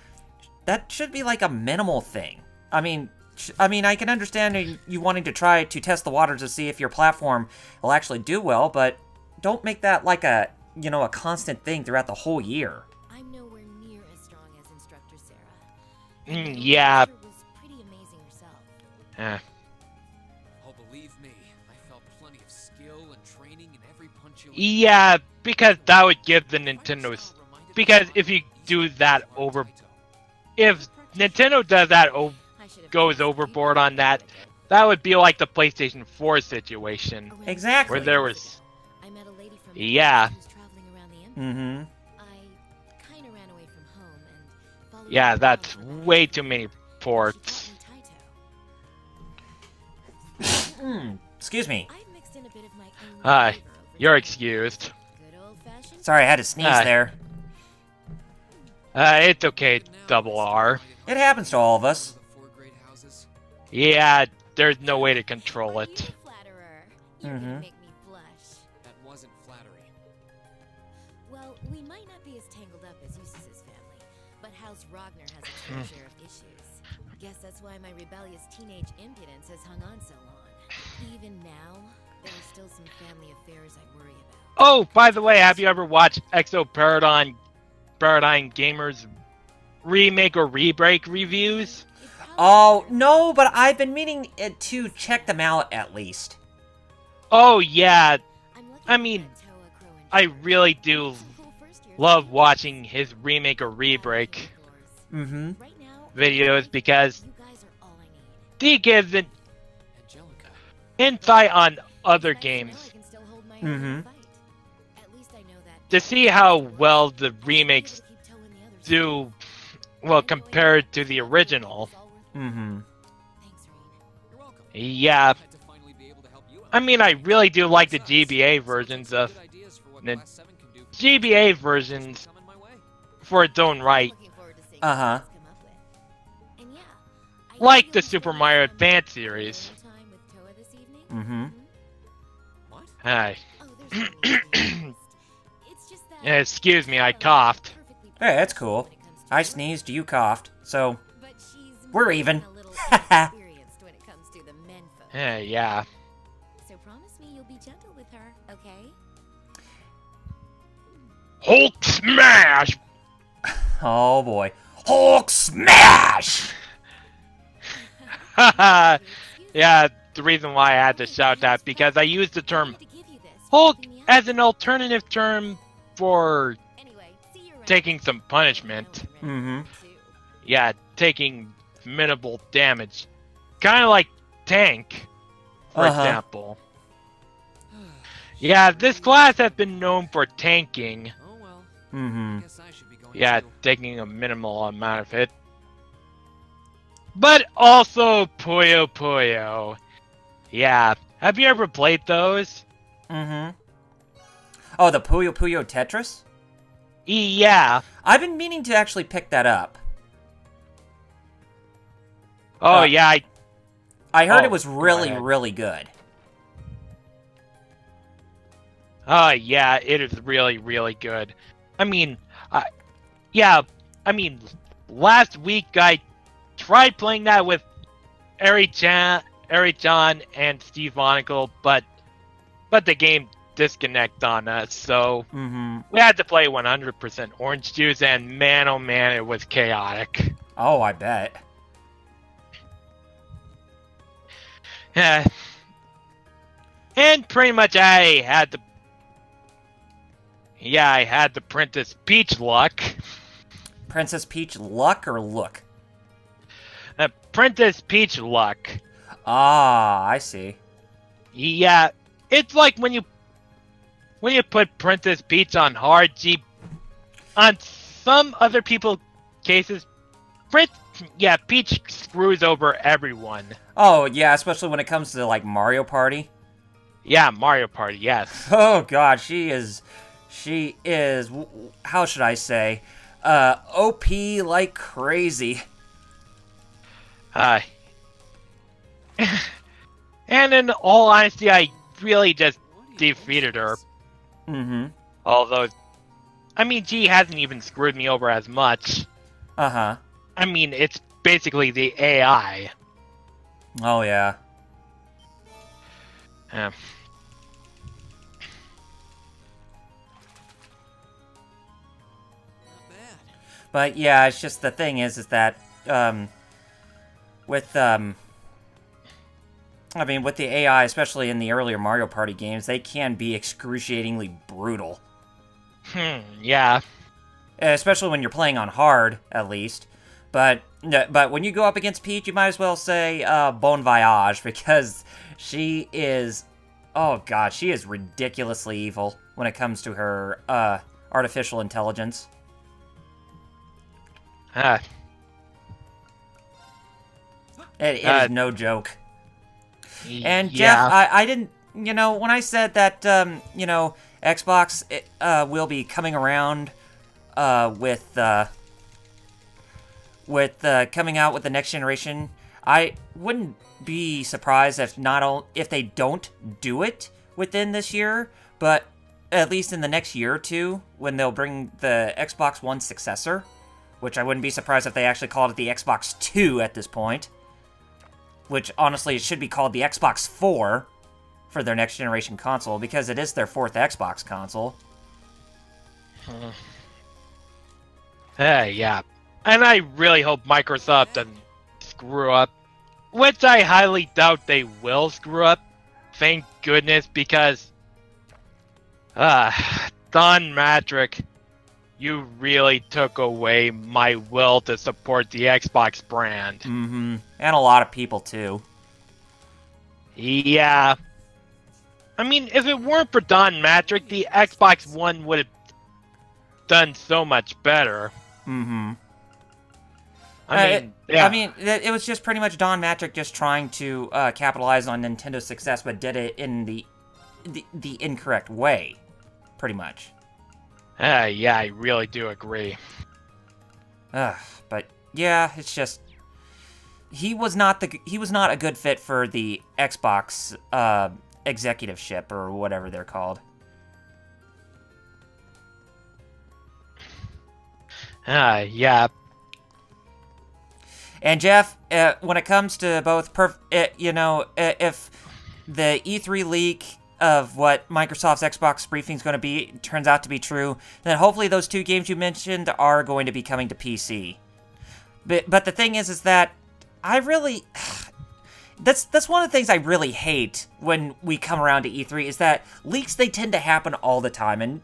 Speaker 5: that should be like a minimal thing. I mean, I can understand you wanting to try to test the waters to see if your platform will actually do well, but don't make that like a constant thing throughout the whole year.
Speaker 14: I'm nowhere near as strong as Instructor Sarah.
Speaker 2: Yeah.
Speaker 14: Was pretty amazing herself.
Speaker 3: Oh, believe me, I felt plenty of skill and training in every punch you.
Speaker 2: Yeah, because that would give the Nintendo's. Because if you do that if Nintendo does that goes overboard on that, that would be like the PlayStation 4 situation.
Speaker 5: Exactly.
Speaker 2: Where there was. Yeah.
Speaker 5: Mm-hmm.
Speaker 2: Yeah, that's way too many ports.
Speaker 5: Excuse me.
Speaker 2: You're excused.
Speaker 5: Sorry, I had to sneeze there.
Speaker 2: It's okay, Double R.
Speaker 5: It happens to all of us.
Speaker 2: Yeah, there's no way to control it.
Speaker 5: Mm-hmm.
Speaker 3: That wasn't flattery.
Speaker 14: Well, we might not be as tangled up as Eustace's family, but House Ragnar has its fair share of issues. Guess that's why my rebellious teenage impudence has hung on so long. Even now, there are still some family affairs I worry about.
Speaker 2: Oh, by the way, have you ever watched Exo Paradigm Gamers remake or rebreak reviews?
Speaker 5: Oh, no, but I've been meaning to check them out at least.
Speaker 2: Oh, yeah. I mean, I really do love watching his remake or rebreak videos because he gives an insight on other games. To see how well the remakes do, well, compared to the original. Yeah. I mean, I really do like the GBA versions of... GBA versions for its own right. Like the Super Mario Advance series. Hi. Excuse me, I coughed.
Speaker 5: Hey, that's cool. I sneezed, you coughed, so we're even.
Speaker 2: Yeah.
Speaker 14: So promise me you'll be gentle with her, okay?
Speaker 2: Hulk smash!
Speaker 5: Oh boy. Hulk smash!
Speaker 2: Yeah, the reason why I had to shout that, because I used the term Hulk as an alternative term for taking some punishment. Yeah, taking minimal damage. Kind of like Tank, for example. Yeah, this class has been known for tanking. Yeah, taking a minimal amount of hit. But also Puyo Puyo. Yeah, have you ever played those?
Speaker 5: Oh, the Puyo Puyo Tetris?
Speaker 2: Yeah.
Speaker 5: I've been meaning to actually pick that up.
Speaker 2: Oh, yeah,
Speaker 5: I heard it was really, really good.
Speaker 2: Oh, yeah, it is really, really good. I mean, yeah, I mean, last week I tried playing that with Eric John and Steve Monaco, but the game disconnected on us, so we had to play 100% Orange Juice, and man, oh man, it was chaotic.
Speaker 5: Oh, I bet.
Speaker 2: Yeah. And pretty much I had the Princess Peach luck.
Speaker 5: Princess Peach luck or look?
Speaker 2: Princess Peach luck.
Speaker 5: Ah, I see.
Speaker 2: Yeah, it's like when you put Princess Peach on hard, on some other people cases, Peach screws over everyone.
Speaker 5: Oh, yeah, especially when it comes to, like, Mario Party.
Speaker 2: Yeah, Mario Party, yes.
Speaker 5: Oh, God, she is, how should I say, OP like crazy.
Speaker 2: And in all honesty, I really just defeated her.
Speaker 5: Mm-hmm.
Speaker 2: Although, I mean, she hasn't even screwed me over as much.
Speaker 5: Uh-huh.
Speaker 2: I mean, it's basically the AI.
Speaker 5: Oh, yeah.
Speaker 2: Yeah.
Speaker 5: But, yeah, it's just the thing is that, with the AI, especially in the earlier Mario Party games, they can be excruciatingly brutal.
Speaker 2: Yeah.
Speaker 5: Especially when you're playing on hard, at least. But when you go up against Peach, you might as well say, bon voyage, because she is, oh god, she is ridiculously evil when it comes to her, artificial intelligence. It is no joke. And Jeff, I didn't, when I said that, Xbox will be coming around with coming out with the next generation, I wouldn't be surprised if they don't do it within this year, but at least in the next year or two, when they'll bring the Xbox One successor, which I wouldn't be surprised if they actually called it the Xbox 2 at this point. Which, honestly, it should be called the Xbox 4 for their next generation console, because it is their 4th Xbox console.
Speaker 2: Yeah. And I really hope Microsoft doesn't screw up. Which I highly doubt they will screw up. Thank goodness, because... Don Matrick, you really took away my will to support the Xbox brand.
Speaker 5: Mm-hmm. And a lot of people, too.
Speaker 2: Yeah. I mean, if it weren't for Don Matrick, the Xbox One would have done so much better.
Speaker 5: Mm-hmm.
Speaker 2: Yeah.
Speaker 5: I mean, it was just pretty much Don Matrick just trying to capitalize on Nintendo's success, but did it in the incorrect way, pretty much.
Speaker 2: Yeah, I really do agree.
Speaker 5: But yeah, it's just he was not a good fit for the Xbox executiveship or whatever they're called.
Speaker 2: Yeah.
Speaker 5: And Jeff, when it comes to both, if the E3 leak of what Microsoft's Xbox briefing is going to be turns out to be true, then hopefully those two games you mentioned are going to be coming to PC. But the thing is that I really... That's one of the things I really hate when we come around to E3, is that leaks, they tend to happen all the time, and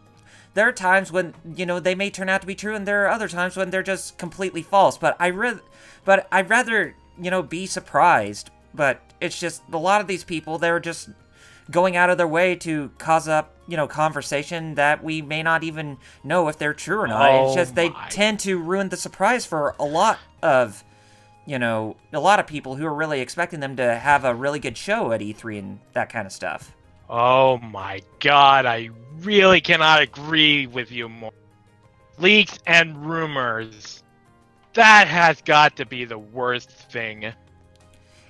Speaker 5: there are times when, they may turn out to be true, and there are other times when they're just completely false, but I'd rather, be surprised, but it's just, a lot of these people, they're just going out of their way to cause up, conversation that we may not even know if they're true or not. It's just they tend to ruin the surprise for a lot of, a lot of people who are really expecting them to have a really good show at E3 and that kind of stuff.
Speaker 2: Oh my god, I really cannot agree with you more. Leaks and rumors. That has got to be the worst thing.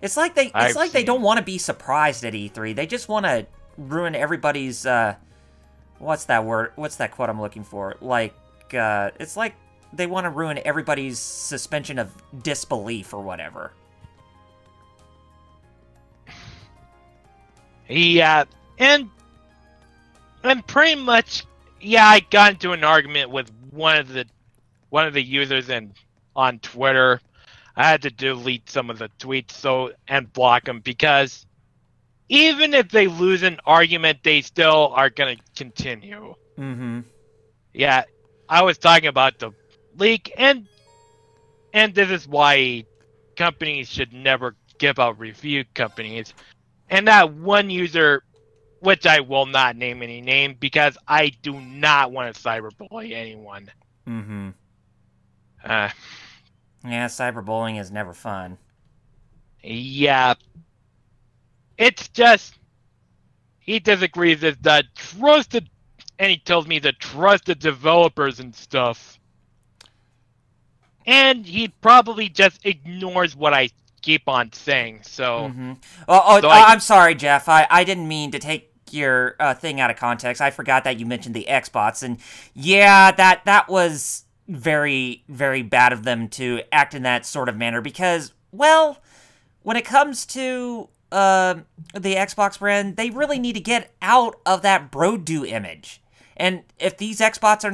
Speaker 5: It's like they don't want to be surprised at E3. They just want to ruin everybody's what's that word? What's that quote I'm looking for? It's like they want to ruin everybody's suspension of disbelief or whatever.
Speaker 2: Yeah, and pretty much, yeah, I got into an argument with one of the users on Twitter. I had to delete some of the tweets and block them, because even if they lose an argument, they still are going to continue.
Speaker 5: Mm-hmm.
Speaker 2: Yeah, I was talking about the leak, and this is why companies should never give out review companies. And that one user, which I will not name any name, because I do not want to cyberbully anyone.
Speaker 5: Mm-hmm. Yeah, cyberbullying is never fun.
Speaker 2: Yeah. It's just... He disagrees with the trusted... And he tells me to trust the developers and stuff. And he probably just ignores what I keep on saying, so...
Speaker 5: I'm sorry, Jeff. I didn't mean to take your thing out of context. I forgot that you mentioned the Xbox, and yeah, that was very, very bad of them to act in that sort of manner, because, well, when it comes to the Xbox brand, they really need to get out of that bro-do image. And if these Xbox or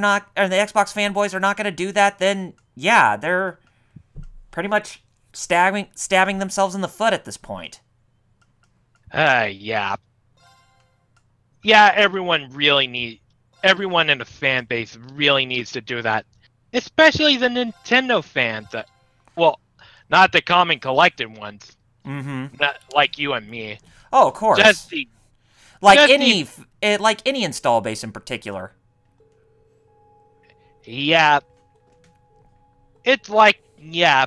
Speaker 5: the Xbox fanboys are not going to do that, then yeah, they're pretty much stabbing themselves in the foot at this point.
Speaker 2: Yeah. Yeah, everyone in the fan base really needs to do that. Especially the Nintendo fans. Well, not the common collected ones. Not like you and me.
Speaker 5: Oh, of course. Like any install base in particular.
Speaker 2: Yeah. It's like, yeah.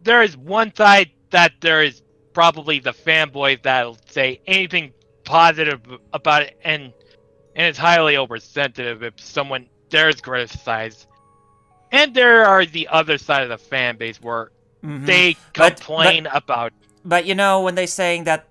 Speaker 2: There is one side that there is probably the fanboys that'll say anything positive about it, and it's highly oversensitive if someone dares criticize. And there are the other side of the fan base where they complain about...
Speaker 5: But, you know, when they're saying that,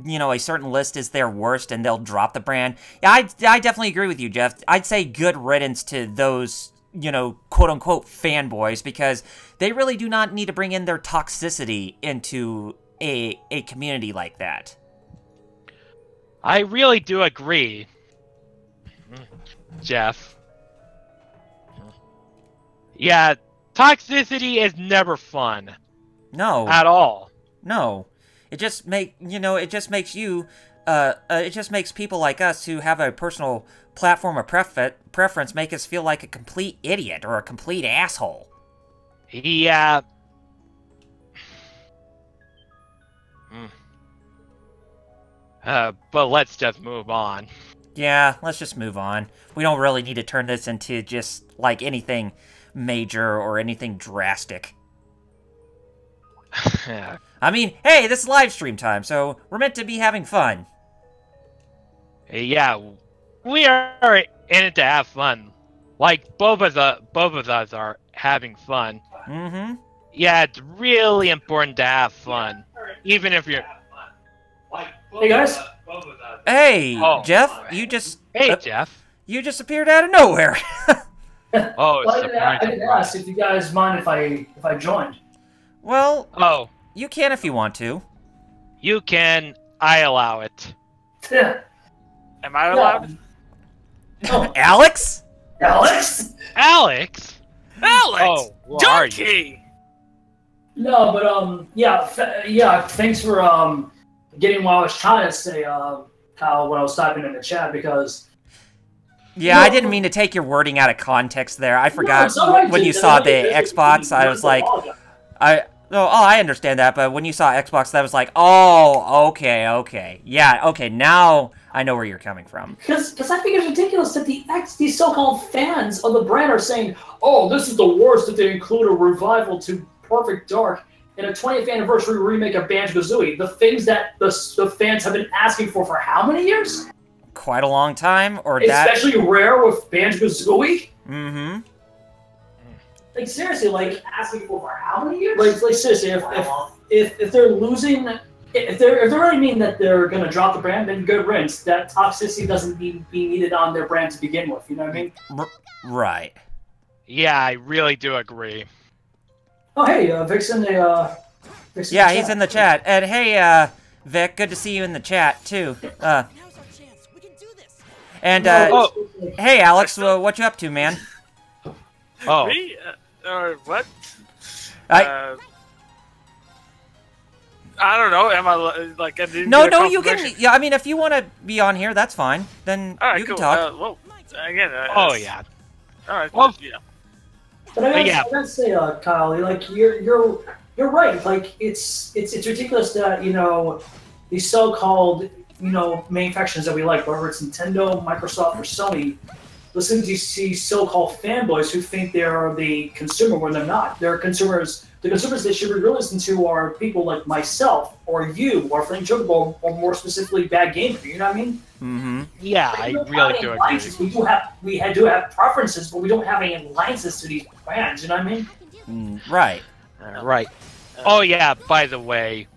Speaker 5: you know, a certain list is their worst and they'll drop the brand, yeah, I definitely agree with you, Jeff. I'd say good riddance to those, you know, quote-unquote fanboys, because they really do not need to bring in their toxicity into a community like that.
Speaker 2: I really do agree, Jeff. Yeah, toxicity is never fun.
Speaker 5: No.
Speaker 2: At all.
Speaker 5: No. It just makes people like us who have a personal platform of preference make us feel like a complete idiot or a complete asshole.
Speaker 2: Yeah. But let's just move on.
Speaker 5: Yeah, let's just move on. We don't really need to turn this into just, like, anything major or anything drastic. I mean, hey, this is live stream time, so we're meant to be having fun.
Speaker 2: Yeah, we are in it to have fun. Like, both of us are having fun. Yeah, it's really important to have fun. Even if you're...
Speaker 16: Hey, guys.
Speaker 5: Hey, Jeff, you just...
Speaker 2: Hey, Jeff.
Speaker 5: You just appeared out of nowhere.
Speaker 2: Oh,
Speaker 16: I didn't ask if you guys mind if I joined.
Speaker 5: Well, you can if you want to.
Speaker 2: You can. I allow it.
Speaker 16: Yeah.
Speaker 2: Am I allowed?
Speaker 16: No.
Speaker 5: Alex?
Speaker 16: Alex?
Speaker 2: Alex?
Speaker 17: Alex!
Speaker 2: Oh,
Speaker 17: Donkey!
Speaker 16: No, but yeah. Thanks for getting what I was trying to say, Kyle, when I was typing in the chat, because.
Speaker 5: Yeah, I didn't mean to take your wording out of context there. I forgot when you saw the Xbox. I was like, I understand that, but when you saw Xbox, that was like, oh, okay, yeah, okay, now I know where you're coming from.
Speaker 16: Because I think it's ridiculous that these so-called fans of the brand are saying, oh, this is the worst that they include a revival to Perfect Dark in a 20th anniversary remake of Banjo-Kazooie. The things that the fans have been asking for how many years?
Speaker 5: Quite a long time, or
Speaker 16: especially Rare with Banjo-Kazooie. Like seriously, like asking for how many years? Like seriously, if they're losing, if they really mean that they're gonna drop the brand, then good riddance. That toxicity doesn't be needed on their brand to begin with. You know what I mean?
Speaker 5: Right.
Speaker 2: Yeah, I really do agree.
Speaker 16: Oh hey, Vixen, Vixen.
Speaker 5: Yeah, he's in the chat, and hey, Vic, good to see you in the chat too. And hey, Alex, what you up to, man?
Speaker 2: Oh.
Speaker 17: Me? Or what?
Speaker 5: I
Speaker 17: don't know. Am I like? I didn't
Speaker 5: no, you can. Yeah, I mean, if you want to be on here, that's fine. Then you can talk.
Speaker 17: Well, again.
Speaker 2: Oh yeah.
Speaker 17: All right.
Speaker 2: Well,
Speaker 17: yeah.
Speaker 16: But I gotta say, Kyle, like you're right. Like it's ridiculous that these so-called manufacturers that we like, whether it's Nintendo, Microsoft, or Sony, listening to these so-called fanboys who think they're the consumer when they're not. They're consumers. The consumers they should really listen to are people like myself, or you, or FlameChocobo, or more specifically BadGamer. You know what I mean?
Speaker 5: Mm-hmm.
Speaker 2: Yeah, I really do agree.
Speaker 16: We do have preferences, but we don't have any alliances to these brands. You know what I mean?
Speaker 5: Right.
Speaker 2: Right. Oh yeah. By the way,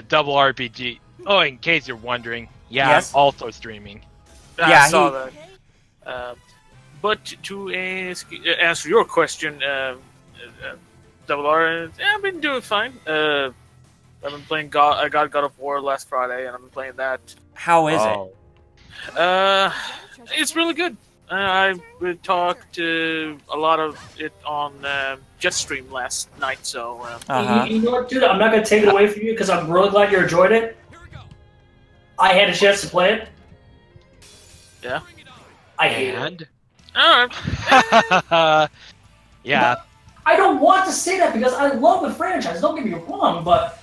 Speaker 2: Double RPG. Oh, in case you're wondering, yeah,
Speaker 5: yes?
Speaker 2: I'm also streaming.
Speaker 17: I saw that. But to answer your question, Double R, I've been doing fine. I've been playing I got God of War last Friday, and I've been playing that.
Speaker 5: How is it?
Speaker 17: It's really good. I talked a lot of it on Jetstream last night, so...
Speaker 16: You know what, dude? I'm not going to take it away from you, because I'm really glad you enjoyed it. I had a chance to play it.
Speaker 17: Yeah?
Speaker 16: I hate it.
Speaker 17: Alright.
Speaker 2: Yeah.
Speaker 16: But I don't want to say that, because I love the franchise, don't get me wrong, but...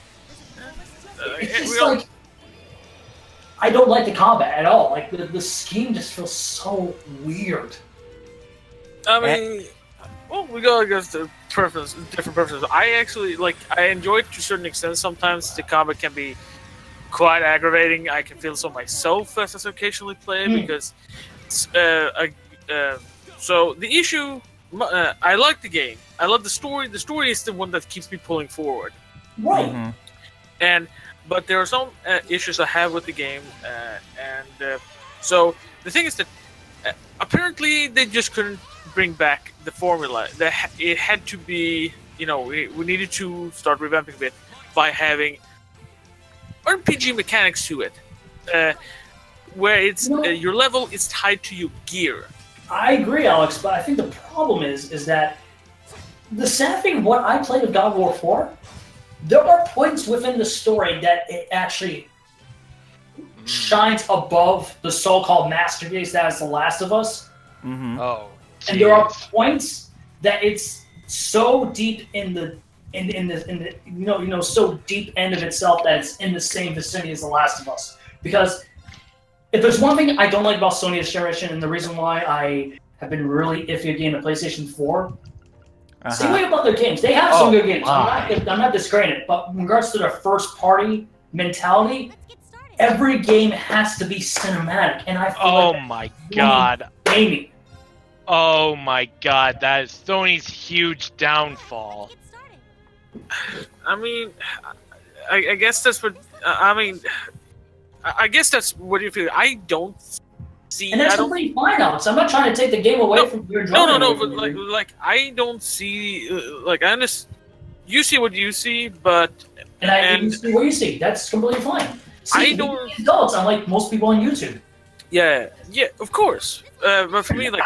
Speaker 16: It's just like... I don't like the combat at all. Like, the scheme just feels so weird.
Speaker 17: I mean, well, we go against the different preferences. I actually, I enjoy it to a certain extent. Sometimes the combat can be quite aggravating. I can feel so myself as I occasionally play, because... so, the issue... I like the game. I love the story. The story is the one that keeps me pulling forward.
Speaker 16: Right.
Speaker 17: But there are some issues I have with the game, so the thing is that apparently they just couldn't bring back the formula. It had to be, we needed to start revamping a bit by having RPG mechanics to it, where it's your level is tied to your gear.
Speaker 16: I agree, Alex, but I think the problem is that the sad thing, what I played with God of War 4, there are points within the story that it actually shines above the so-called masterpiece that is The Last of Us.
Speaker 2: Oh, geez.
Speaker 16: And there are points that it's so deep in the so deep end of itself that it's in the same vicinity as The Last of Us. Because if there's one thing I don't like about Sony this generation, and the reason why I have been really iffy again at PlayStation 4. Same way about their games. They have some good games. I'm not discrediting it, but in regards to their first-party mentality, every game has to be cinematic, and I feel
Speaker 2: my god.
Speaker 16: Gaming.
Speaker 2: Oh my god, that is Sony's huge downfall.
Speaker 17: I mean, I guess that's what... I guess that's what you feel. I don't see...
Speaker 16: And that's completely fine, Alex. I'm not trying to take the game away from your enjoyment.
Speaker 17: No, but I don't see... I understand... You see what you see, but...
Speaker 16: And you see what you see. That's completely fine. See,
Speaker 17: I don't...
Speaker 16: adults, unlike most people on YouTube.
Speaker 17: Yeah, of course. But for me, I don't...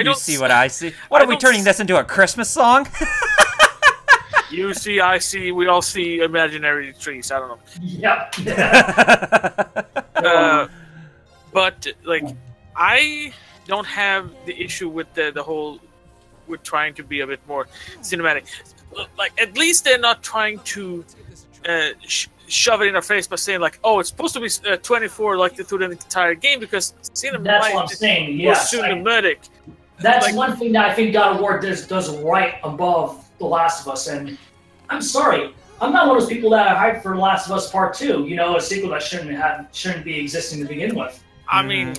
Speaker 5: You see what I see? What, are we turning this into a Christmas song?
Speaker 17: You see, I see, we all see imaginary trees. I don't know.
Speaker 16: Yep.
Speaker 17: But I don't have the issue with the whole with trying to be a bit more cinematic. At least they're not trying to shove it in our face by saying it's supposed to be 24 through the entire game, because cinematic.
Speaker 16: That's what I'm saying. Yes,
Speaker 17: cinematic.
Speaker 16: That's one thing that I think God of War does right above The Last of Us, and I'm sorry, I'm not one of those people that are hyped for The Last of Us Part 2. A sequel that shouldn't be existing to begin with.
Speaker 17: I mean,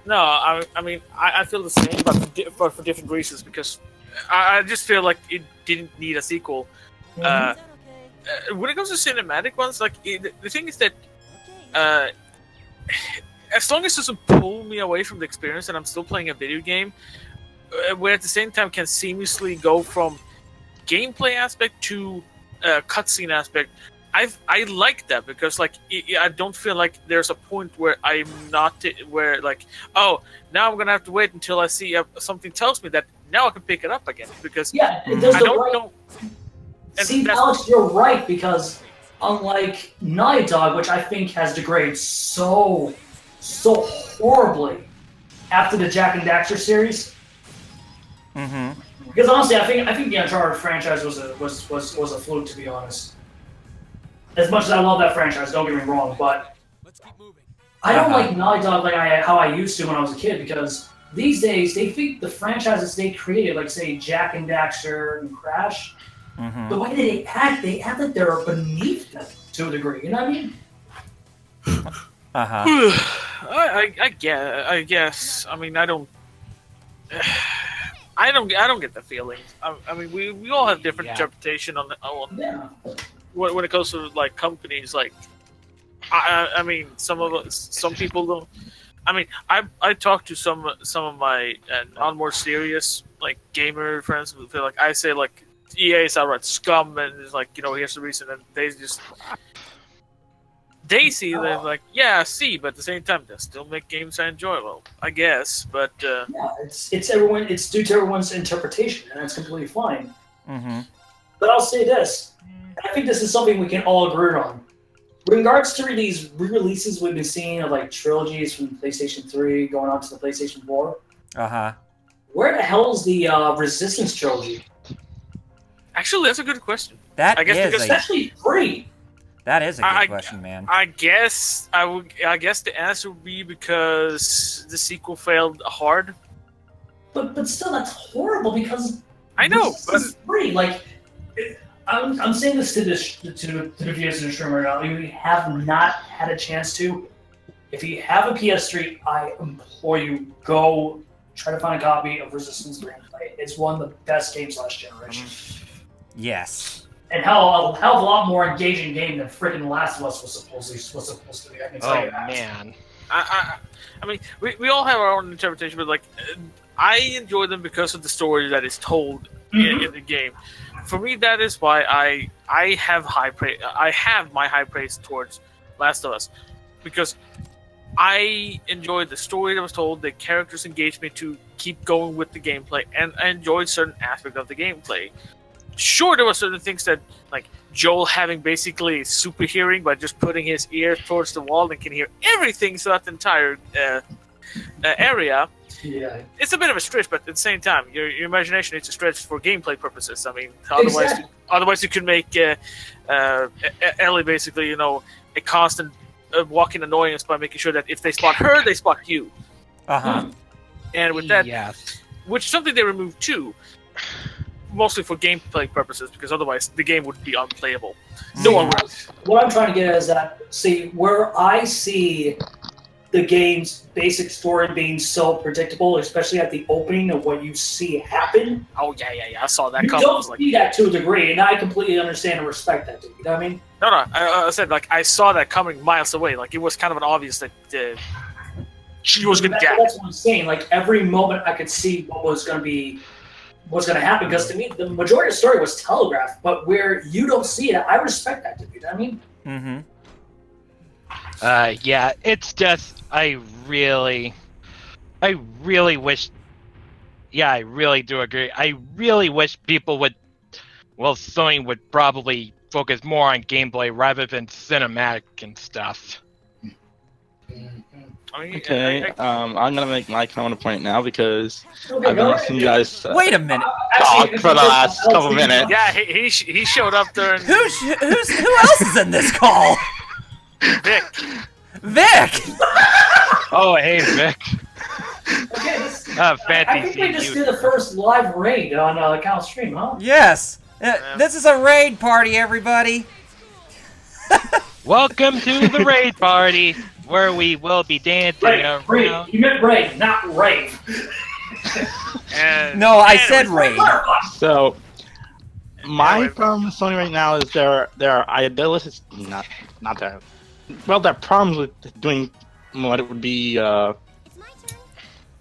Speaker 17: no, I feel the same, but for different reasons, because I just feel like it didn't need a sequel. When it comes to cinematic ones, the thing is that as long as it doesn't pull me away from the experience and I'm still playing a video game, where at the same time can seamlessly go from gameplay aspect to cutscene aspect, I like that, because I don't feel like there's a point where I'm not now I'm gonna have to wait until I see something tells me that now I can pick it up again, because
Speaker 16: I don't know. See, Alex, you're right, because unlike Naughty Dog, which I think has degraded so horribly after the Jak and Daxter series. Because honestly, I think the Uncharted franchise was a fluke, to be honest. As much as I love that franchise, don't get me wrong, but I don't like Naughty Dog how I used to when I was a kid, because these days, they think the franchises they created, like say Jak and Daxter and Crash, the way they act like they're beneath them to a degree. You know what I mean?
Speaker 17: I guess. I mean, I don't get the feeling. I mean, we all have different interpretation on when it comes to like companies. Like, I mean, some people don't. I mean, I talked to some of my non more serious like gamer friends who feel like I say like EA is outright scum, and it's like, you know, here's the reason, and they just. They see them like, yeah, I see, but at the same time, they still make games I enjoy. Well, I guess, but
Speaker 16: yeah, it's everyone. It's due to everyone's interpretation, and that's completely fine. But I'll say this: I think this is something we can all agree on. With regards to these re-releases we've been seeing of like trilogies from PlayStation 3 going on to the PlayStation 4. Where the hell is the Resistance trilogy?
Speaker 17: Actually, that's a good question.
Speaker 16: I guess because it's actually free.
Speaker 5: That is a good question, man.
Speaker 17: I guess the answer would be because the sequel failed hard.
Speaker 16: But still, that's horrible because
Speaker 17: I know.
Speaker 16: It's free. Like, I'm saying this to the viewers in the stream right now. If you have not had a chance to, if you have a PS3, I implore you, go try to find a copy of Resistance 3 and play it. It's one of the best games last generation.
Speaker 5: Yes.
Speaker 16: And hell of a lot more engaging game than freaking Last of Us was supposed to be. I can tell you that.
Speaker 2: Man.
Speaker 17: I mean, we all have our own interpretation, but like, I enjoy them because of the story that is told in the game. For me, that is why I have high praise. I have my high praise towards Last of Us, because I enjoyed the story that was told. The characters engaged me to keep going with the gameplay, and I enjoyed certain aspects of the gameplay. Sure, there were certain things that, like Joel having basically super hearing by just putting his ear towards the wall and can hear everything throughout the entire area.
Speaker 16: Yeah,
Speaker 17: it's a bit of a stretch, but at the same time, your imagination needs to stretch for gameplay purposes. I mean, otherwise you could make Ellie basically, you know, a constant walking annoyance by making sure that if they spot her, they spot you. And with that, which is something they removed too. Mostly for gameplay purposes, because otherwise the game would be unplayable. No one would.
Speaker 16: What I'm trying to get at is that, see, where I see the game's basic story being so predictable, especially at the opening of what you see happen.
Speaker 17: Oh, yeah, I saw that
Speaker 16: coming. You don't see that to a degree, and I completely understand and respect that, dude. You know what I mean?
Speaker 17: No, I said, like, I saw that coming miles away. Like, it was kind of an obvious that she was going to die.
Speaker 16: That's what I'm saying. Like, every moment I could see what was going to happen, because to me the majority of the story was telegraphed, but where you don't see it, I respect that, dude. You know what I mean?
Speaker 2: Yeah, it's just I really wish. Yeah, I really do agree. I really wish people would, well, Sony would probably focus more on gameplay rather than cinematic and stuff.
Speaker 18: Okay, I'm gonna make my counterpoint now because I've been listening to you guys
Speaker 5: wait a minute
Speaker 18: talk for the last couple minutes.
Speaker 17: Yeah, he showed up during.
Speaker 5: Who else is in this call?
Speaker 17: Vic.
Speaker 2: Oh, hey, Vic.
Speaker 16: Okay,
Speaker 2: fancy
Speaker 16: I think we just did the first live raid on Cal's stream, huh?
Speaker 5: Yes. This is a raid party, everybody.
Speaker 2: Welcome to the raid party, where we will be dancing around.
Speaker 16: Raid. You meant raid, not rave.
Speaker 5: No, I said raid.
Speaker 18: So, my problem with Sony right now is their abilities, not their, well, their problems with doing what it would be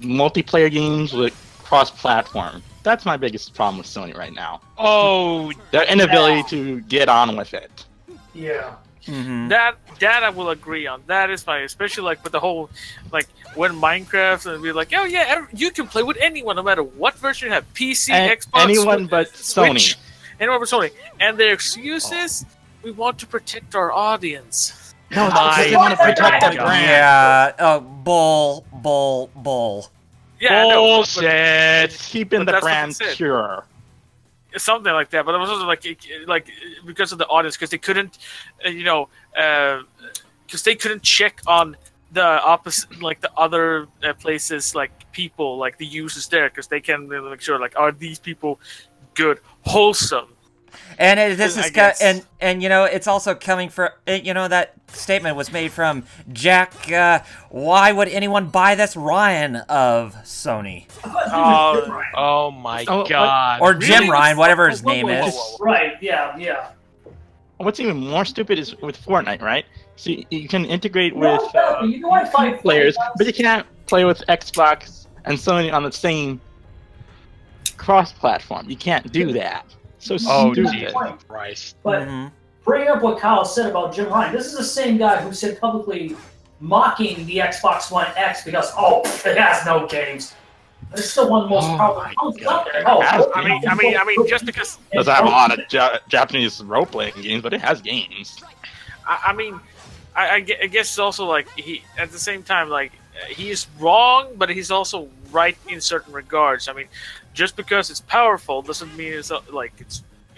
Speaker 18: multiplayer games with cross-platform. That's my biggest problem with Sony right now.
Speaker 2: Oh,
Speaker 18: their inability to get on with it.
Speaker 16: Yeah.
Speaker 17: That I will agree on. That is fine, especially like with the whole, like when Minecraft and be like, oh yeah, you can play with anyone no matter what version you have, PC, Xbox,
Speaker 18: anyone but
Speaker 17: Switch,
Speaker 18: Sony.
Speaker 17: Anyone but Sony. And their excuse is, we want to protect our audience.
Speaker 18: No, they want to protect the brand.
Speaker 5: Yeah. Bull.
Speaker 17: Yeah,
Speaker 2: bullshit.
Speaker 18: It's keeping the brand pure.
Speaker 17: Something like that, but it was also like because of the audience, because they couldn't, because they couldn't check on the opposite, like the other places, like people, like the users there, because they can make sure, like, are these people good, wholesome?
Speaker 5: And this is and you know, it's also coming from, you know, that statement was made from Jack. Why would anyone buy this Ryan of Sony?
Speaker 2: Oh my God!
Speaker 5: Or Jim Ryan, whatever his name is.
Speaker 16: Right? Yeah.
Speaker 18: What's even more stupid is with Fortnite, right? So you can integrate with players, but you can't play with Xbox and Sony on the same cross-platform. You can't do that. So stupid.
Speaker 2: Jesus Christ.
Speaker 16: But bringing up what Kyle said about Jim Ryan, this is the same guy who said publicly mocking the Xbox One X because, it has no games. It's still one of the most powerful consoles out there.
Speaker 17: I mean, just because
Speaker 18: it doesn't have a lot of Japanese role-playing games, but it has games.
Speaker 17: I guess it's also like he, at the same time, like he is wrong, but he's also right in certain regards. I mean, just because it's powerful doesn't mean it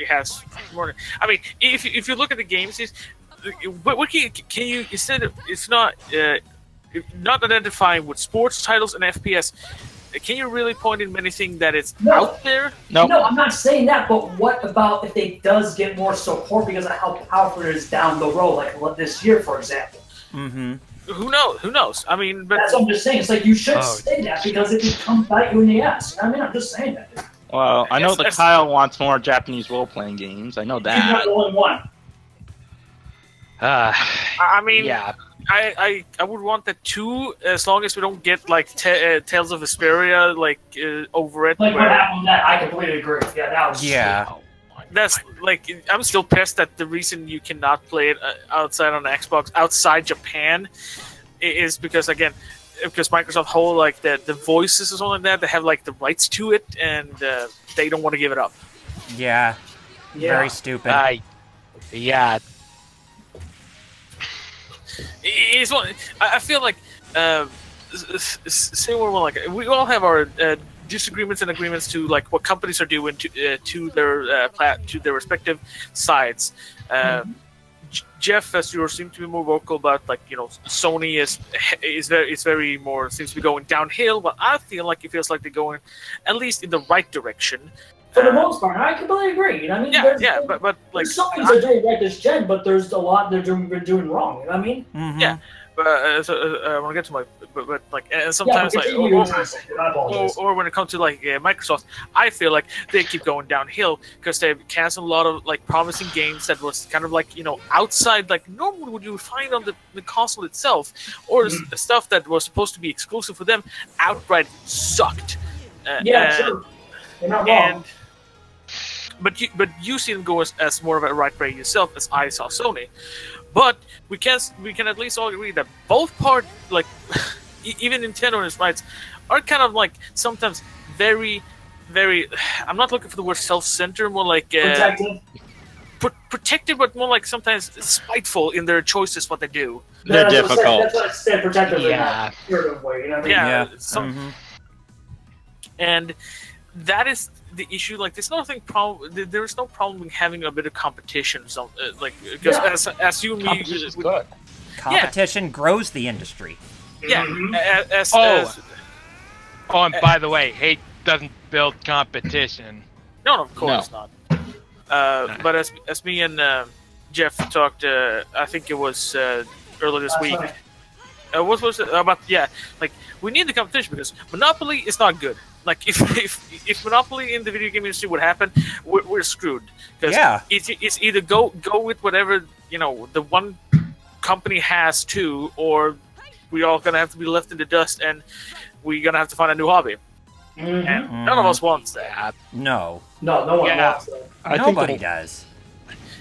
Speaker 17: has more. I mean, if you look at the games, what can you instead of it's not identifying with sports titles and FPS. Can you really point in anything that it's out there?
Speaker 16: No, I'm not saying that, but what about if it does get more support because of how powerful it is down the road, like this year, for example?
Speaker 5: Mm-hmm.
Speaker 17: Who knows? I mean, but
Speaker 16: that's what I'm just saying. It's like you should say that because it can come bite you in the ass. I mean, I'm just saying that.
Speaker 18: Well, I know that Kyle wants more Japanese role-playing games. I know that.
Speaker 16: He's not the only one.
Speaker 17: I mean,
Speaker 2: yeah.
Speaker 17: I would want that too, as long as we don't get like Tales of Vesperia over it.
Speaker 16: Like what happened with that, I completely agree. Yeah, that was.
Speaker 5: Yeah.
Speaker 17: That's like I'm still pissed that the reason you cannot play it outside on Xbox outside Japan is because Microsoft hold like the voices or something like that. They have like the rights to it, and they don't want to give it up.
Speaker 5: Yeah. Very stupid.
Speaker 2: Yeah.
Speaker 17: I feel like say we're like we all have our disagreements and agreements to like what companies are doing to their respective sides. Jeff, as you seem to be more vocal about, like, you know, Sony is very more seems to be going downhill, but I feel like it feels like they're going at least in the right direction.
Speaker 16: For the most part, I completely agree. You know what I mean?
Speaker 17: But like
Speaker 16: some things they're doing right this gen, but there's a lot they're doing wrong. You know what I mean?
Speaker 5: Mm-hmm.
Speaker 17: Yeah. But so, I want to get to my but like sometimes or when it comes to like Microsoft, I feel like they keep going downhill because they've canceled a lot of like promising games that was kind of like, you know, outside like normally what you would find on the console itself, or stuff that was supposed to be exclusive for them outright sucked.
Speaker 16: Sure. You're not wrong.
Speaker 17: But you see them go as more of a right way yourself, as I saw Sony. But we can at least all agree that both parts, like even Nintendo and its rights, are kind of like sometimes very, very. I'm not looking for the word self-centered, more like protective, but more like sometimes spiteful in their choices. What they do.
Speaker 18: They're difficult.
Speaker 16: That's what I said. Protective in that sort of way. You know what I mean?
Speaker 17: And that is the issue. Like, there's nothing problem. There is no problem with having a bit of competition. So, like, because as you and me,
Speaker 2: is good.
Speaker 5: Competition grows the industry.
Speaker 17: Yeah.
Speaker 2: And by the way, hate doesn't build competition.
Speaker 17: No, of course not. But as me and Jeff talked, I think it was earlier this week. What was it about? Yeah, like, we need the competition because Monopoly is not good. Like, if Monopoly in the video game industry would happen, we're screwed. Because it's either go with whatever, you know, the one company has to, or we all gonna have to be left in the dust, and we're gonna have to find a new hobby. And none of us wants that.
Speaker 5: No
Speaker 16: one wants that.
Speaker 5: Nobody does.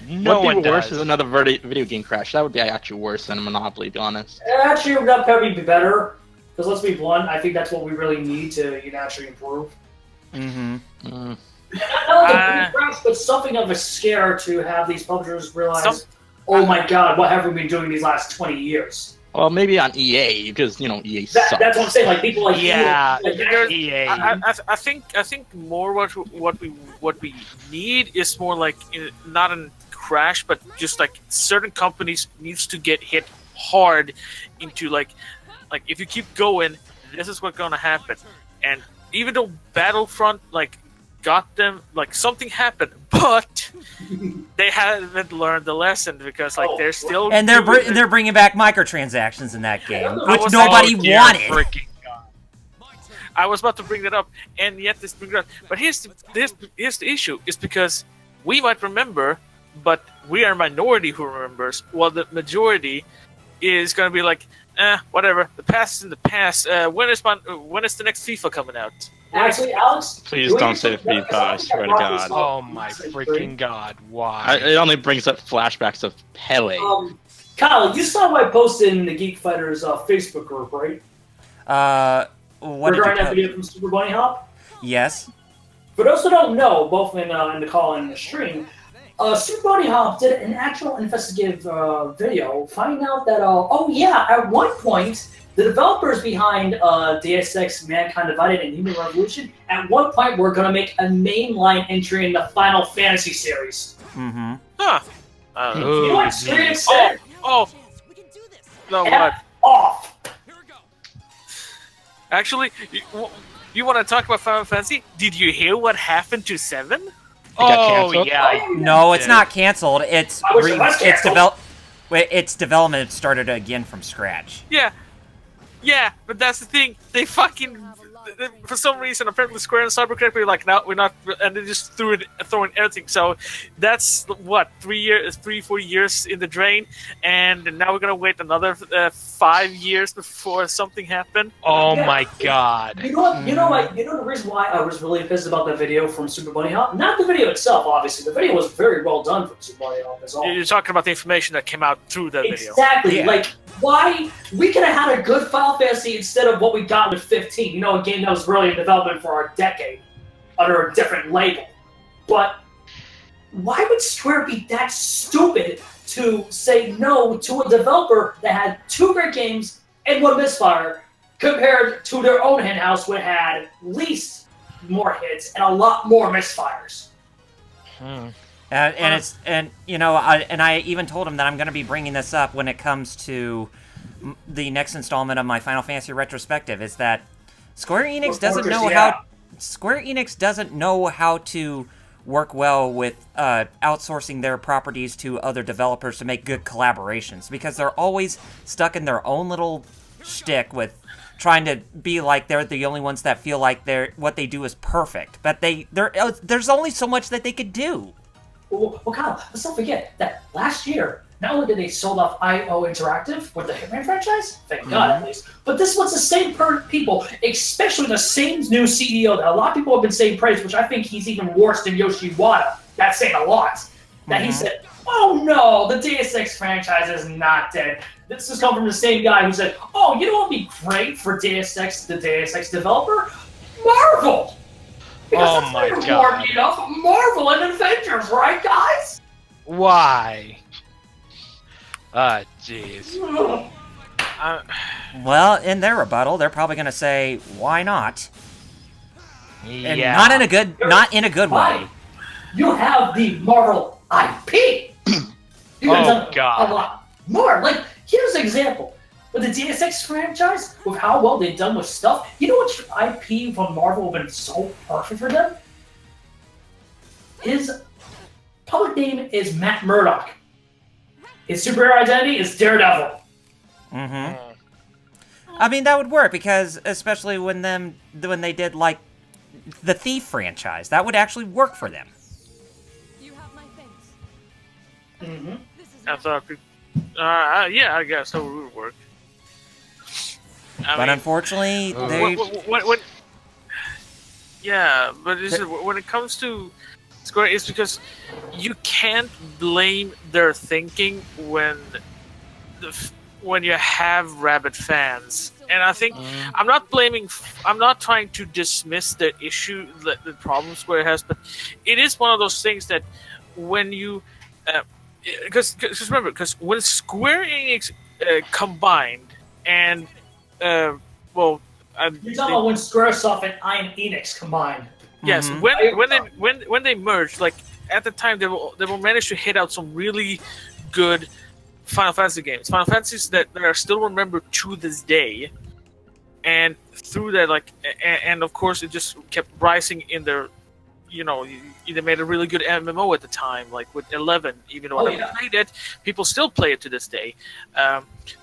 Speaker 18: No one does. Worse is another video game crash. That would be actually worse than a Monopoly, to be honest.
Speaker 16: Actually, that would probably be better. Because let's be blunt, I think that's what we really need to actually improve. Not like a crash, but something of a scare to have these publishers realize, oh my god, what have we been doing these last 20 years?
Speaker 18: Well, maybe on EA, because, you know, EA sucks.
Speaker 16: That's what I'm saying. Like, people like
Speaker 2: EA.
Speaker 17: I think more what we need is more like not a crash, but just like certain companies needs to get hit hard into like like if you keep going, this is what's gonna happen. And even though Battlefront like got them, like something happened, but they haven't learned the lesson because like they're still
Speaker 5: and they're bringing back microtransactions in that game, which nobody wanted.
Speaker 17: I was about to bring that up, and yet this brings it up. But here's the issue: is because we might remember, but we are a minority who remembers, while the majority is going to be like, whatever. The past is in the past. When is the next FIFA coming out?
Speaker 16: Actually, Alex,
Speaker 18: please don't say FIFA. I swear to God.
Speaker 2: Oh my freaking God! Why?
Speaker 18: It only brings up flashbacks of Pele.
Speaker 16: Kyle, you saw my post in the Geek Fighters Facebook group, right?
Speaker 5: What
Speaker 16: regarding that video from Super Bunny Hop?
Speaker 5: Yes.
Speaker 16: For those who don't know, both in the call and in the stream, Super Bunny Hop did an actual investigative video, finding out that, at one point, the developers behind Deus Ex Mankind Divided and Human Revolution, at one point were going to make a mainline entry in the Final Fantasy series.
Speaker 5: Mm-hmm.
Speaker 17: Huh.
Speaker 16: You know what Square said?
Speaker 17: No,
Speaker 16: F
Speaker 17: what?
Speaker 16: Off.
Speaker 17: Actually, you want to talk about Final Fantasy? Did you hear what happened to 7?
Speaker 2: Oh, yeah.
Speaker 5: No, it's not canceled. Its development started again from scratch.
Speaker 17: Yeah, but that's the thing. They fucking, for some reason, apparently Square and Cyberconnect were like, no, we're not, and they just throwing everything. So that's what 4 years in the drain, and now we're gonna wait another 5 years before something happened.
Speaker 2: Oh my God!
Speaker 16: You know the reason why I was really pissed about the video from Super Bunny Hop? Not the video itself, obviously. The video was very well done from Super Bunny Hop.
Speaker 17: You're talking about the information that came out through that video.
Speaker 16: Exactly. Yeah. Like, why we could have had a good Final Fantasy instead of what we got with 15. You know, a game that was really in development for a decade under a different label. But why would Square be that stupid to say no to a developer that had 2 great games and 1 misfire, compared to their own in-house, which had at least more hits and a lot more misfires?
Speaker 5: I even told him that I'm going to be bringing this up when it comes to the next installment of my Final Fantasy retrospective. Is that Square Enix doesn't know how to work well with outsourcing their properties to other developers to make good collaborations, because they're always stuck in their own little shtick with trying to be like they're the only ones that feel like what they do is perfect. But there's only so much that they could do.
Speaker 16: Well, Kyle, let's not forget that last year, not only did they sold off IO Interactive with the Hitman franchise, thank God at least, but this was the same people, especially the same new CEO that a lot of people have been saying praise, which I think he's even worse than Yoshi Wada. That's saying a lot. That he said, oh no, the Deus Ex franchise is not dead. This has come from the same guy who said, oh, you know what would be great for Deus Ex, the Deus Ex developer? Marvel! Because
Speaker 2: oh my God.
Speaker 16: Enough Marvel and Avengers, right, guys?
Speaker 2: Why? Ah, jeez.
Speaker 5: Well, in their rebuttal, they're probably going to say, "Why not?"
Speaker 2: Yeah.
Speaker 5: And not in a good way.
Speaker 16: You have the Marvel IP. You could have done a lot more. Like, here's an example. With the Deus Ex franchise, with how well they've done with stuff, you know which IP from Marvel would have been so perfect for them? His public name is Matt Murdock. His superhero identity is Daredevil.
Speaker 5: Mm-hmm. I mean, that would work, because especially when they did, like, the Thief franchise, that would actually work for them.
Speaker 13: You have my thanks.
Speaker 16: Mm-hmm.
Speaker 17: Yeah, I guess that would work.
Speaker 5: But unfortunately, they...
Speaker 17: Yeah, but when it comes to Square, it's because you can't blame their thinking when you have rabid fans. And I think I'm not trying to dismiss the issue, the problem Square has, but it is one of those things that when you... Because remember, when Square Enix combined and...
Speaker 16: You're talking about when Squaresoft and Iron Enix combined.
Speaker 17: Yes, when they merged, like at the time they will manage to hit out some really good Final Fantasy games. Final Fantasies that are still remembered to this day. And through that, like, and of course, it just kept rising in their, you know, they made a really good MMO at the time, like with 11. Even though I never played it, people still play it to this day.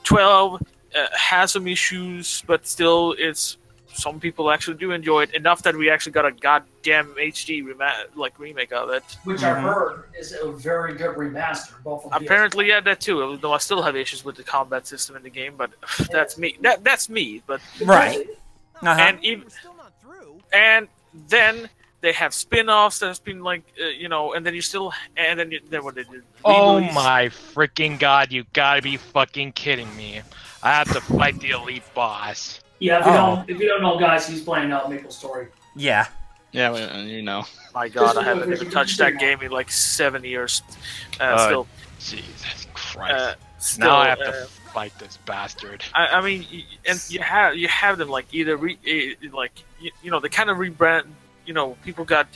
Speaker 17: 12 has some issues, but still, some people actually do enjoy it enough that we actually got a goddamn HD remake of it.
Speaker 16: Which I've heard is a very good remaster. Both of
Speaker 17: Apparently, yeah, that too. Though I still have issues with the combat system in the game, but that's me. That's me. But
Speaker 5: right.
Speaker 17: And then they have spin-offs that's been like, you know, and then you still, and then what they did.
Speaker 2: Oh my freaking god! You gotta be fucking kidding me! I have to fight the elite boss.
Speaker 16: Yeah, if you don't know, guys, he's playing Maple Story.
Speaker 5: Yeah.
Speaker 18: Yeah, you know.
Speaker 17: My god, I haven't even touched that game in like 7 years. Still.
Speaker 2: Jesus Christ.
Speaker 17: Still,
Speaker 2: now I have to fight this bastard.
Speaker 17: I mean, and you have them like either you know, they kind of rebrand. You know, people got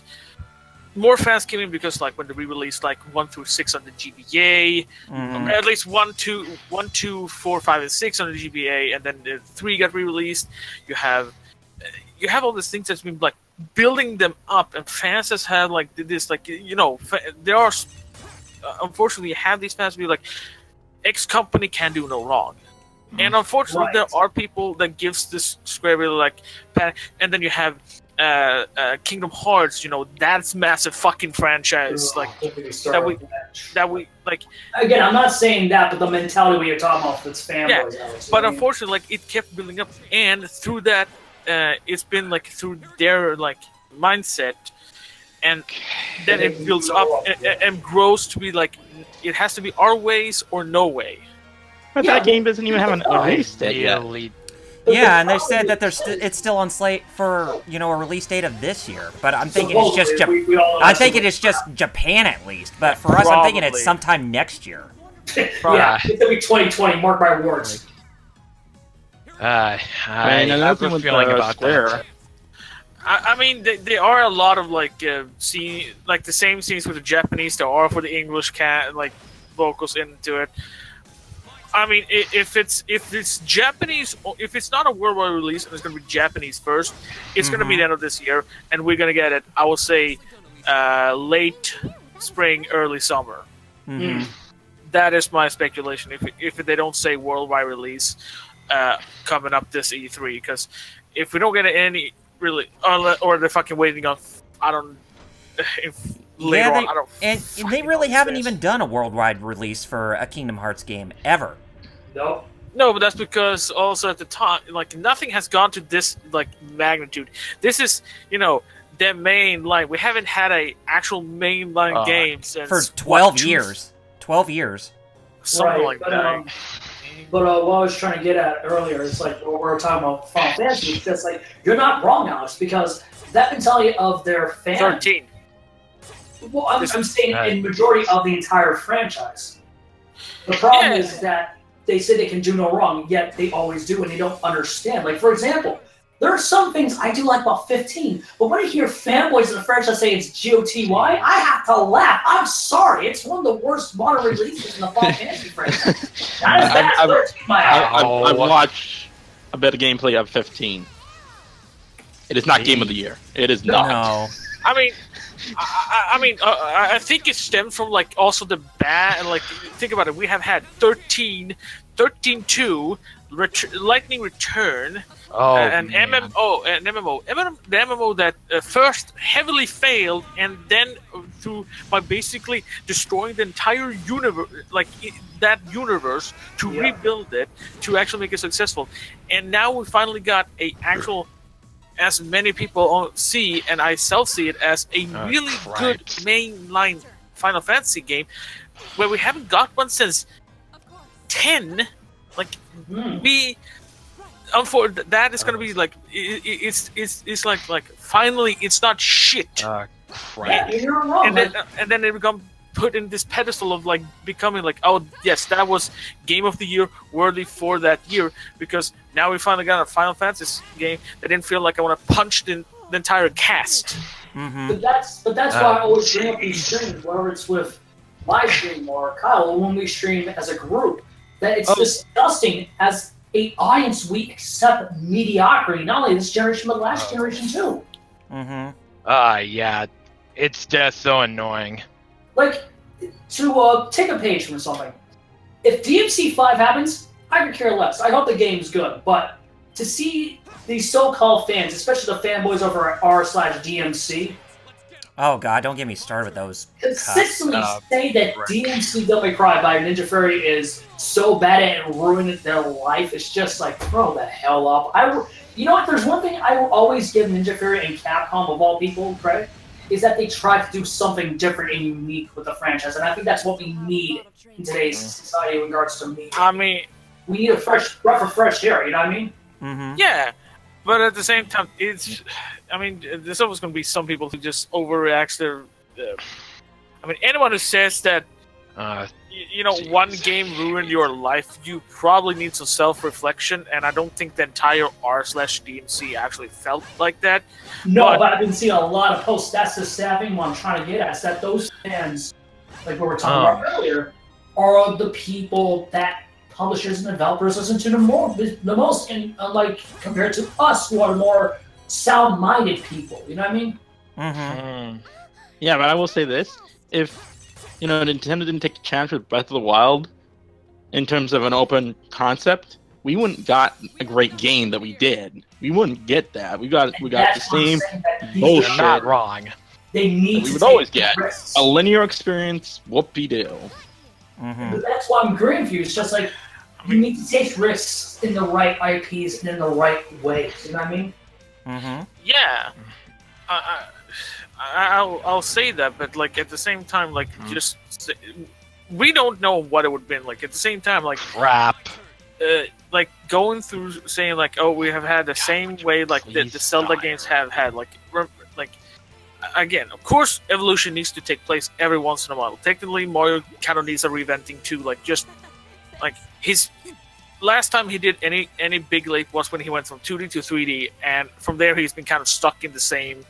Speaker 17: more fans came in because like when they re-released like 1 through 6 on the GBA, or at least 1, 2, 4, 5, and 6 on the GBA, and then the 3 got re-released. You have all these things that's been like building them up, and fans has had like this, like, you know, there are unfortunately you have these fans be like, X company can do no wrong. And unfortunately, there are people that gives this Square really like panic, and then you have Kingdom Hearts. You know, that's massive fucking franchise. Like that we like.
Speaker 16: Again, I'm not saying that, but the mentality we are talking about, that's fanboys.
Speaker 17: Yeah, but unfortunately, like it kept building up, and through that, it's been like through their like mindset, and then it builds up and grows to be like it has to be our ways or no way.
Speaker 18: But that game doesn't even have an release date yet.
Speaker 5: Yeah, and they said that it's still on slate for, you know, a release date of this year. But I'm thinking it's just I think it is just Japan at least. But for us, I'm thinking it's sometime next year.
Speaker 16: Yeah, it's gonna be 2020. Mark my words.
Speaker 2: I have a feeling about that.
Speaker 17: I mean, there are a lot of like the same scenes with the Japanese there are for the English vocals into it. I mean, if it's Japanese, if it's not a worldwide release and it's going to be Japanese first, it's going to be the end of this year, and we're going to get it, I will say, late spring, early summer. That is my speculation. If they don't say worldwide release coming up this E3, because if we don't get any really, or they're fucking waiting on, I don't. Later on, I don't.
Speaker 5: And they really haven't even done a worldwide release for a Kingdom Hearts game ever.
Speaker 16: No.
Speaker 17: No, but that's because also at the time, like, nothing has gone to this like magnitude. This is, you know, the main line. We haven't had a actual mainline game since
Speaker 5: for 12 years. 12 years.
Speaker 17: Something like that.
Speaker 16: But what I was trying to get at earlier is like when we were talking about Final Fantasy. It's just like you're not wrong, Alex, because that mentality of their fans.
Speaker 17: 13.
Speaker 16: Well, I'm saying in majority of the entire franchise. The problem is that they say they can do no wrong, yet they always do, and they don't understand. Like, for example, there are some things I do like about 15, but when I hear fanboys in the franchise say it's GOTY, I have to laugh. I'm sorry, it's one of the worst modern releases in the Final Fantasy franchise.
Speaker 18: I've watched a bit of gameplay of 15. It is not Game of the Year. It is not.
Speaker 5: No.
Speaker 17: I think it stemmed from like also the bad and like think about it. We have had 13-2, Lightning Return, an MMO, the MMO that first heavily failed, and then by basically destroying the entire universe, that universe to rebuild it to actually make it successful, and now we finally got a actual. As many people see, and I self see it as a really good mainline Final Fantasy game, where we haven't got one since 10. Like that is going to be like it's like finally it's not shit.
Speaker 2: Crap.
Speaker 17: And then they become put in this pedestal of like becoming like, oh yes, that was Game of the Year worthy for that year, because now we finally got a Final Fantasy game that didn't feel like I want to punch the entire cast.
Speaker 16: But that's why I always bring up these things, whether it's with live stream or Kyle when we stream as a group that it's disgusting as an audience we accept mediocrity, not only this generation but last generation too.
Speaker 2: Yeah, it's just so annoying.
Speaker 16: Like, to take a page from something, if DMC 5 happens, I could care less. I hope the game's good, but to see these so-called fans, especially the fanboys over at r/DMC,
Speaker 5: oh god, don't get me started with those.
Speaker 16: Consistently say that DMC Devil May Cry by Ninja Fury is so bad at it ruining their life. It's just like, throw the hell up. You know what? There's one thing I will always give Ninja Fury and Capcom, of all people, credit, is that they try to do something different and unique with the franchise, and I think that's what we need in today's society in regards to media.
Speaker 17: I mean,
Speaker 16: we need a breath of fresh air. You know what I mean?
Speaker 17: Yeah, but at the same time, I mean, there's always going to be some people who just overreact. I mean, anyone who says that, one game ruined your life, you probably need some self-reflection, and I don't think the entire r/DMC actually felt like that.
Speaker 16: No, but I've been seeing a lot of posts. That's the staffing what I'm trying to get at, is that those fans, like we were talking about earlier, are the people that publishers and developers listen to the most, and like compared to us, who are more sound-minded people. You know what I mean?
Speaker 18: Yeah, but I will say this: if Nintendo didn't take a chance with Breath of the Wild in terms of an open concept, we wouldn't got a great game that we did. We wouldn't get that. We got the same bullshit.
Speaker 2: Not wrong.
Speaker 16: They need.
Speaker 18: We would always get a linear experience. Whoop-de-doo.
Speaker 16: But that's why I'm agreeing with you. It's just like you need to take risks in the right IPs and in the right way. You know what I mean?
Speaker 17: Yeah. I'll say that, but like at the same time, like we don't know what it would have been like. At the same time, like
Speaker 2: crap.
Speaker 17: Like going through saying like, oh, we have had the same way like the Zelda games have had. Like again, of course, evolution needs to take place every once in a while. Technically, Mario kind of needs a reventing too. Like just like his last time he did any big leap was when he went from 2D to 3D, and from there he's been kind of stuck in the same.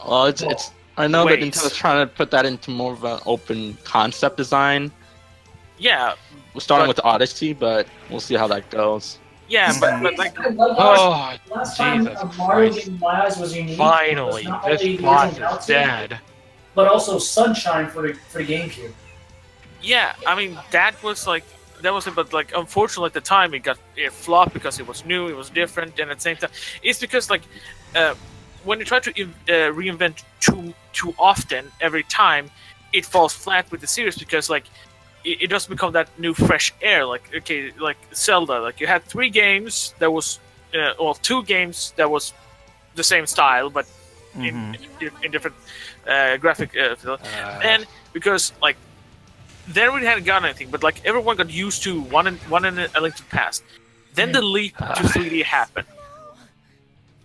Speaker 18: Well, it's. I know that Nintendo's trying to put that into more of an open concept design.
Speaker 17: Yeah.
Speaker 18: We're starting with Odyssey, but we'll see how that goes.
Speaker 17: Yeah, but like,
Speaker 16: last time Mario in my eyes was unique.
Speaker 2: Finally, this boss is dead.
Speaker 16: But also Sunshine for the GameCube.
Speaker 17: Yeah, I mean that was it, but like unfortunately at the time it flopped because it was new, it was different, and at the same time, it's because like when you try to reinvent too often every time, it falls flat with the series because like it doesn't become that new fresh air. Like okay, like Zelda, like you had 3 games that was 2 games that was the same style but in different graphic and because like then we hadn't gotten anything, but like everyone got used to one in A Link to the Past. Then the leap to 3D happened.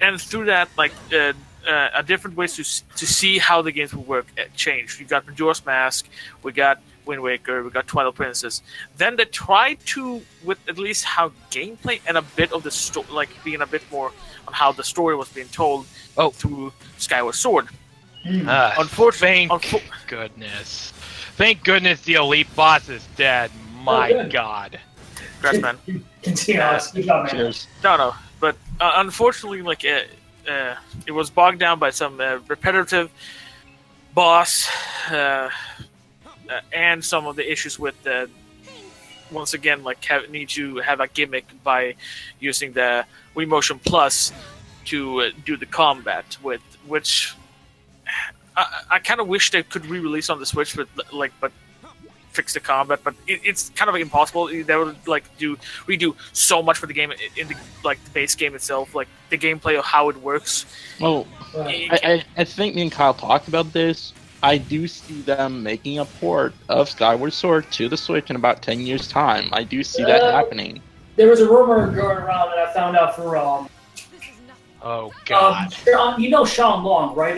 Speaker 17: And through that, like a different ways to see how the games would work changed. We got Majora's Mask, we got Wind Waker, we got Twilight Princess. Then they tried to, with at least how gameplay and a bit of the story, like being a bit more on how the story was being told through Skyward Sword.
Speaker 2: Unfortunately, thank goodness the elite boss is dead. My God.
Speaker 17: Congrats, man.
Speaker 16: Good job, man.
Speaker 18: Cheers.
Speaker 17: No. But unfortunately, like it was bogged down by some repetitive boss and some of the issues with once again like need to have a gimmick by using the Wii Motion Plus to do the combat with, which I kind of wish they could re-release on the Switch, but fix the combat, but it's kind of impossible. They would like redo so much for the game in the the base game itself, like the gameplay of how it works.
Speaker 18: Well, I think me and Kyle talked about this. I do see them making a port of Skyward Sword to the Switch in about 10 years' time. I do see that happening.
Speaker 16: There was a rumor going around that I found out for
Speaker 2: oh God.
Speaker 16: You know Sean Long, right,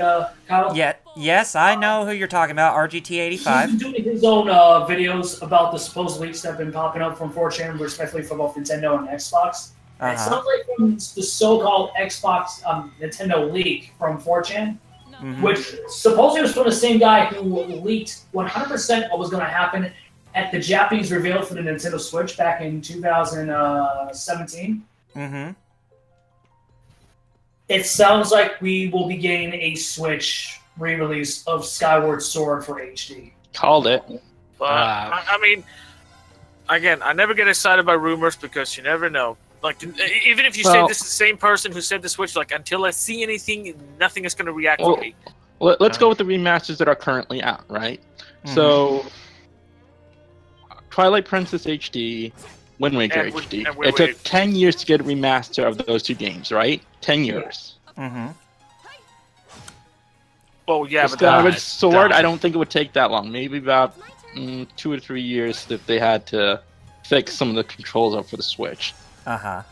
Speaker 16: Kyle?
Speaker 5: Yeah. Yes, I know who you're talking about. RGT85.
Speaker 16: He's been doing his own videos about the supposed leaks that have been popping up from 4chan, respectively for both Nintendo and Xbox. It sounds like from the so-called Xbox Nintendo leak from 4chan, which supposedly was from the same guy who leaked 100% what was going to happen at the Japanese reveal for the Nintendo Switch back in 2017.
Speaker 5: Mm-hmm.
Speaker 16: It sounds like we will be getting a Switch re-release of Skyward Sword for HD.
Speaker 18: Called it.
Speaker 17: But, I mean, again, I never get excited by rumors because you never know. Like, even if you say this is the same person who said the Switch, like, until I see anything, nothing is going to react to me.
Speaker 18: Let's go with the remasters that are currently out, right? So, Twilight Princess HD, Wind Waker HD. It took 10 years to get a remaster of those two games, right? 10 years.
Speaker 5: Mm-hmm.
Speaker 17: Oh, yeah, but
Speaker 18: Skyward Sword, I don't think it would take that long. Maybe about 2 or 3 years if they had to fix some of the controls up for the Switch.
Speaker 5: Uh-huh.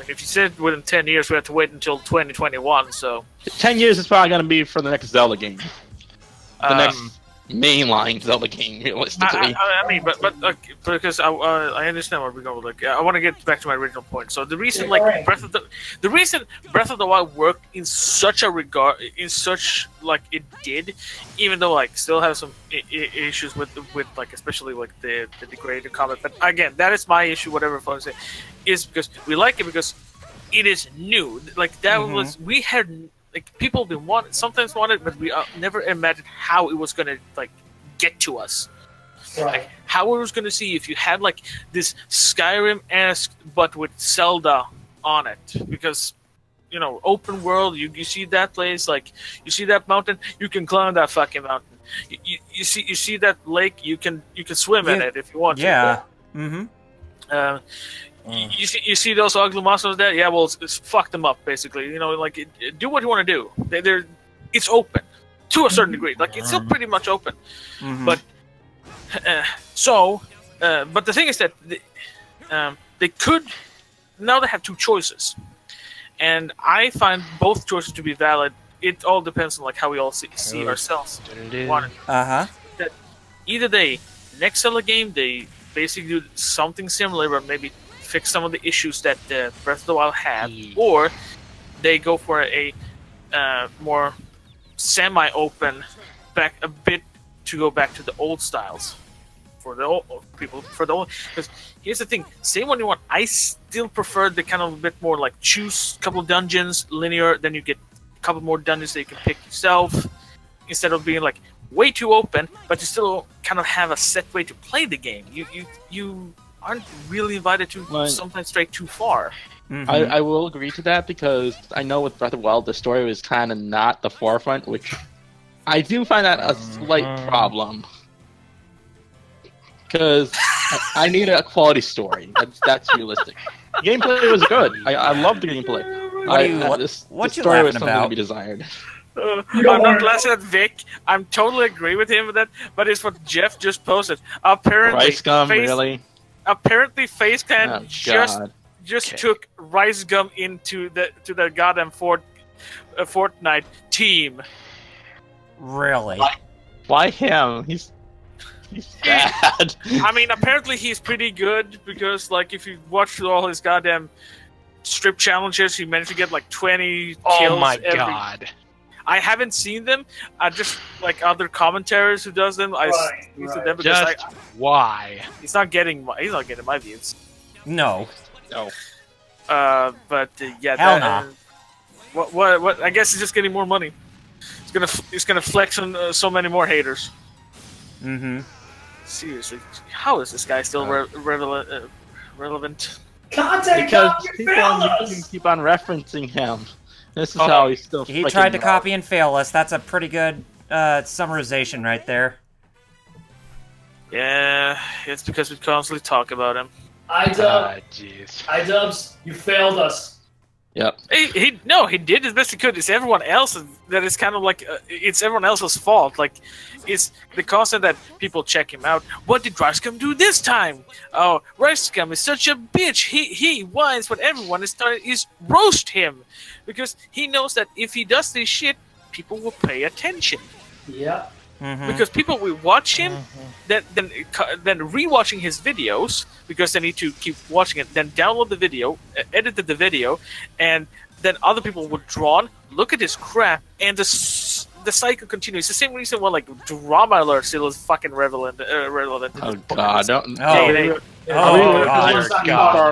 Speaker 17: If you said within 10 years, we have to wait until 2021, so...
Speaker 18: 10 years is probably going to be for the next Zelda game. The next mainline Zelda game, realistically.
Speaker 17: I mean, but because I understand where we're going. Like, I want to get back to my original point. So the reason, like, Breath of the Wild worked in such a regard, like it did, even though like still has some issues with like especially like the degraded combat. But again, that is my issue. Whatever folks say, is because we like it because it is new. Like that was we had. Like people been sometimes wanted, but we never imagined how it was gonna like get to us. Right. Like how it was gonna see if you had like this Skyrim-esque but with Zelda on it, because you know open world. You see that place, like you see that mountain, you can climb that fucking mountain. You see that lake, you can swim in it if you want to.
Speaker 5: Yeah. Mm-hmm.
Speaker 17: You see those ugly monsters there? Yeah, well, it's fuck them up, basically. You know, like, do what you want to do. It's open, to a certain degree. Like, it's still pretty much open. But, but the thing is that they could, now they have two choices. And I find both choices to be valid. It all depends on, like, how we all see ourselves.
Speaker 5: Uh-huh.
Speaker 17: That either next Zelda game, they basically do something similar, but maybe fix some of the issues that Breath of the Wild had, or they go for a more semi-open back a bit to go back to the old styles for the old people. Because here's the thing: say what you want. I still prefer the kind of a bit more like choose a couple of dungeons, linear. Then you get a couple more dungeons that you can pick yourself, instead of being like way too open, but you still kind of have a set way to play the game. You aren't really invited to sometimes stray too far.
Speaker 18: I will agree to that because I know with Breath of the Wild the story was kind of not the forefront, which I do find that a slight problem. Because I need a quality story. That's realistic. The gameplay was good. I loved the gameplay. The story was something to be desired.
Speaker 17: I'm not laughing at Vic. I'm totally agree with him with that. But it's what Jeff just posted. Apparently,
Speaker 18: Rice gum, really?
Speaker 17: Apparently, FaceClan just took Rice Gum into the goddamn Fortnite team.
Speaker 5: Really?
Speaker 18: Why him? He's bad.
Speaker 17: I mean, apparently he's pretty good because, like, if you watch all his goddamn strip challenges, he managed to get like 20 kills.
Speaker 2: Oh my god!
Speaker 17: I haven't seen them. I just like other commentators who does them. I see them because
Speaker 2: why?
Speaker 17: He's not getting my views.
Speaker 5: No.
Speaker 17: But yeah.
Speaker 5: Hell no.
Speaker 17: What? I guess he's just getting more money. He's gonna flex on so many more haters. Seriously, how is this guy still relevant?
Speaker 18: Because people can keep on referencing him. This is how he's still.
Speaker 5: He tried to copy and fail us. That's a pretty good summarization right there.
Speaker 17: Yeah, it's because we constantly talk about him.
Speaker 16: iDubbbz, you failed us.
Speaker 18: Yep.
Speaker 17: He did his best he could. It's everyone else that is kind of like it's everyone else's fault. Like it's the constant that people check him out. What did Ricegum do this time? Oh, Ricegum is such a bitch. He whines when everyone is roast him because he knows that if he does this shit, people will pay attention.
Speaker 16: Yeah.
Speaker 17: Because people will watch him, then rewatching his videos because they need to keep watching it. Then download the video, edit the video, and then other people would drawn look at this crap, and the cycle continues. It's the same reason why like drama alert still is fucking relevant.
Speaker 18: Oh God! Don't.
Speaker 17: God!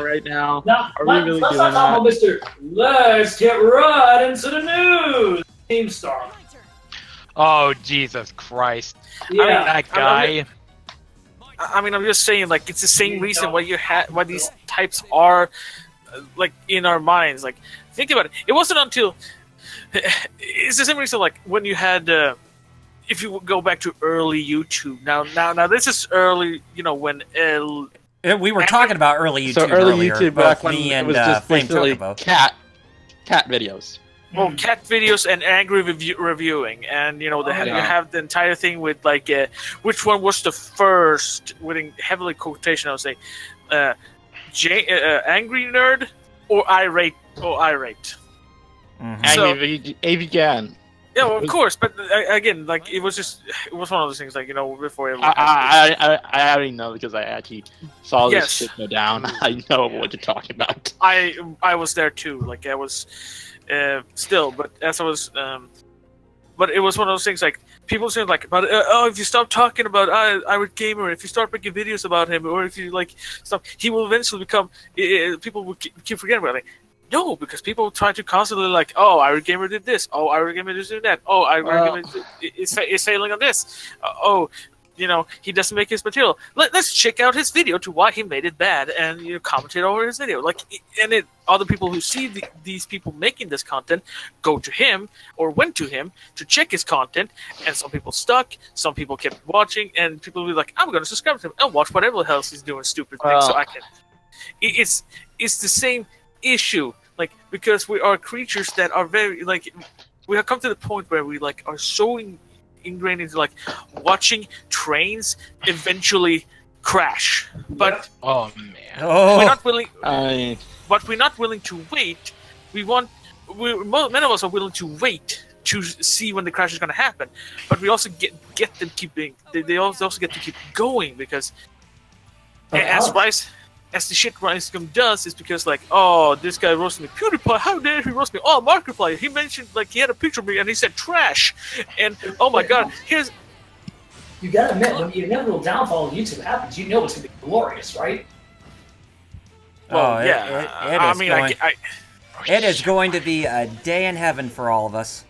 Speaker 18: Right now.
Speaker 16: Are we really doing that? About Mr. Let's get right into the news. Team Star.
Speaker 2: Oh Jesus Christ!
Speaker 16: Yeah.
Speaker 2: I mean, that guy.
Speaker 17: I'm just saying, like, it's the same reason why these types are, like, in our minds. Like, think about it. It wasn't until it's the same reason, like, when you had, if you go back to early YouTube. Now, this is early. You know, when
Speaker 5: we were talking about early YouTube.
Speaker 18: So early
Speaker 5: earlier,
Speaker 18: YouTube back when it was just basically cat videos.
Speaker 17: Well, cat videos and angry reviewing, and you know you have the entire thing with like which one was the first, with heavily quotation, I would say, angry nerd or irate
Speaker 18: Angry AVGAN.
Speaker 17: Yeah, well, of course, but again, like it was one of those things, like, you know, before
Speaker 18: I already know, because I actually saw this shit go down. I know what you're talking about.
Speaker 17: I was there too. Like I was. Still, but as I was, but it was one of those things, like people saying like, but if you stop talking about RvBVic, if you start making videos about him, or if you like stop, he will eventually become. People will keep forgetting about it. No, because people try to constantly like, oh, RvBVic did this, oh, RvBVic is doing that, oh, RvBVic is failing on this, oh. You know, he doesn't make his material. Let's check out his video to why he made it bad, and you know, commentate over his video. Like, and other people who see these people making this content go to him or went to him to check his content, and some people stuck, some people kept watching, and people will be like, I'm going to subscribe to him and watch whatever else he's doing stupid things, so I can. It's the same issue, like, because we are creatures that are very like, we have come to the point where we like are so ingrained into like watching trains eventually crash, but we're not willing. But we're not willing to wait. Many of us are willing to wait to see when the crash is going to happen, but we also get them keeping. They also get to keep going, because as the shit RiceGum does, is because like, oh, this guy roasted me. PewDiePie, how dare he roast me? Oh, Markiplier, he mentioned, like, he had a picture of me and he said trash. And oh my God, here's.
Speaker 16: You gotta admit, when the inevitable downfall of YouTube happens, you know it's gonna be glorious, right?
Speaker 17: Well,
Speaker 5: it is going to be a day in heaven for all of us.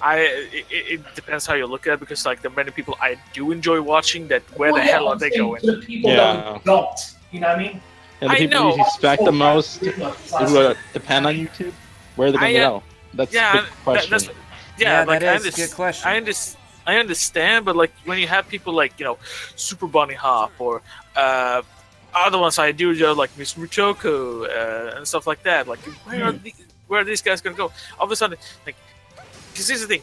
Speaker 17: It depends how you look at it, because like the many people I do enjoy watching, that where the hell are they going?
Speaker 16: To the people that don't, you know what I mean?
Speaker 18: Yeah, the people you respect the most, who depend on YouTube, where are they going to go? That's a good question.
Speaker 5: That is a good question.
Speaker 17: I understand, but like when you have people like, you know, Super Bunny Hop, or other ones I do, like Mr. Choco and stuff like that, like where are these guys going to go? All of a sudden, like, because here's the thing,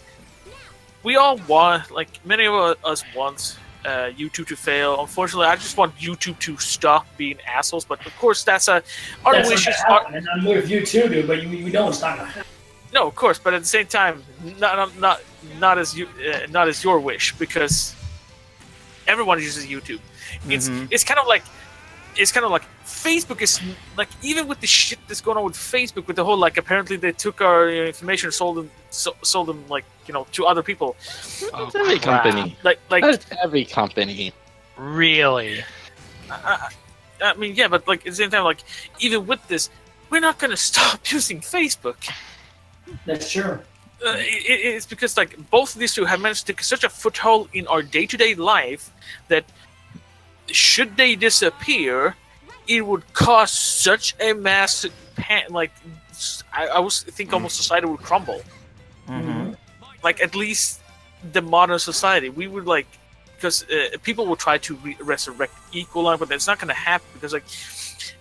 Speaker 17: we all want, like many of us want YouTube to fail. Unfortunately, I just want YouTube to stop being assholes. But of course, that's our wishes.
Speaker 16: And I'm with you too, dude. But we know it's not gonna happen.
Speaker 17: No, of course. But at the same time, not as your wish, because everyone uses YouTube. It's kind of like Facebook is like, even with the shit that's going on with Facebook, with the whole like, apparently they took our information and sold them like, you know, to other people.
Speaker 18: That's every company.
Speaker 17: Like
Speaker 18: that's every company.
Speaker 2: Really?
Speaker 17: I mean, yeah, but like at the same time, like even with this, we're not gonna stop using Facebook.
Speaker 16: That's true.
Speaker 17: It's because like both of these two have managed to take such a foothold in our day-to-day life that should they disappear, it would cause such a massive like I think almost society would crumble. Like at least the modern society, we would like, because people will try to resurrect Equaline, but that's not going to happen, because like,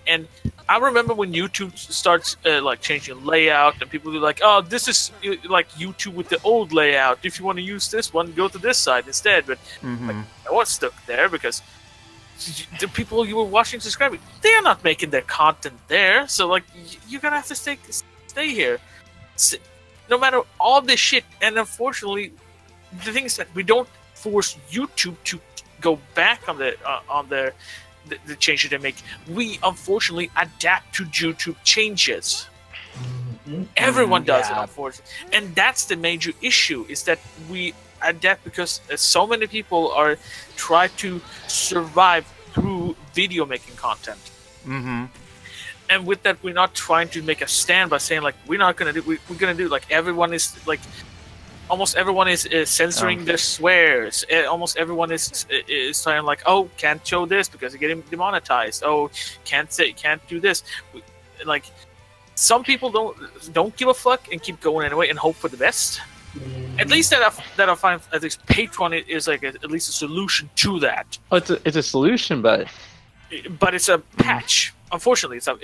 Speaker 17: and I remember when YouTube starts like changing layout, and people are like, oh, this is like YouTube with the old layout. If you want to use this one, go to this side instead. But like, I was stuck there because the people you were watching, subscribing, they are not making their content there. So like, you're gonna have to stay here, no matter all this shit. And unfortunately, the thing is that we don't force YouTube to go back on the changes they make. We unfortunately adapt to YouTube changes. Everyone does it, unfortunately. And that's the major issue, is that we adapt because so many people are trying to survive through video making content. And with that, we're not trying to make a stand by saying, like, we're not going to do, we're going to do, like, everyone is, like, almost everyone is censoring their swears. Almost everyone is saying, like, oh, can't show this because you're getting demonetized. Oh, can't do this. Like, some people don't give a fuck and keep going anyway and hope for the best. At least that I find at least Patreon is like at least a solution to that.
Speaker 18: Oh, it's a solution, but
Speaker 17: it's a patch. Unfortunately, it's a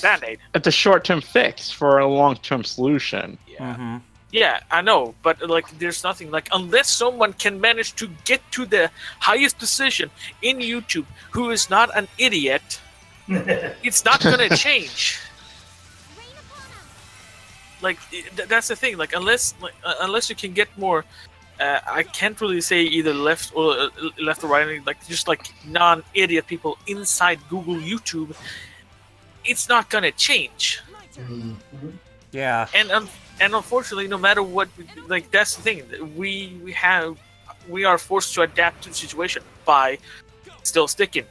Speaker 17: band-aid.
Speaker 18: It's a short-term fix for a long-term solution.
Speaker 17: Yeah. Yeah, I know, but like, there's nothing like, unless someone can manage to get to the highest position in YouTube, who is not an idiot, it's not gonna change. Like, that's the thing. Like, unless you can get more, I can't really say either left or right. Like, just like non-idiot people inside Google, YouTube, it's not gonna change.
Speaker 5: Yeah.
Speaker 17: And unfortunately, no matter what, like, that's the thing. We are forced to adapt to the situation by still sticking.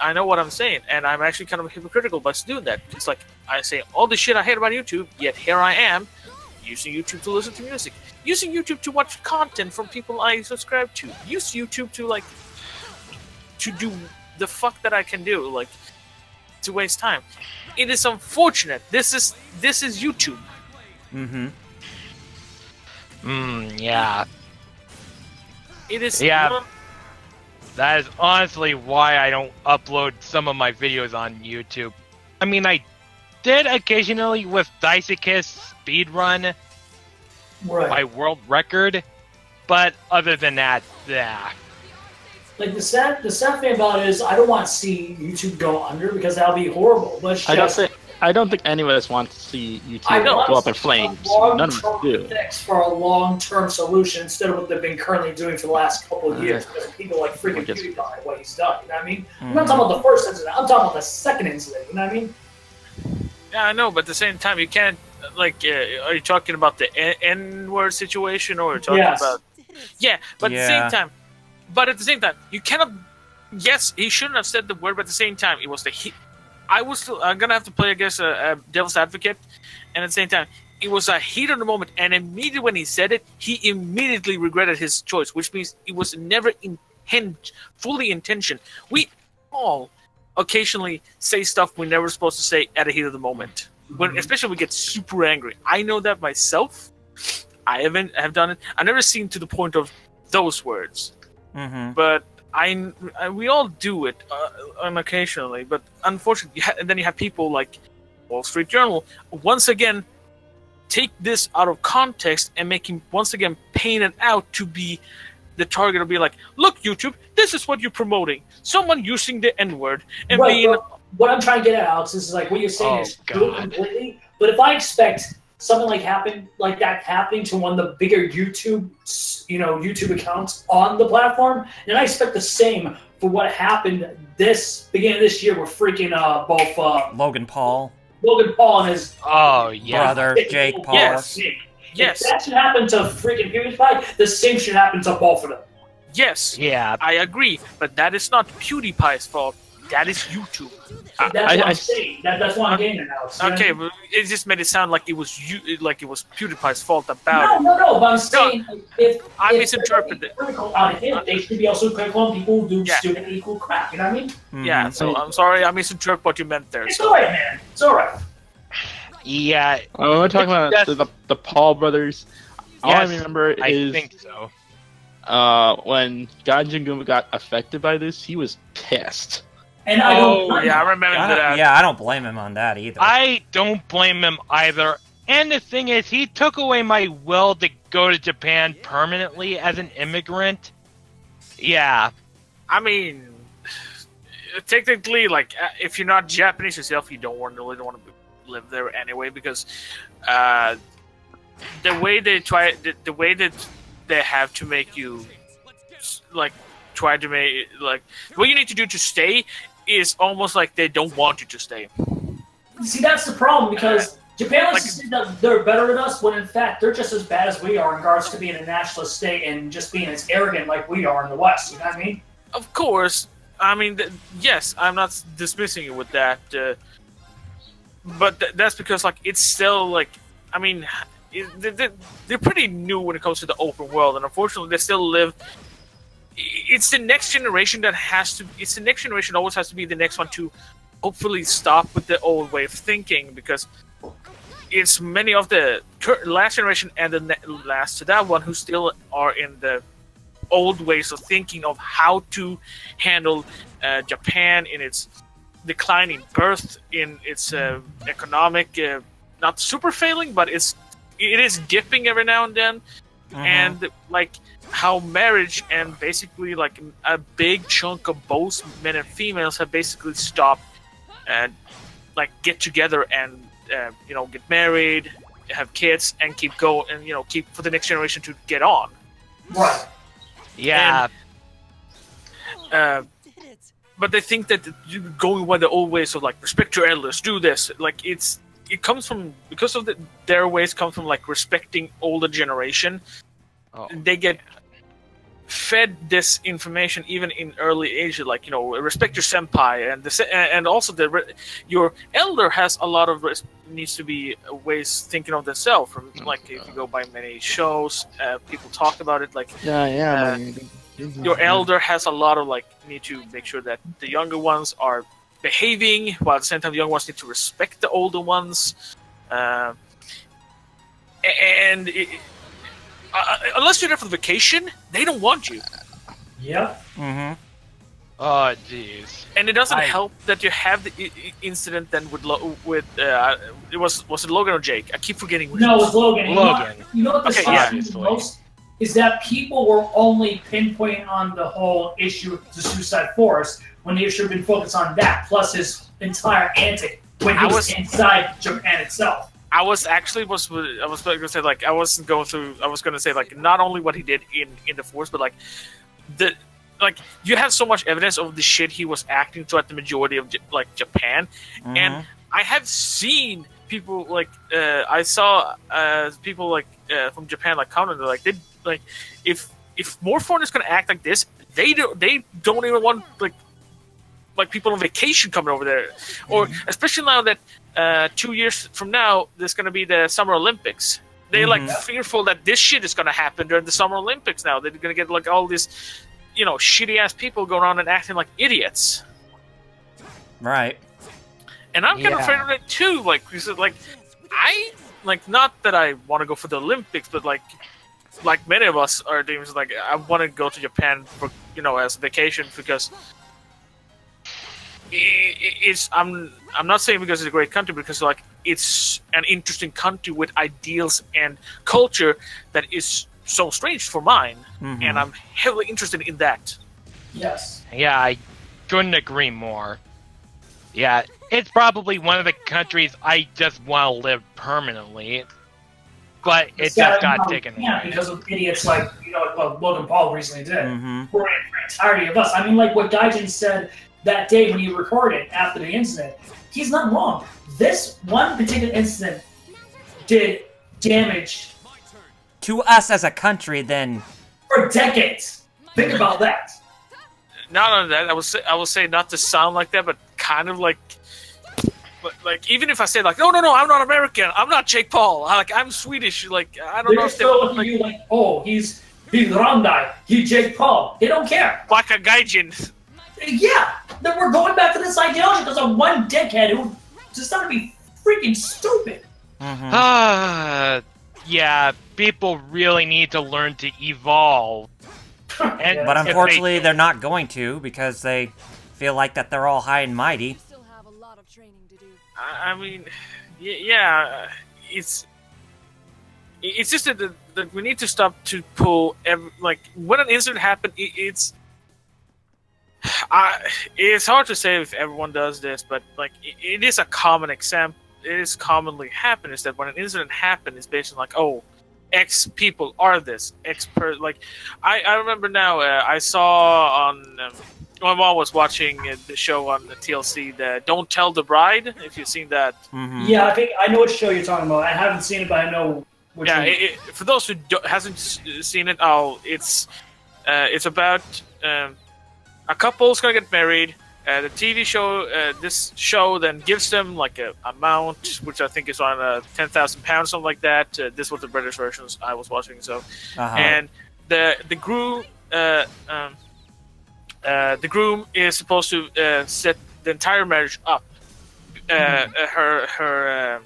Speaker 17: I know what I'm saying, and I'm actually kind of hypocritical by doing that. It's like, I say all the shit I hate about YouTube, yet here I am, using YouTube to listen to music, using YouTube to watch content from people I subscribe to, use YouTube to, like, to do the fuck that I can do, like, to waste time. It is unfortunate. This is YouTube.
Speaker 2: Yeah.
Speaker 17: It is.
Speaker 2: Yeah. That is honestly why I don't upload some of my videos on YouTube. I mean, I did occasionally with Dicicus speedrun my world record, but other than that, yeah.
Speaker 16: Like, the sad thing about it is, I don't want to see YouTube go under, because that'll be horrible. But
Speaker 18: I don't think any of us want to see YouTube go up in flames. None of us do.
Speaker 16: Fix for a long-term solution instead of what they've been currently doing for the last couple of years, because people like freaking PewDiePie, what he's done. You know what I mean? I'm not talking about the first incident. I'm talking about the second incident. You know what I mean?
Speaker 17: Yeah, I know, but at the same time, you can't, like, are you talking about the N-word situation, or are you talking about... Yeah, but at the same time, you cannot... Yes, he shouldn't have said the word, but at the same time, it was the... I'm gonna have to play, I guess, a devil's advocate, and at the same time, it was a heat of the moment, and immediately when he said it, he immediately regretted his choice, which means it was never fully intention. We all occasionally say stuff we're never supposed to say at a heat of the moment, especially when we get super angry. I know that myself. I have done it. I've never seen to the point of those words, but we all do it occasionally. But unfortunately, and then you have people like Wall Street Journal once again take this out of context and make him once again paint it out to be the target of being like, look, YouTube, this is what you're promoting. Someone using the N-word and being...
Speaker 16: What I'm trying to get at, Alex, is like what you're saying is good completely, but if I expect something like that happening to one of the bigger YouTube accounts on the platform, and I expect the same for what happened beginning of this year with freaking both Logan Paul and his
Speaker 5: brother Jake Paul.
Speaker 16: Yes. If that should happen to freaking PewDiePie, the same should happen to both of them.
Speaker 17: Yes. Yeah. I agree, but that is not PewDiePie's fault. That is YouTube.
Speaker 16: That's what I'm saying. That's what I'm getting at now.
Speaker 17: Okay, but it just made it sound like it was PewDiePie's fault about.
Speaker 16: No. But I'm saying
Speaker 17: I misinterpreted it.
Speaker 16: Critical out of him, they should be also critical on people who do stupid equal crap. You know what I mean?
Speaker 17: Yeah. So I'm sorry, I misinterpreted what you meant there.
Speaker 16: It's alright, man. It's alright.
Speaker 2: Yeah.
Speaker 18: We're talking about the Paul brothers. All I remember is
Speaker 2: I think so.
Speaker 18: When Ganjin got affected by this, he was pissed.
Speaker 16: And
Speaker 17: I remember that.
Speaker 5: Yeah, I don't blame him on that either.
Speaker 2: I don't blame him either. And the thing is, he took away my will to go to Japan permanently as an immigrant. Yeah.
Speaker 17: I mean, technically, like, if you're not Japanese yourself, you don't want to live there anyway, because the way that they have to make you, like, try to make, like, what you need to do to stay is almost like they don't want you to stay.
Speaker 16: See, that's the problem, because Japan likes to say that they're better than us, when in fact they're just as bad as we are in regards to being a nationalist state and just being as arrogant like we are in the West. You know what I mean?
Speaker 17: Of course. I mean, yes, I'm not dismissing you with that, but that's because like it's still like, I mean, they're pretty new when it comes to the open world, and unfortunately, they still live. It's the next generation that has to. It's the next generation always has to be the next one to hopefully stop with the old way of thinking, because it's many of the last generation and the last to that one who still are in the old ways of thinking of how to handle Japan in its declining birth, in its economic, not super failing, but it is dipping every now and then, and like how marriage and basically like a big chunk of both men and females have basically stopped and like get together and you know, get married, have kids, and keep going, and you know, keep for the next generation to get on.
Speaker 16: Right.
Speaker 2: Yeah.
Speaker 17: But they think that going by the old ways of like respect your elders, do this, like it comes from, because of their ways come from like respecting older generation. They get fed this information even in early age, like, you know, respect your senpai, and also your elder has a lot of needs to be ways thinking of themselves. From like if you go by many shows, people talk about it. Like your elder has a lot of like need to make sure that the younger ones are behaving, while at the same time the younger ones need to respect the older ones, and unless you're there for the vacation, they don't want you.
Speaker 16: Yeah.
Speaker 2: Oh, jeez.
Speaker 17: And it doesn't help that you have the incident then with it was it Logan or Jake? I keep forgetting.
Speaker 16: No, it was Logan.
Speaker 2: Logan.
Speaker 16: You know what the sucks me the most is that people were only pinpointing on the whole issue of the Suicide Forest when they should have been focused on that, plus his entire antic when he was inside Japan itself.
Speaker 17: I was going to say like I was going to say like not only what he did in the force, but like you have so much evidence of the shit he was acting throughout the majority of like Japan, and I have seen people like I saw people like from Japan like commenting like if more foreigners gonna act like this, they don't even want like people on vacation coming over there, or especially now that 2 years from now there's gonna be the Summer Olympics. They're like fearful that this shit is gonna happen during the Summer Olympics. Now they're gonna get like all this, you know, shitty ass people going around and acting like idiots.
Speaker 5: Right.
Speaker 17: And I'm kind of afraid of it too. Like, I not that I want to go for the Olympics, but like many of us are doing, like I want to go to Japan for, you know, as a vacation, because I'm not saying because it's a great country, because like it's an interesting country with ideals and culture that is so strange for mine, and I'm heavily interested in that.
Speaker 16: Yes.
Speaker 2: Yeah, I couldn't agree more. Yeah, it's probably one of the countries I just want to live permanently, but it just got taken away.
Speaker 16: Yeah, because of idiots like, you know, what Logan Paul recently did. For the entirety of us. I mean, like what Gaijin said that day when he recorded after the incident, he's not wrong. This one particular incident did damage
Speaker 5: to us as a country, then
Speaker 16: for decades. Think about that.
Speaker 17: Not only that, I will say not to sound like that, but kind of like even if I say like no, I'm not American, I'm not Jake Paul, I'm Swedish, like I don't know if
Speaker 16: they're looking at you like, oh, he's Randai, he's Jake Paul. They don't care.
Speaker 17: Like a gaijin.
Speaker 16: Yeah, then we're going back to this ideology because of one dickhead who just started to be freaking stupid.
Speaker 2: Yeah, people really need to learn to evolve.
Speaker 5: And but unfortunately, they're not going to, because they feel like that they're all high and mighty.
Speaker 17: I mean, yeah, it's just that we need to stop to pull like when an incident happened. It's hard to say if everyone does this, but like it is a common example. It is commonly happen is that when an incident happens, it's based on like, oh, X people are this X per. Like I remember now, I saw on my mom was watching the show on the TLC, the Don't Tell the Bride. If you've seen that.
Speaker 16: Yeah, I think I know what show you're talking about. I haven't seen it, but I know. Which one.
Speaker 17: For those who hasn't seen it, it's about a couple's gonna get married. The TV show, this show then gives them like a amount, which I think is on £10,000, something like that. This was the British versions I was watching. So, and the groom is supposed to set the entire marriage up. For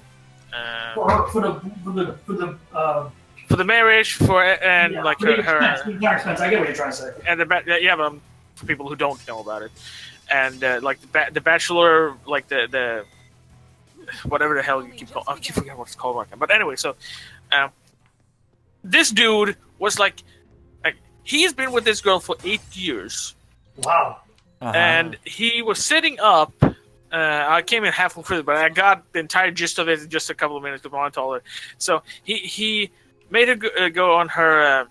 Speaker 17: the marriage, like her
Speaker 16: expense. I get what you're trying to say.
Speaker 17: And but for people who don't know about it, and like the bachelor, like the whatever the hell you keep calling, I keep forgetting what it's called right now. But anyway, so this dude was like he's been with this girl for 8 years.
Speaker 16: Wow.
Speaker 17: And he was sitting up. I came in halfway through, but I got the entire gist of it in just a couple of minutes to monitor it. So he made her go on her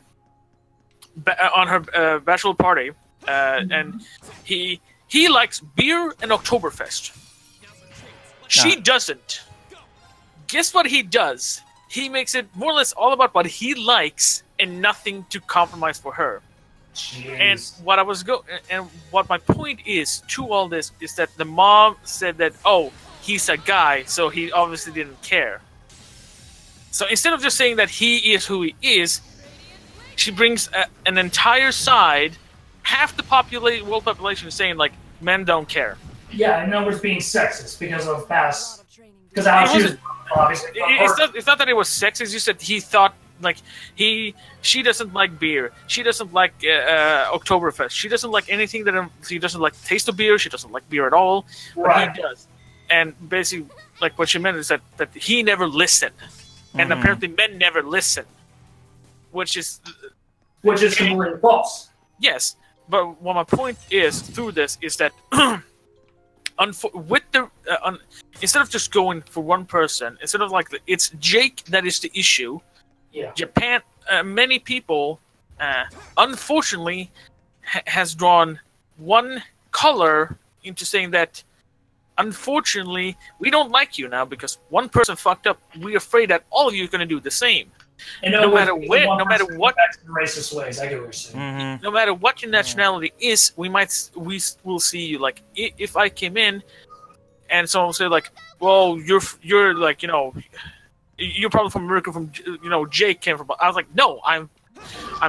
Speaker 17: bachelor party, and he likes beer and Oktoberfest. She doesn't. Guess what he does? He makes it more or less all about what he likes and nothing to compromise for her.
Speaker 16: Jeez.
Speaker 17: And what my point is to all this is that the mom said that, oh, he's a guy, so he obviously didn't care. So instead of just saying that he is who he is, she brings an entire side, half the world population is saying like men don't care.
Speaker 16: Yeah, and numbers being sexist because of past. Because how she was obviously.
Speaker 17: It's not that it was sexist. It's just that he thought like she doesn't like beer. She doesn't like Oktoberfest. She doesn't like anything that she doesn't like the taste of beer. She doesn't like beer at all. But he does. And basically, like what she meant is that he never listened, and apparently men never listen, which is
Speaker 16: completely false.
Speaker 17: Yes, but what my point is through this is that instead of just going for one person, instead of like it's Jake that is the issue.
Speaker 16: Yeah.
Speaker 17: Japan, many people, unfortunately, has drawn one color into saying that, unfortunately, we don't like you now because one person fucked up. We're afraid that all of you are going to do the same.
Speaker 16: And no matter what racist ways, I get what you're saying.
Speaker 17: No matter what your nationality is, we will see you. Like if I came in, and someone will say like, "Well, you're like you're probably from America, Jake came from." I was like, no, I'm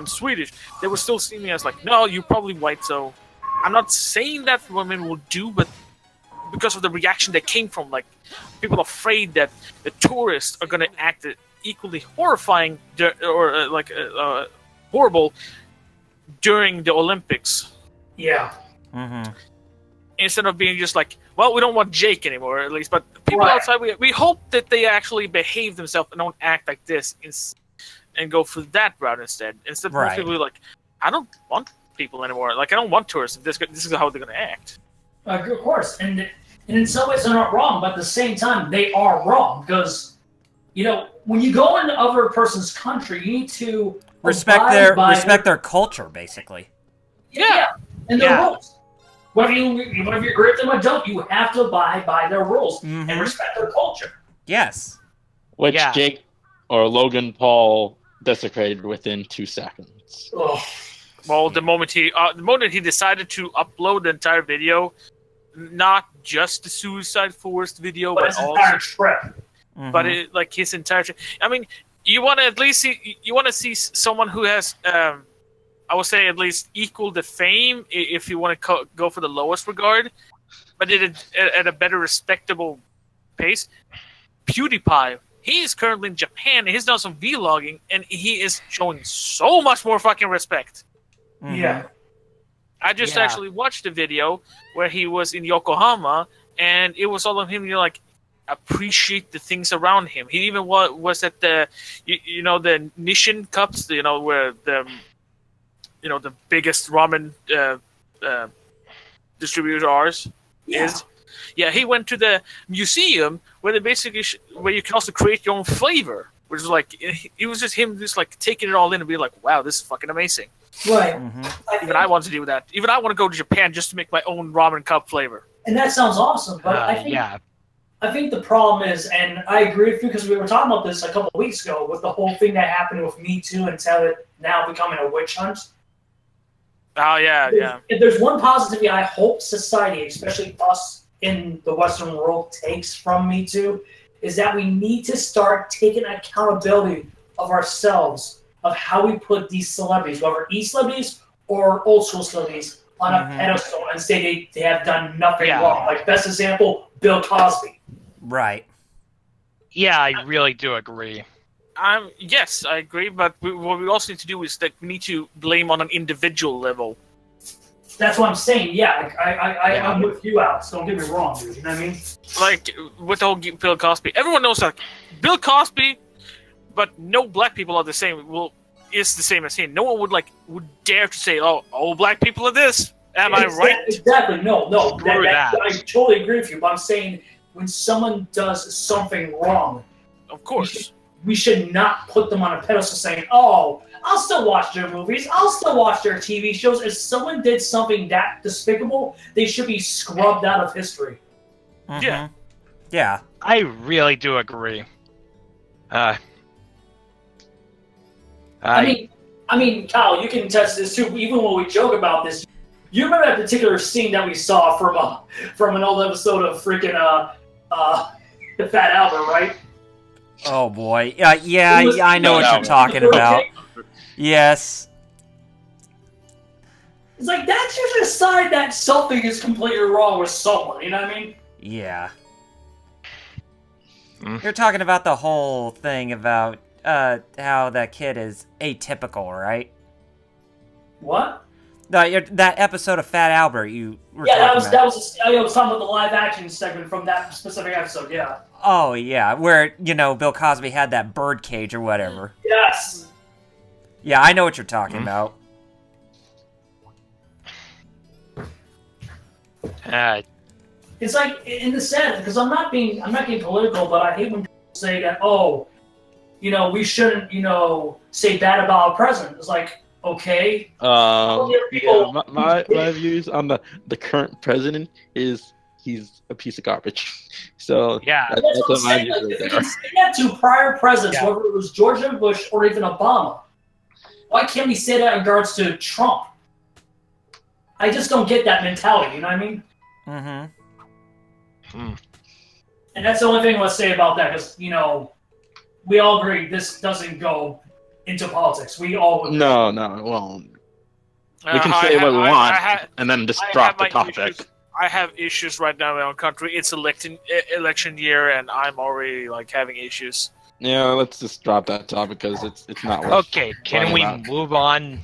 Speaker 17: Swedish. They would still see me as like, no, you're probably white. So I'm not saying that women will do, but because of the reaction that came from like people afraid that the tourists are going to act equally horrifying or horrible during the Olympics.
Speaker 16: Yeah.
Speaker 17: Instead of being just like, well, we don't want Jake anymore, at least. But people outside, we hope that they actually behave themselves and don't act like this and go for that route instead. Instead of most people like, I don't want people anymore. Like, I don't want tourists. This is how they're going to act.
Speaker 16: Of course. And in some ways, they're not wrong. But at the same time, they are wrong. Because, when you go into other person's country, you need to
Speaker 5: respect their culture, basically.
Speaker 16: Yeah. And their rules. Whether you agree with them or don't, you have to abide by their rules and respect their culture.
Speaker 5: Yes.
Speaker 18: Which Jake or Logan Paul desecrated within 2 seconds.
Speaker 16: Ugh.
Speaker 17: Well, the moment he decided to upload the entire video, not just the Suicide Forest video, but also
Speaker 16: entire trip.
Speaker 17: But like his entire trip. I mean, you want to at least see someone who has. I would say at least equal the fame if you want to go for the lowest regard, but at a better respectable pace. PewDiePie, he is currently in Japan. He's done some vlogging, and he is showing so much more fucking respect.
Speaker 16: Yeah.
Speaker 17: I just actually watched a video where he was in Yokohama, and it was all of him, like, appreciate the things around him. He even was at the, the Nishin Cups, where the... the biggest ramen distributor ours is. Yeah, he went to the museum where they basically where you can also create your own flavor which is like it was just him just like taking it all in and being like, wow, this is fucking amazing.
Speaker 16: Right.
Speaker 17: Even I want to do that. Even I want to go to Japan just to make my own ramen cup flavor.
Speaker 16: And that sounds awesome, but I think the problem is, and I agree with you because we were talking about this a couple of weeks ago with the whole thing that happened with Me Too and it now becoming a witch hunt.
Speaker 17: Oh yeah.
Speaker 16: If there's one positivity I hope society, especially us in the Western world, takes from Me Too, is that we need to start taking accountability of ourselves, of how we put these celebrities, whether e-celebrities or old school celebrities, on a pedestal and say they have done nothing wrong. Like, best example, Bill Cosby.
Speaker 5: Right.
Speaker 2: Yeah, I really do agree.
Speaker 17: Yes, I agree, but what we also need to do is that we need to blame on an individual level.
Speaker 16: That's what I'm saying. Yeah, I'm with you, Alex. Don't get me wrong, dude. You know what I mean?
Speaker 17: Like, with the whole Bill Cosby, everyone knows that Bill Cosby, but no black people are the same. Is the same as him. No one would dare to say, "Oh, all black people are this." Am I right?
Speaker 16: Exactly. No. I totally agree with you. But I'm saying when someone does something wrong,
Speaker 17: of course,
Speaker 16: we should not put them on a pedestal saying, "Oh, I'll still watch their movies. I'll still watch their TV shows." If someone did something that despicable, they should be scrubbed out of history.
Speaker 17: Yeah.
Speaker 5: Yeah.
Speaker 2: I really do agree.
Speaker 16: I mean, Kyle, you can test this too. Even when we joke about this, you remember that particular scene that we saw from an old episode of freaking the Fat Albert, right?
Speaker 5: Oh boy, yeah, I know what you're talking about. Yes.
Speaker 16: It's like that's usually a sign that something is completely wrong with someone. You know what I mean?
Speaker 5: Yeah. You're talking about the whole thing about how that kid is atypical, right?
Speaker 16: What?
Speaker 5: That episode of Fat Albert you were
Speaker 16: talking
Speaker 5: about.
Speaker 16: I was talking about the live action segment from that specific episode, yeah.
Speaker 5: Oh, yeah, where, Bill Cosby had that bird cage or whatever.
Speaker 16: Yes!
Speaker 5: Yeah, I know what you're talking about.
Speaker 16: It's like, in the sense, because I'm not being political, but I hate when people say that, we shouldn't, say bad about our president. It's like, okay.
Speaker 18: My views on the current president is he's a piece of garbage. So
Speaker 2: yeah,
Speaker 16: that's what I'm saying. Like, if we can say that to prior presidents, whether it was George W. Bush or even Obama, why can't we say that in regards to Trump? I just don't get that mentality. You know what I mean? And that's the only thing I want to say about that, because we all agree this doesn't go into politics. We all agree.
Speaker 18: No, it won't. We can say what we want and then just drop the topic.
Speaker 17: Issues. I have issues right now in my own country. It's election year, and I'm already having issues.
Speaker 18: Yeah, let's just drop that topic because it's not worth.
Speaker 2: Okay, can we move on?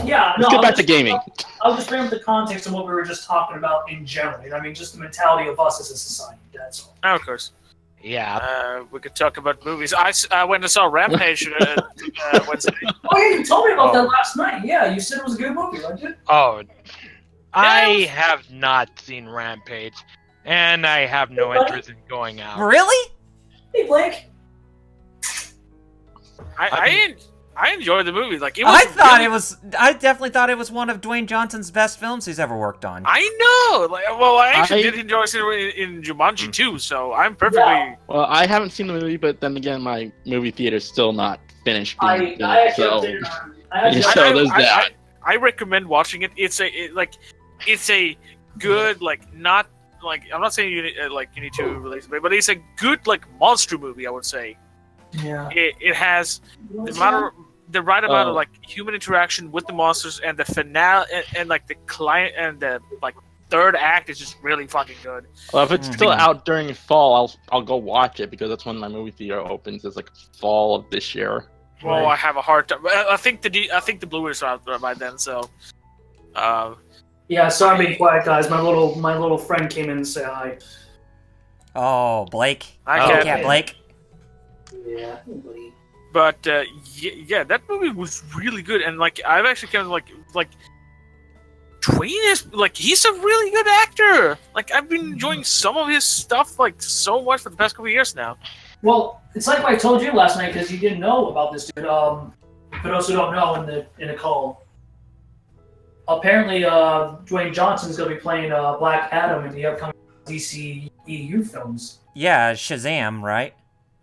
Speaker 16: Yeah,
Speaker 18: let's get back to gaming.
Speaker 16: I'll just bring up the context of what we were just talking about in general. I mean, just the mentality of us as a society. That's all.
Speaker 17: Oh, of course.
Speaker 2: Yeah.
Speaker 17: We could talk about movies. I went and saw Rampage Wednesday.
Speaker 16: Oh yeah, you told me about that last night. Yeah, you said it was a good movie, right?
Speaker 2: Oh, I have not seen Rampage, and I have no interest in going out.
Speaker 5: Really?
Speaker 16: Hey, Blake.
Speaker 17: I enjoyed the movie. Like, it was
Speaker 5: I definitely thought it was one of Dwayne Johnson's best films he's ever worked on.
Speaker 17: I know. I actually did enjoy seeing it in Jumanji too. So I'm perfectly. Yeah.
Speaker 18: Well, I haven't seen the movie, but then again, my movie theater's still not finished.
Speaker 16: I
Speaker 17: recommend watching it. It's a good not I'm not saying you need to release it, but it's a good monster movie. I would say.
Speaker 16: Yeah.
Speaker 17: It has the right amount of human interaction with the monsters, and the finale and the client and the third act is just really fucking good.
Speaker 18: Well, if it's still out during fall, I'll go watch it because that's when my movie theater opens. It's fall of this year.
Speaker 17: Well, I have a hard time. I think the Blu-rays are out by then. So.
Speaker 16: Yeah, sorry, I'm being quiet, guys. My little friend came in and said hi.
Speaker 5: Oh, Blake. Blake.
Speaker 16: Yeah.
Speaker 17: But yeah, that movie was really good, and I've actually kind of Dwayne is he's a really good actor. I've been enjoying some of his stuff so much for the past couple of years now.
Speaker 16: Well, it's like what I told you last night because you didn't know about this dude. For those who don't know in the call, apparently Dwayne Johnson is going to be playing Black Adam in the upcoming DC EU films.
Speaker 5: Yeah, Shazam, right?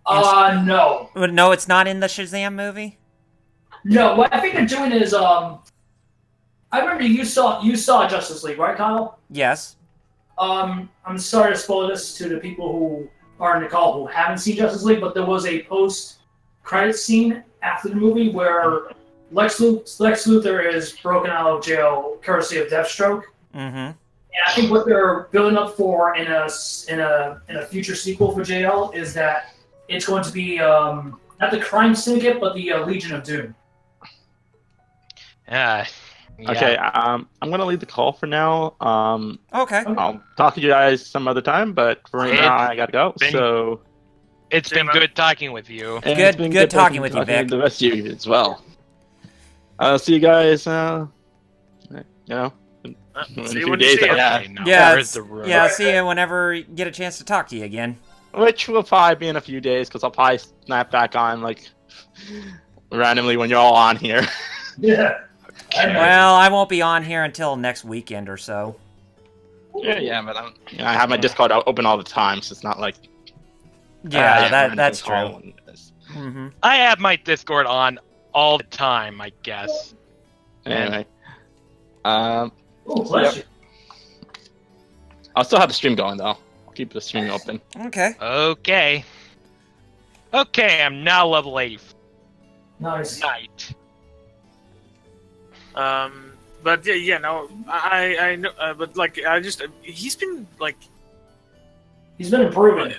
Speaker 16: No.
Speaker 5: No, it's not in the Shazam movie?
Speaker 16: No, what I think they're doing is, I remember you saw Justice League, right, Kyle?
Speaker 5: Yes.
Speaker 16: I'm sorry to spoil this to the people who are in the call who haven't seen Justice League, but there was a post-credit scene after the movie where Lex Luthor is broken out of jail courtesy of Deathstroke.
Speaker 5: Mm-hmm.
Speaker 16: And I think what they're building up for in a future sequel for JL is that it's going to be not the Crime Syndicate, but the Legion of Doom.
Speaker 2: Yeah.
Speaker 18: Okay, I'm gonna leave the call for now.
Speaker 5: Okay.
Speaker 18: I'll talk to you guys some other time, but for right now I gotta go. So
Speaker 2: it's been good talking with you.
Speaker 5: Good talking with you, Vic.
Speaker 18: The rest of you as well. I'll see you guys. In a few days.
Speaker 5: Yeah. See you whenever you get a chance to talk to you again.
Speaker 18: Which will probably be in a few days, because I'll probably snap back on like randomly when you're all on here.
Speaker 16: Yeah.
Speaker 5: Well, I won't be on here until next weekend or so.
Speaker 18: Yeah, but I have my Discord open all the time, so it's not like.
Speaker 5: Yeah, that's true.
Speaker 2: Mm-hmm. I have my Discord on all the time, I guess.
Speaker 18: Anyway,
Speaker 16: bless you.
Speaker 18: I'll still have the stream going though. I'll keep the stream open.
Speaker 5: Okay.
Speaker 2: Okay, I'm now level 8.
Speaker 16: Nice.
Speaker 2: Night.
Speaker 17: But yeah, no, I know, but like, he's been
Speaker 16: improving.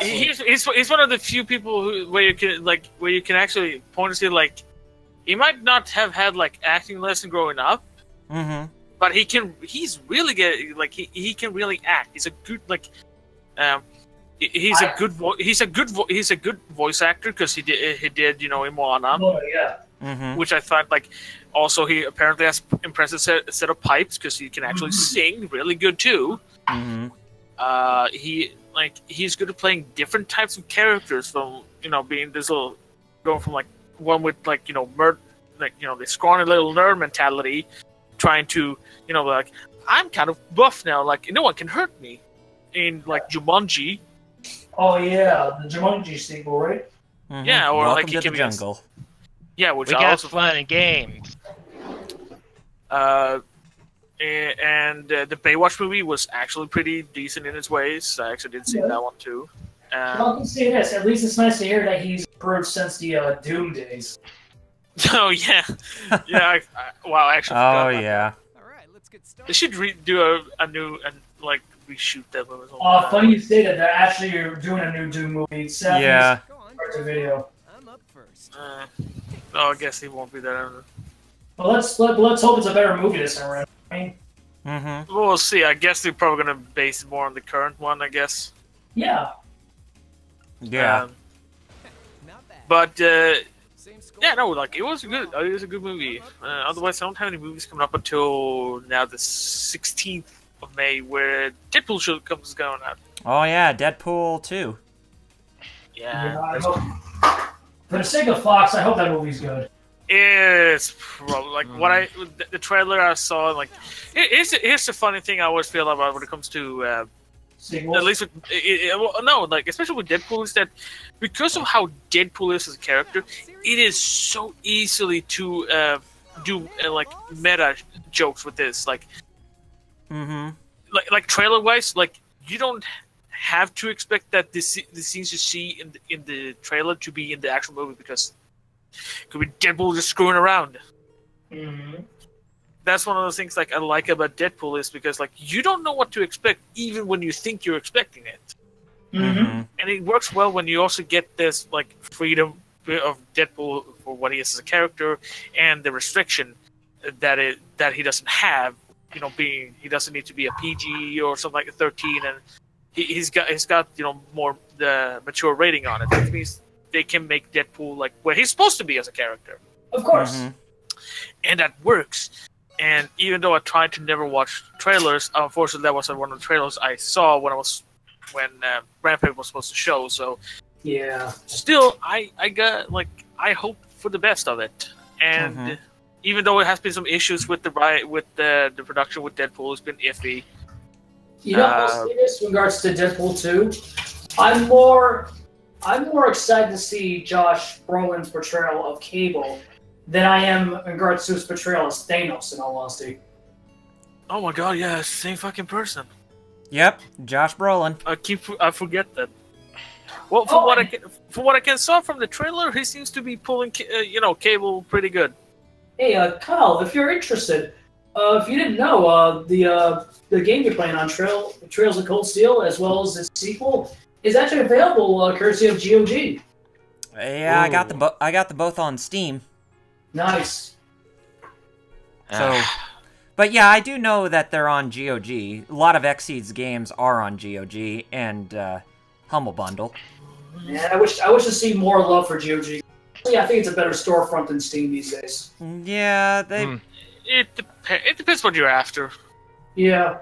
Speaker 17: He's one of the few people where you can actually point to see like, he might not have had like acting lesson growing up, but he's really good. Like he can really act. He's a good he's a good voice actor because he did in Moana.
Speaker 16: Oh yeah.
Speaker 17: Which I thought like. Also, he apparently has impressive set of pipes because he can actually sing really good too. He's good at playing different types of characters from being this little going from like one with the scrawny little nerd mentality, trying to like I'm kind of buff now, like no one can hurt me, in like Jumanji.
Speaker 16: Oh yeah, the Jumanji sequel, right?
Speaker 17: Yeah, or
Speaker 5: Welcome
Speaker 17: like
Speaker 5: to the jungle.
Speaker 17: Yeah, which
Speaker 2: we
Speaker 17: I
Speaker 2: got
Speaker 17: also
Speaker 2: fun and games.
Speaker 17: And the Baywatch movie was actually pretty decent in its ways. I actually did see that one too.
Speaker 16: I can say this. At least it's nice to hear that he's improved since the Doom days.
Speaker 17: Oh yeah, yeah. Wow, actually.
Speaker 5: Oh yeah.
Speaker 17: All right, let's get started. They should do a new reshoot that movie.
Speaker 16: Funny you say that. They're actually doing a new Doom movie.
Speaker 5: Yeah.
Speaker 16: The video.
Speaker 11: I'm up first.
Speaker 17: I guess he won't be there.
Speaker 16: Well, let's hope it's a better movie this time around.
Speaker 17: We'll see. I guess they're probably gonna base it more on the current one. I guess.
Speaker 16: Yeah.
Speaker 5: Yeah.
Speaker 17: But yeah, no, like it was good. It was a good movie. Otherwise, I don't have any movies coming up until now the 16th of May, where Deadpool show comes going out.
Speaker 5: Oh yeah, Deadpool 2.
Speaker 17: Yeah.
Speaker 16: For the sake of Fox, I hope that movie's good.
Speaker 17: It's probably like the trailer I saw. Like, here's the funny thing I always feel about when it comes to
Speaker 16: sequels.
Speaker 17: At least especially with Deadpool, is that because of how Deadpool is as a character, it is so easily to do like meta jokes with this. Like trailer wise, like you don't have to expect that the scenes you see in the trailer to be in the actual movie, because it could be Deadpool just screwing around. That's one of those things like I like about Deadpool, is because like you don't know what to expect even when you think you're expecting it. And it works well when you also get this like freedom of Deadpool for what he is as a character, and the restriction that he doesn't have, being he doesn't need to be a PG or something like a 13, and he's got more the mature rating on it. That means they can make Deadpool like where he's supposed to be as a character.
Speaker 16: Of course.
Speaker 17: And that works. And even though I tried to never watch trailers, unfortunately that wasn't one of the trailers I saw when Rampage was supposed to show. So
Speaker 16: Yeah.
Speaker 17: Still, I got like I hope for the best of it, and even though it has been some issues with the production with Deadpool, it's been iffy.
Speaker 16: You know, I'll say this in regards to Deadpool 2. I'm more excited to see Josh Brolin's portrayal of Cable than I am in regards to his portrayal as Thanos, in all honesty.
Speaker 17: Oh my god, yeah, it's the same fucking person.
Speaker 5: Yep, Josh Brolin.
Speaker 17: I forget that. Well, from what I can saw from the trailer, he seems to be pulling, Cable pretty good.
Speaker 16: Hey, Kyle, if you're interested, if you didn't know, the game you're playing on, Trails of Cold Steel, as well as its sequel, is actually available courtesy of GOG.
Speaker 5: Yeah, I got the both on Steam.
Speaker 16: Nice.
Speaker 5: So, but yeah, I do know that they're on GOG. A lot of Xseed's games are on GOG and Humble Bundle.
Speaker 16: Yeah, I wish to see more love for GOG. Yeah, I think it's a better storefront than Steam these days.
Speaker 5: Yeah,
Speaker 17: It depends what you're after.
Speaker 16: Yeah.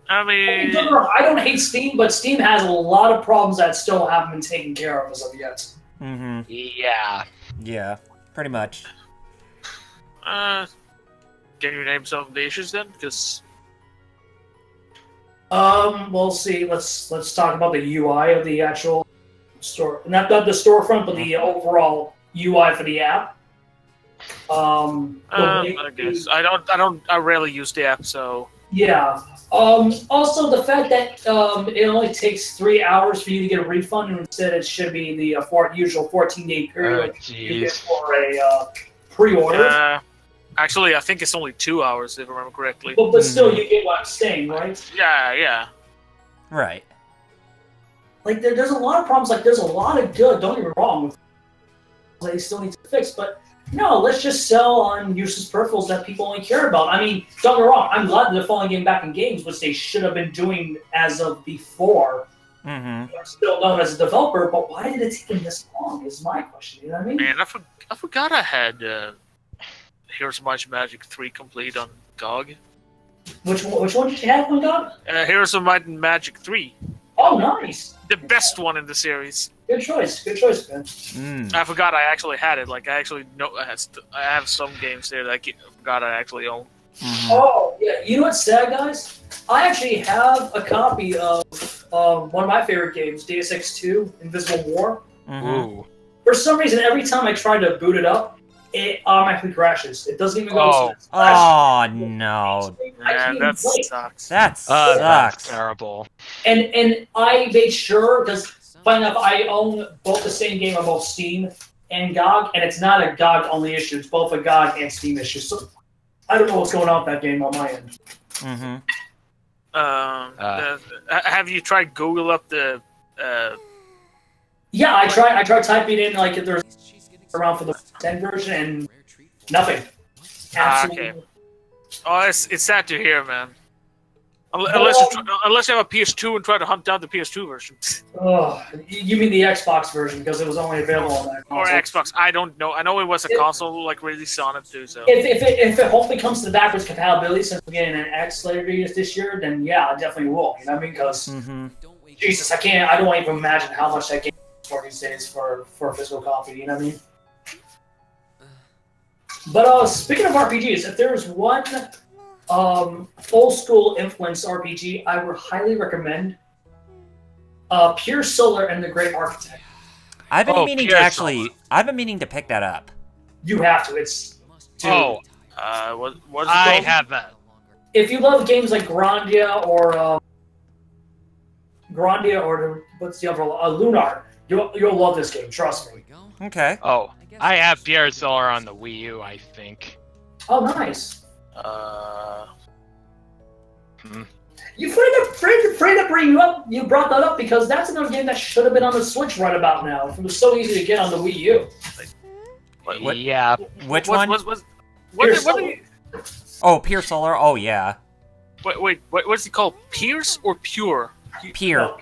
Speaker 17: I mean,
Speaker 16: I don't hate Steam, but Steam has a lot of problems that still haven't been taken care of as of yet.
Speaker 2: Yeah.
Speaker 5: Yeah, pretty much.
Speaker 17: Can you name some of the issues then? Because
Speaker 16: we'll see. Let's talk about the UI of the actual store, not the storefront, but the overall UI for the app.
Speaker 17: I guess I rarely use the app, so
Speaker 16: yeah. Also, the fact that it only takes 3 hours for you to get a refund, and instead it should be the usual 14-day period you get for a pre-order.
Speaker 17: Actually, I think it's only 2 hours, if I remember correctly.
Speaker 16: But still, you get what I'm saying, right?
Speaker 17: Yeah.
Speaker 5: Right.
Speaker 16: Like, there's a lot of problems. Like, there's a lot of good. Don't get me wrong. They still need to fix, but no, let's just sell on useless peripherals that people only care about. I mean, don't get me wrong. I'm glad that they're finally getting back in games, which they should have been doing as of before. I'm still known as a developer, but why did it take them this long? Is my question. You know what I mean?
Speaker 17: Man, I forgot I had Heroes of Might and Magic 3 complete on GOG.
Speaker 16: Which one did you have on GOG?
Speaker 17: Heroes of Might and Magic 3.
Speaker 16: Oh, nice.
Speaker 17: The best one in the series.
Speaker 16: Good choice, man.
Speaker 17: I forgot I actually had it. Like, I actually know I have some games there that I forgot I actually own.
Speaker 16: Oh, yeah. You know what's sad, guys? I actually have a copy of one of my favorite games, Deus Ex 2, Invisible War. For some reason, every time I try to boot it up, it automatically crashes. It doesn't even go.
Speaker 5: Oh no!
Speaker 17: Man, that sucks.
Speaker 5: That sucks.
Speaker 2: That's terrible.
Speaker 16: And I made sure, because funny enough, I own both the same game on both Steam and GOG, and it's not a GOG only issue. It's both a GOG and Steam issue. So I don't know what's going on with that game on my end.
Speaker 17: Have you tried Google up the?
Speaker 16: Yeah, I tried typing in like if there's around for the 10 version and nothing. Absolutely.
Speaker 17: Okay. Oh, it's sad to hear, man. Unless you have a PS2 and try to hunt down the PS2 version.
Speaker 16: Oh, you mean the Xbox version because it was only available on that console.
Speaker 17: Or Xbox? I don't know. I know it was a console like released on it too. So
Speaker 16: if it hopefully comes to the backwards compatibility since we're getting an X later this year, then yeah, I definitely will. You know what I mean? Because Jesus, I don't even imagine how much that game is for these days for a physical copy. You know what I mean? But speaking of RPGs, if there's one old school influence RPG I would highly recommend, Pure Solar and the Great Architect.
Speaker 5: I've been meaning to pick that up.
Speaker 16: You have to. It's
Speaker 17: what's it called?
Speaker 2: I have that.
Speaker 16: If you love games like Grandia or what's the other one? Lunar, you'll love this game. Trust me.
Speaker 5: Okay.
Speaker 2: Oh, I have Pierre Solar on the Wii U, I think.
Speaker 16: Oh, nice. You afraid to bring you brought that up because that's another game that should have been on the Switch right about now. It was so easy to get on the Wii U.
Speaker 2: Yeah.
Speaker 5: Which one? Oh, Pure Solar. Oh, yeah.
Speaker 17: Wait. What's it called? Pierce or Pure?
Speaker 5: Pure.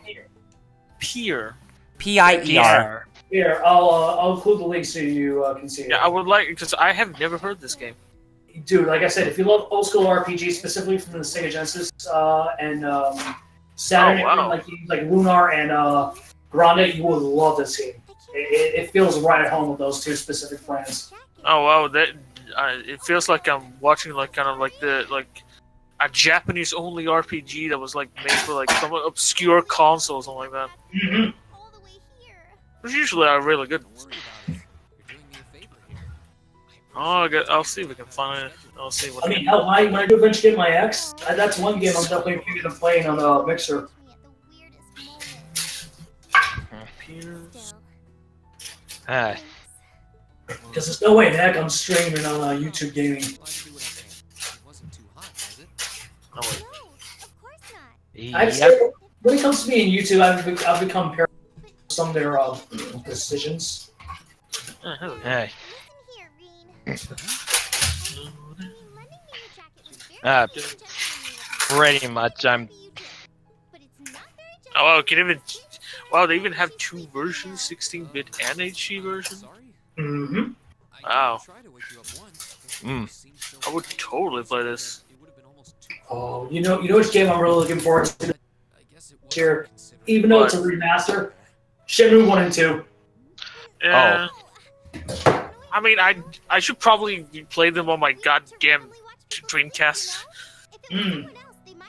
Speaker 17: Pure.
Speaker 5: P-I-E-R.
Speaker 16: Here, I'll include the link so you can see it.
Speaker 17: Yeah, I would like, because I have never heard this game.
Speaker 16: Dude, like I said, if you love old school RPGs, specifically from the Sega Genesis and Saturn, like games like Lunar and Grande, you would love this game. It feels right at home with those two specific brands.
Speaker 17: Oh wow, that it feels like I'm watching like kind of like a Japanese only RPG that was like made for like some obscure console or something like that.
Speaker 16: Mm-hmm.
Speaker 17: Which usually are really good. Oh, I'll see if we can find it. I'll see what.
Speaker 16: I mean, hell, when I do eventually get my X, that's one game I'm definitely thinking of playing on a Mixer. Because there's no way in heck I'm streaming on YouTube gaming. Actually, when it comes to me in YouTube, I've become paranoid of some of their decisions.
Speaker 2: Hey. Pretty much. I'm.
Speaker 17: Oh, wow, can even. Wow, they even have two versions, 16-bit and HD version.
Speaker 16: Mm-hmm.
Speaker 17: Wow. I would totally play this.
Speaker 16: Oh, you know which game I'm really looking forward to here, even though it's a remaster. Shenmue 1 and 2.
Speaker 17: Yeah. Oh. I mean, I should probably play them on my goddamn Dreamcast.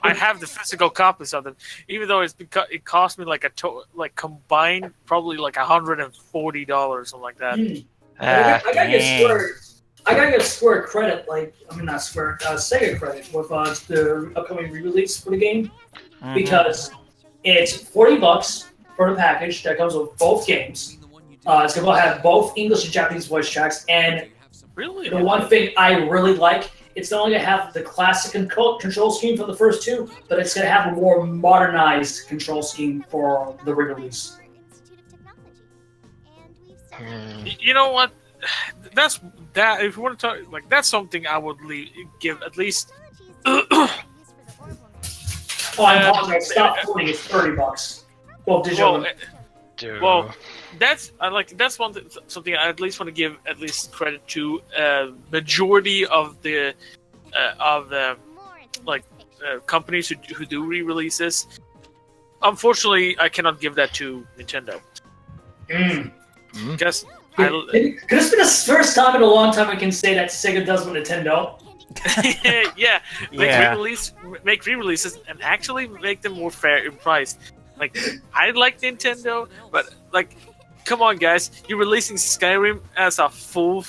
Speaker 17: I have the physical copies of them, even though it cost me like combined probably like $140, something like that.
Speaker 16: I gotta get Square credit, not Square, Sega credit with the upcoming re-release for the game, because it's $40 for the package that comes with both games. It's gonna have both English and Japanese voice tracks, and
Speaker 17: really,
Speaker 16: the one thing I really like, it's not only gonna have the classic control scheme for the first two, but it's gonna have a more modernized control scheme for the re-release.
Speaker 17: You know what? That's that. If you want to talk, that's something I would give at least.
Speaker 16: Oh, I apologize. Stop quoting. It's $30. Well, digital.
Speaker 17: Well, that's something I at least want to give at least credit to. Majority of the companies who do re-releases. Unfortunately, I cannot give that to Nintendo. Because
Speaker 16: it's been the first time in a long time I can say that Sega does with Nintendo.
Speaker 17: Yeah, make re-releases and actually make them more fair in price. Like, I like Nintendo, but come on, guys, you're releasing Skyrim as a full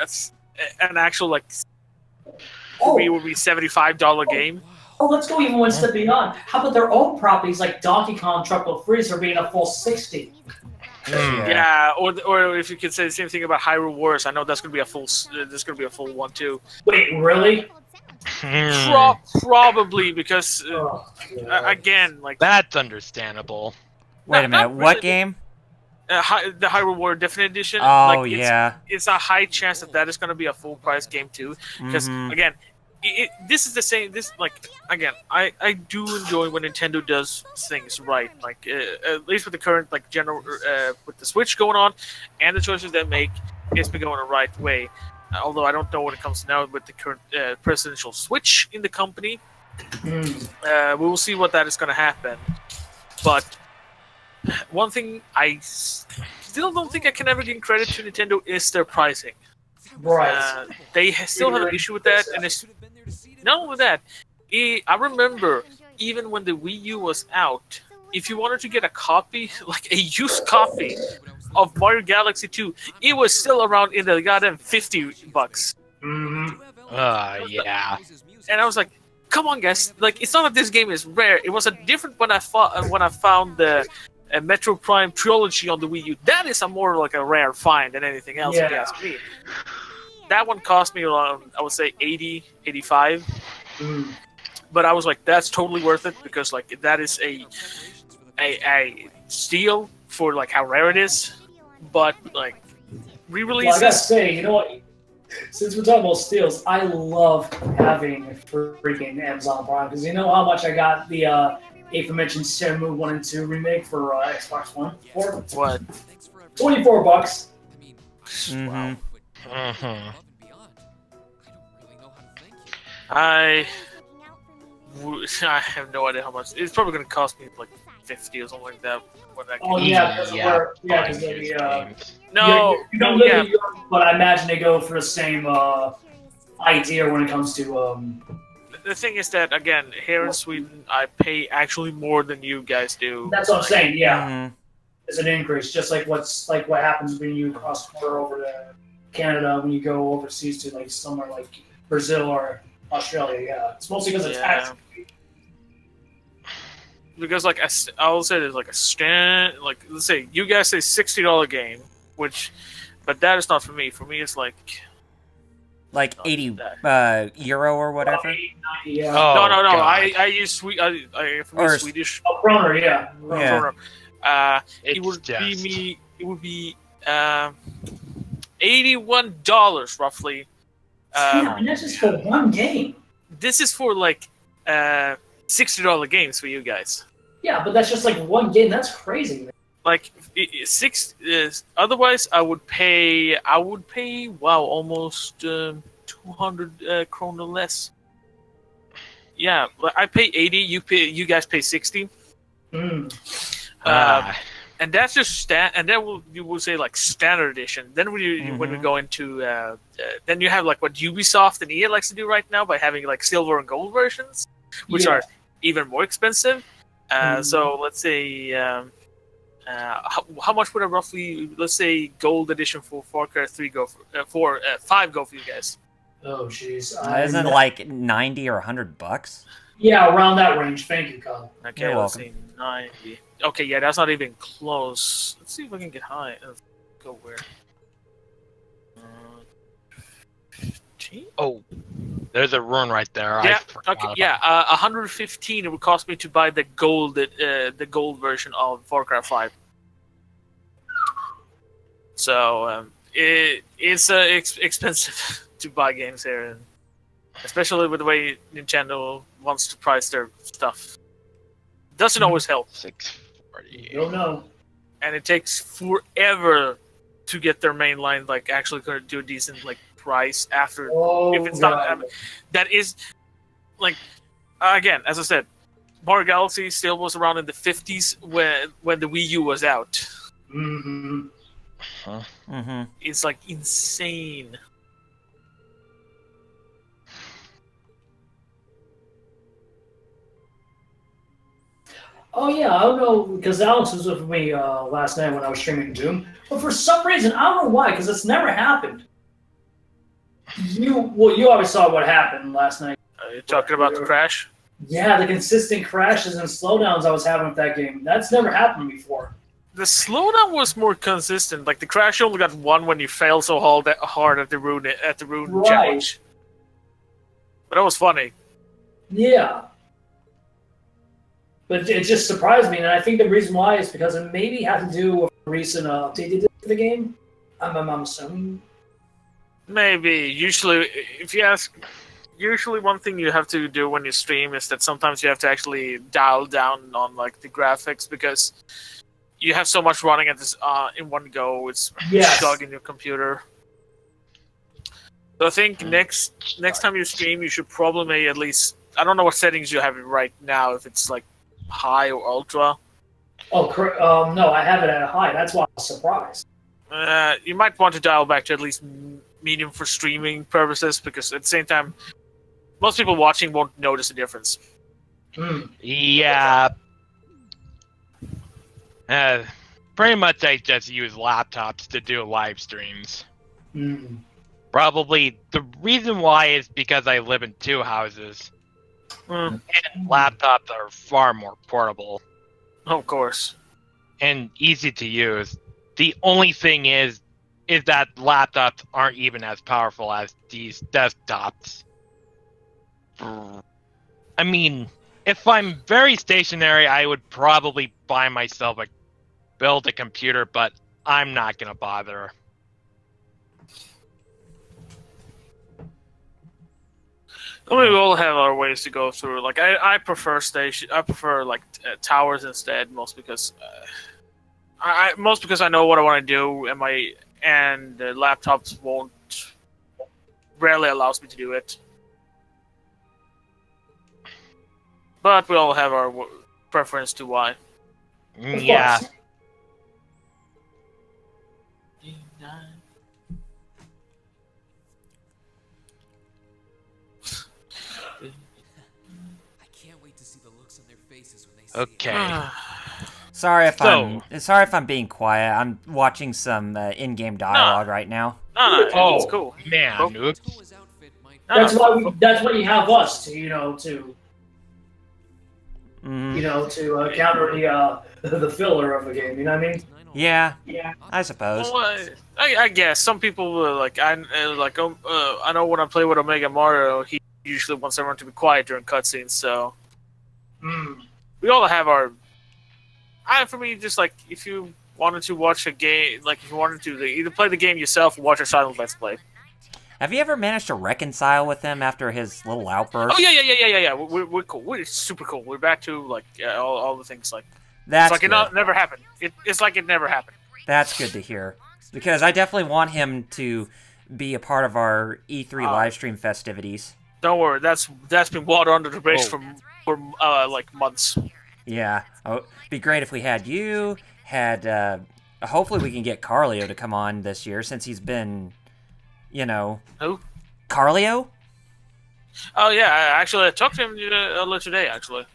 Speaker 17: as an actual would be $75 game.
Speaker 16: Oh, let's go even one step beyond. How about their own properties like Donkey Kong Tropical Freeze being a full $60?
Speaker 17: Yeah, or if you could say the same thing about Hyrule Wars, I know that's gonna be a full. There's gonna be a full one too.
Speaker 16: Wait, really?
Speaker 17: Probably because again,
Speaker 2: that's understandable.
Speaker 5: Wait a minute, what game?
Speaker 17: The Hyrule War Definite Edition.
Speaker 5: Oh, yeah.
Speaker 17: It's a high chance that is gonna be a full price game too. Because again, this is the same. Again, I do enjoy when Nintendo does things right. At least with the current general with the Switch going on, and the choices they make, it's been going the right way. Although I don't know when it comes now with the current presidential switch in the company. We will see what that is going to happen. But one thing I still don't think I can ever give credit to Nintendo is their pricing.
Speaker 16: Right.
Speaker 17: They still have an issue with that, and it's not only that. I remember even when the Wii U was out, if you wanted to get a copy, a used copy of Mario Galaxy 2, it was still around in the goddamn $50.
Speaker 2: Yeah.
Speaker 17: And I was like, come on, guys! It's not that this game is rare. It was a different when I found the Metro Prime trilogy on the Wii U. That is a more a rare find than anything else, if you ask me. That one cost me around, I would say, $80, $85. But I was like, that's totally worth it because that is a steal for how rare it is. But re-releases.
Speaker 16: Well, I gotta say, you know what? Since we're talking about steals, I love having freaking Amazon Prime because you know how much I got the aforementioned Shenmue 1 and 2 remake for Xbox One for?
Speaker 17: What?
Speaker 16: $24.
Speaker 5: Mm-hmm.
Speaker 17: I have no idea how much. It's probably going to cost me like 50 or something like that. When that
Speaker 16: Oh yeah, because
Speaker 17: No,
Speaker 16: you don't live in Europe, but I imagine they go for the same idea when it comes to.
Speaker 17: The thing is that again, here in Sweden, I pay actually more than you guys do.
Speaker 16: That's what I'm saying. Yeah, it's an increase, just like what happens when you cross the border over to Canada when you go overseas to like somewhere like Brazil or Australia. Yeah, it's mostly because of tax.
Speaker 17: Because like I will say there's like a like let's say you guys say $60 game, but that is not for me. For me, it's like
Speaker 5: 80 euro or whatever.
Speaker 16: Yeah.
Speaker 17: No. I use Swedish.
Speaker 16: Oh, kroner, yeah.
Speaker 17: Kroner. It would be $81 roughly.
Speaker 16: And that's just for one game.
Speaker 17: This is for like $60 games for you guys.
Speaker 16: Yeah, but that's just like one game. That's crazy, man.
Speaker 17: Like otherwise I would pay almost 200 kroner less. Yeah, I pay 80. You guys pay 60. And that's just and then you will say like standard edition. Then when we go into then you have like what Ubisoft and EA likes to do right now by having like silver and gold versions, which are even more expensive. So let's say how much would a roughly, let's say, gold edition for Far Cry 3 go for 5 go for you guys?
Speaker 16: Oh jeez,
Speaker 5: isn't it like 90 or $100?
Speaker 16: Yeah, around that range. Thank you, Kyle.
Speaker 17: Okay,
Speaker 5: You're
Speaker 17: let's
Speaker 5: welcome.
Speaker 17: see, 90. Okay, yeah, that's not even close. Let's see if I can get high. Let's go where? 15?
Speaker 2: Oh, there's a rune right there.
Speaker 17: Yeah. Okay. Yeah. 115. It would cost me to buy the gold version of Far Cry 5. So it's expensive to buy games here, and especially with the way Nintendo wants to price their stuff. Doesn't always help.
Speaker 2: 640.
Speaker 16: Don't know.
Speaker 17: And it takes forever to get their main line like actually going to do a decent like price after. If it's not, that is like again, as I said, Mario Galaxy still was around in the 50s when the Wii U was out. It's like insane.
Speaker 16: Oh yeah, I don't know, because Alex was with me last night when I was streaming Doom, but for some reason I don't know why, because it's never happened. You always saw what happened last night.
Speaker 17: Are you talking about the crash?
Speaker 16: Yeah, the consistent crashes and slowdowns I was having with that game. That's never happened before.
Speaker 17: The slowdown was more consistent. Like the crash only got one when you failed so hard at the rune challenge. But that was funny. Yeah.
Speaker 16: But it just surprised me, and I think the reason why is because it maybe had to do with a recent update they did to the game. I'm assuming.
Speaker 17: Maybe. Usually, if you ask, usually one thing you have to do when you stream is that sometimes you have to actually dial down on like the graphics because you have so much running at this in one go. It's clogging your computer. So I think next time you stream, you should probably at least, I don't know what settings you have it right now. If it's like high or ultra.
Speaker 16: Oh, no, I have it at a high. That's why I was surprised.
Speaker 17: You might want to dial back to at least medium for streaming purposes, because at the same time, most people watching won't notice the difference.
Speaker 2: Yeah. Pretty much I just use laptops to do live streams. Probably the reason why is because I live in 2 houses. And laptops are far more portable.
Speaker 17: Of course.
Speaker 2: And easy to use. The only thing is that laptops aren't even as powerful as these desktops. I mean, if I'm very stationary, I would probably buy myself build a computer, but I'm not gonna bother.
Speaker 17: I mean, we all have our ways to go through. Like I prefer towers instead, mostly because I know what I want to do, and the laptops rarely allows me to do it. But we all have our preference to why.
Speaker 2: Yeah. Okay.
Speaker 5: Sorry if I'm being quiet. I'm watching some in-game dialogue right now.
Speaker 17: No,
Speaker 2: it's
Speaker 17: cool.
Speaker 2: Man,
Speaker 16: That's why you have us to, to counter the filler of the game. You know what I mean?
Speaker 5: Yeah, I suppose.
Speaker 17: Well, I guess some people I know when I play with Omega Mario, he usually wants everyone to be quiet during cutscenes. So we all have our. For me, just like if you wanted to watch a game, like if you wanted to either play the game yourself or watch a silent let's play.
Speaker 5: Have you ever managed to reconcile with him after his little outburst?
Speaker 17: Oh yeah. We're cool. We're super cool. We're back to all the things like.
Speaker 5: That's
Speaker 17: it's like
Speaker 5: good.
Speaker 17: It never happened. It's like it never happened.
Speaker 5: That's good to hear, because I definitely want him to be a part of our E3 livestream festivities.
Speaker 17: Don't worry, that's been water under the bridge for months.
Speaker 5: Yeah, it'd be great if we had you. Hopefully we can get Carlio to come on this year, since he's been,
Speaker 17: Who?
Speaker 5: Carlio?
Speaker 17: Oh yeah, I talked to him earlier today. Actually.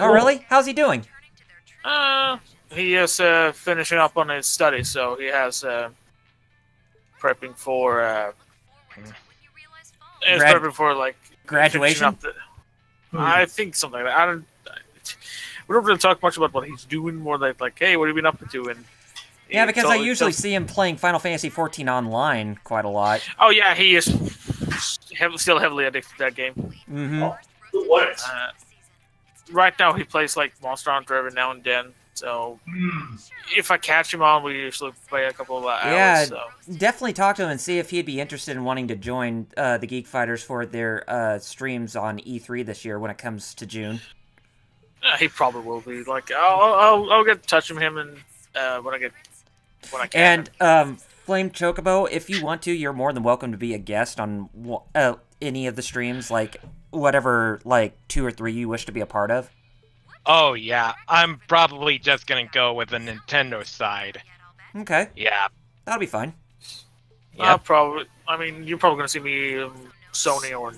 Speaker 5: Oh really? How's he doing?
Speaker 17: He is finishing up on his studies, so he has prepping for prepping for
Speaker 5: graduation.
Speaker 17: I think something like that. We don't really talk much about what he's doing. More like hey, what have you been up to? And
Speaker 5: yeah, because I usually see him playing Final Fantasy XIV online quite a lot.
Speaker 17: Oh yeah, he is still heavily addicted to that game.
Speaker 5: Mm-hmm.
Speaker 16: What?
Speaker 17: Right now, he plays Monster Hunter every now and then. So if I catch him on, we usually play a couple of hours.
Speaker 5: Yeah,
Speaker 17: so.
Speaker 5: Definitely talk to him and see if he'd be interested in wanting to join the Geek Fighters for their streams on E3 this year when it comes to June.
Speaker 17: He probably will be. I'll get in touch with him and when I can.
Speaker 5: And FlameChocobo, if you want to, you're more than welcome to be a guest on any of the streams, whatever 2 or 3 you wish to be a part of.
Speaker 2: Oh yeah, I'm probably just gonna go with the Nintendo side.
Speaker 5: Okay.
Speaker 2: Yeah.
Speaker 5: That'll be fine.
Speaker 17: Yeah. Probably. I mean, you're probably gonna see me Sony or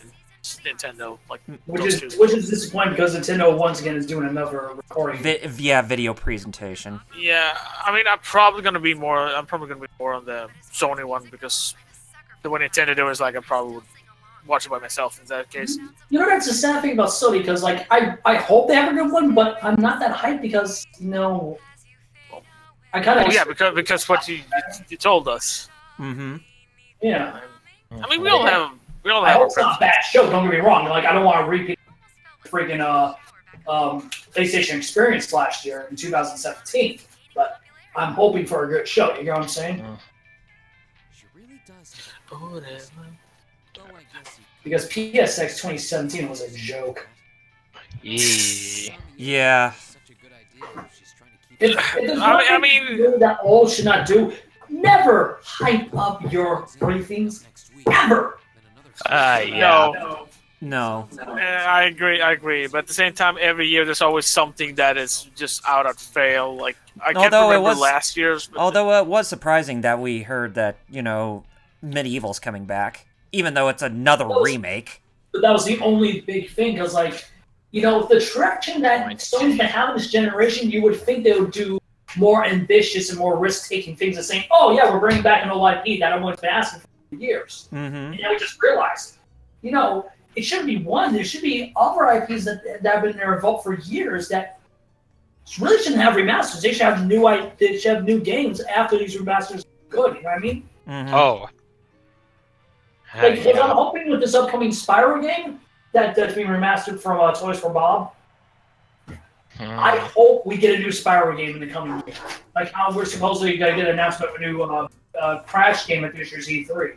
Speaker 17: Nintendo.
Speaker 16: Which is disappointing because Nintendo once again is doing another recording.
Speaker 5: Video presentation.
Speaker 17: Yeah, I mean, I'm probably gonna be more on the Sony one because the one Nintendo do is I probably would watch it by myself in that case.
Speaker 16: That's the sad thing about Sony because I hope they have a good one, but I'm not that hyped because I kind of.
Speaker 17: Oh yeah, because what you told us.
Speaker 5: Mm-hmm.
Speaker 16: Yeah.
Speaker 17: I mean, we all have.
Speaker 16: I hope it's not a bad show. Don't get me wrong. I don't want to repeat freaking PlayStation experience last year in 2017, but I'm hoping for a good show. You know what I'm saying? Because PSX 2017 was a joke.
Speaker 5: Yeah.
Speaker 16: I mean, that all should not do. Never hype up your briefings, ever.
Speaker 2: Yeah.
Speaker 5: No.
Speaker 17: I agree. But at the same time, every year there's always something that is just out of fail. I can't remember last year's.
Speaker 5: Although it was surprising that we heard that Medieval's coming back, even though it's another remake.
Speaker 16: But that was the only big thing, because the traction that Sony's been having this generation, you would think they would do more ambitious and more risk-taking things than saying, "Oh yeah, we're bringing back an old IP that everyone's been asking for years."
Speaker 5: Mm-hmm.
Speaker 16: And now we just realized, it shouldn't be one. There should be other IPs that have been in their vault for years that really shouldn't have remasters. They should have new games after these remasters are good. You know what I mean?
Speaker 5: Mm-hmm.
Speaker 2: Oh.
Speaker 16: I'm hoping with this upcoming Spyro game that's being remastered from Toys for Bob. I hope we get a new Spyro game in the coming year. Like how we're supposedly going to get an announcement of a new Crash game at this year's E3.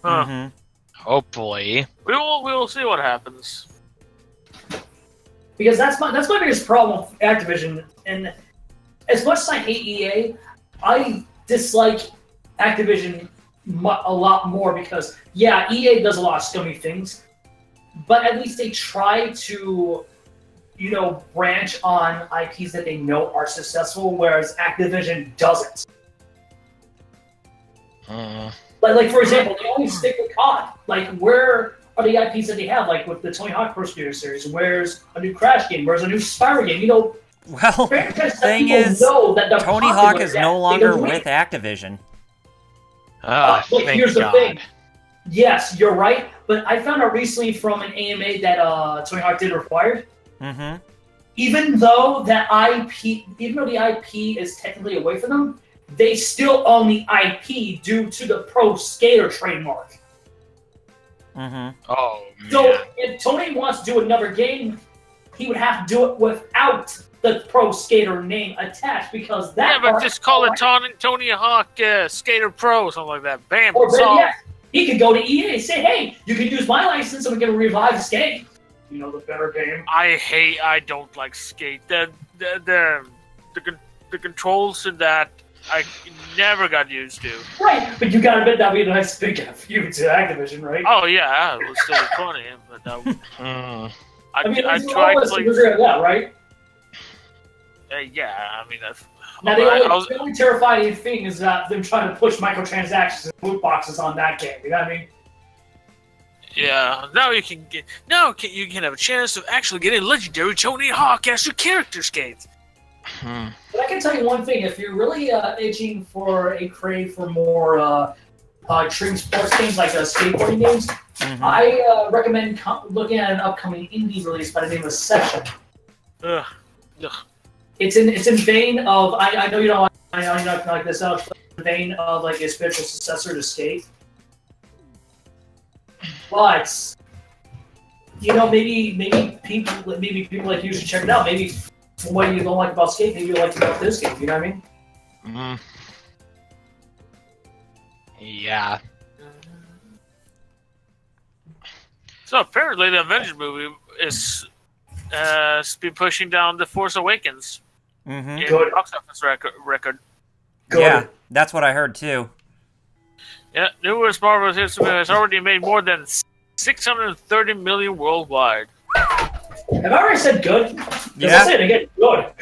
Speaker 5: Mm-hmm.
Speaker 2: Hopefully.
Speaker 17: We will see what happens.
Speaker 16: Because that's my biggest problem with Activision. And as much as I hate EA, I dislike Activision a lot more because, yeah, EA does a lot of scummy things, but at least they try to branch on IPs that they know are successful, whereas Activision doesn't. Like for example, they only stick with COD. Like, where are the IPs that they have? Like with the Tony Hawk Pro Skater series, where's a new Crash game? Where's a new Spyro game?
Speaker 5: Well, the thing is, Tony Hawk is no longer with Activision.
Speaker 16: Here's the thing. Yes, you're right, but I found out recently from an AMA that Tony Hawk did required.
Speaker 5: Mm-hmm.
Speaker 16: Even though the IP is technically away from them, they still own the IP due to the Pro Skater trademark.
Speaker 5: Mm-hmm.
Speaker 2: Oh, man.
Speaker 16: So if Tony wants to do another game, he would have to do it without the Pro Skater name attached, because that.
Speaker 17: Yeah, but just call it Tony Hawk Skater Pro, something like that. Bam.
Speaker 16: Or yeah, he could go to EA and say, "Hey, you can use my license, and we can revive this game." The better game.
Speaker 17: I don't like Skate. The controls in that I never got used to.
Speaker 16: Right, but you gotta admit that'd be a nice big feud to Activision, right?
Speaker 17: Oh yeah, it was still funny, but I tried to play
Speaker 16: that, right?
Speaker 17: Yeah, I mean that's.
Speaker 16: Now the only terrifying thing is that them trying to push microtransactions and loot boxes on that game. You know what I mean?
Speaker 17: Yeah, now you can have a chance of actually getting legendary Tony Hawk as your character skates.
Speaker 16: But I can tell you one thing: if you're really itching for a crave for more extreme sports games like skateboarding games, I recommend looking at an upcoming indie release by the name of Session.
Speaker 17: Ugh.
Speaker 16: It's in vein of I know you don't like this out, but in vein of like a spiritual successor to Skate. But maybe people like you should check it out. Maybe what you don't like about Skate, maybe you like about this game. You know what I mean?
Speaker 2: Yeah.
Speaker 17: So apparently, the Avengers movie is been pushing down the Force Awakens in the box office record.
Speaker 5: Yeah, that's what I heard too.
Speaker 17: Yeah, newest Marvel history has already made more than 630 million worldwide.
Speaker 16: Have I already said good?
Speaker 5: Yeah.
Speaker 16: I said again, good.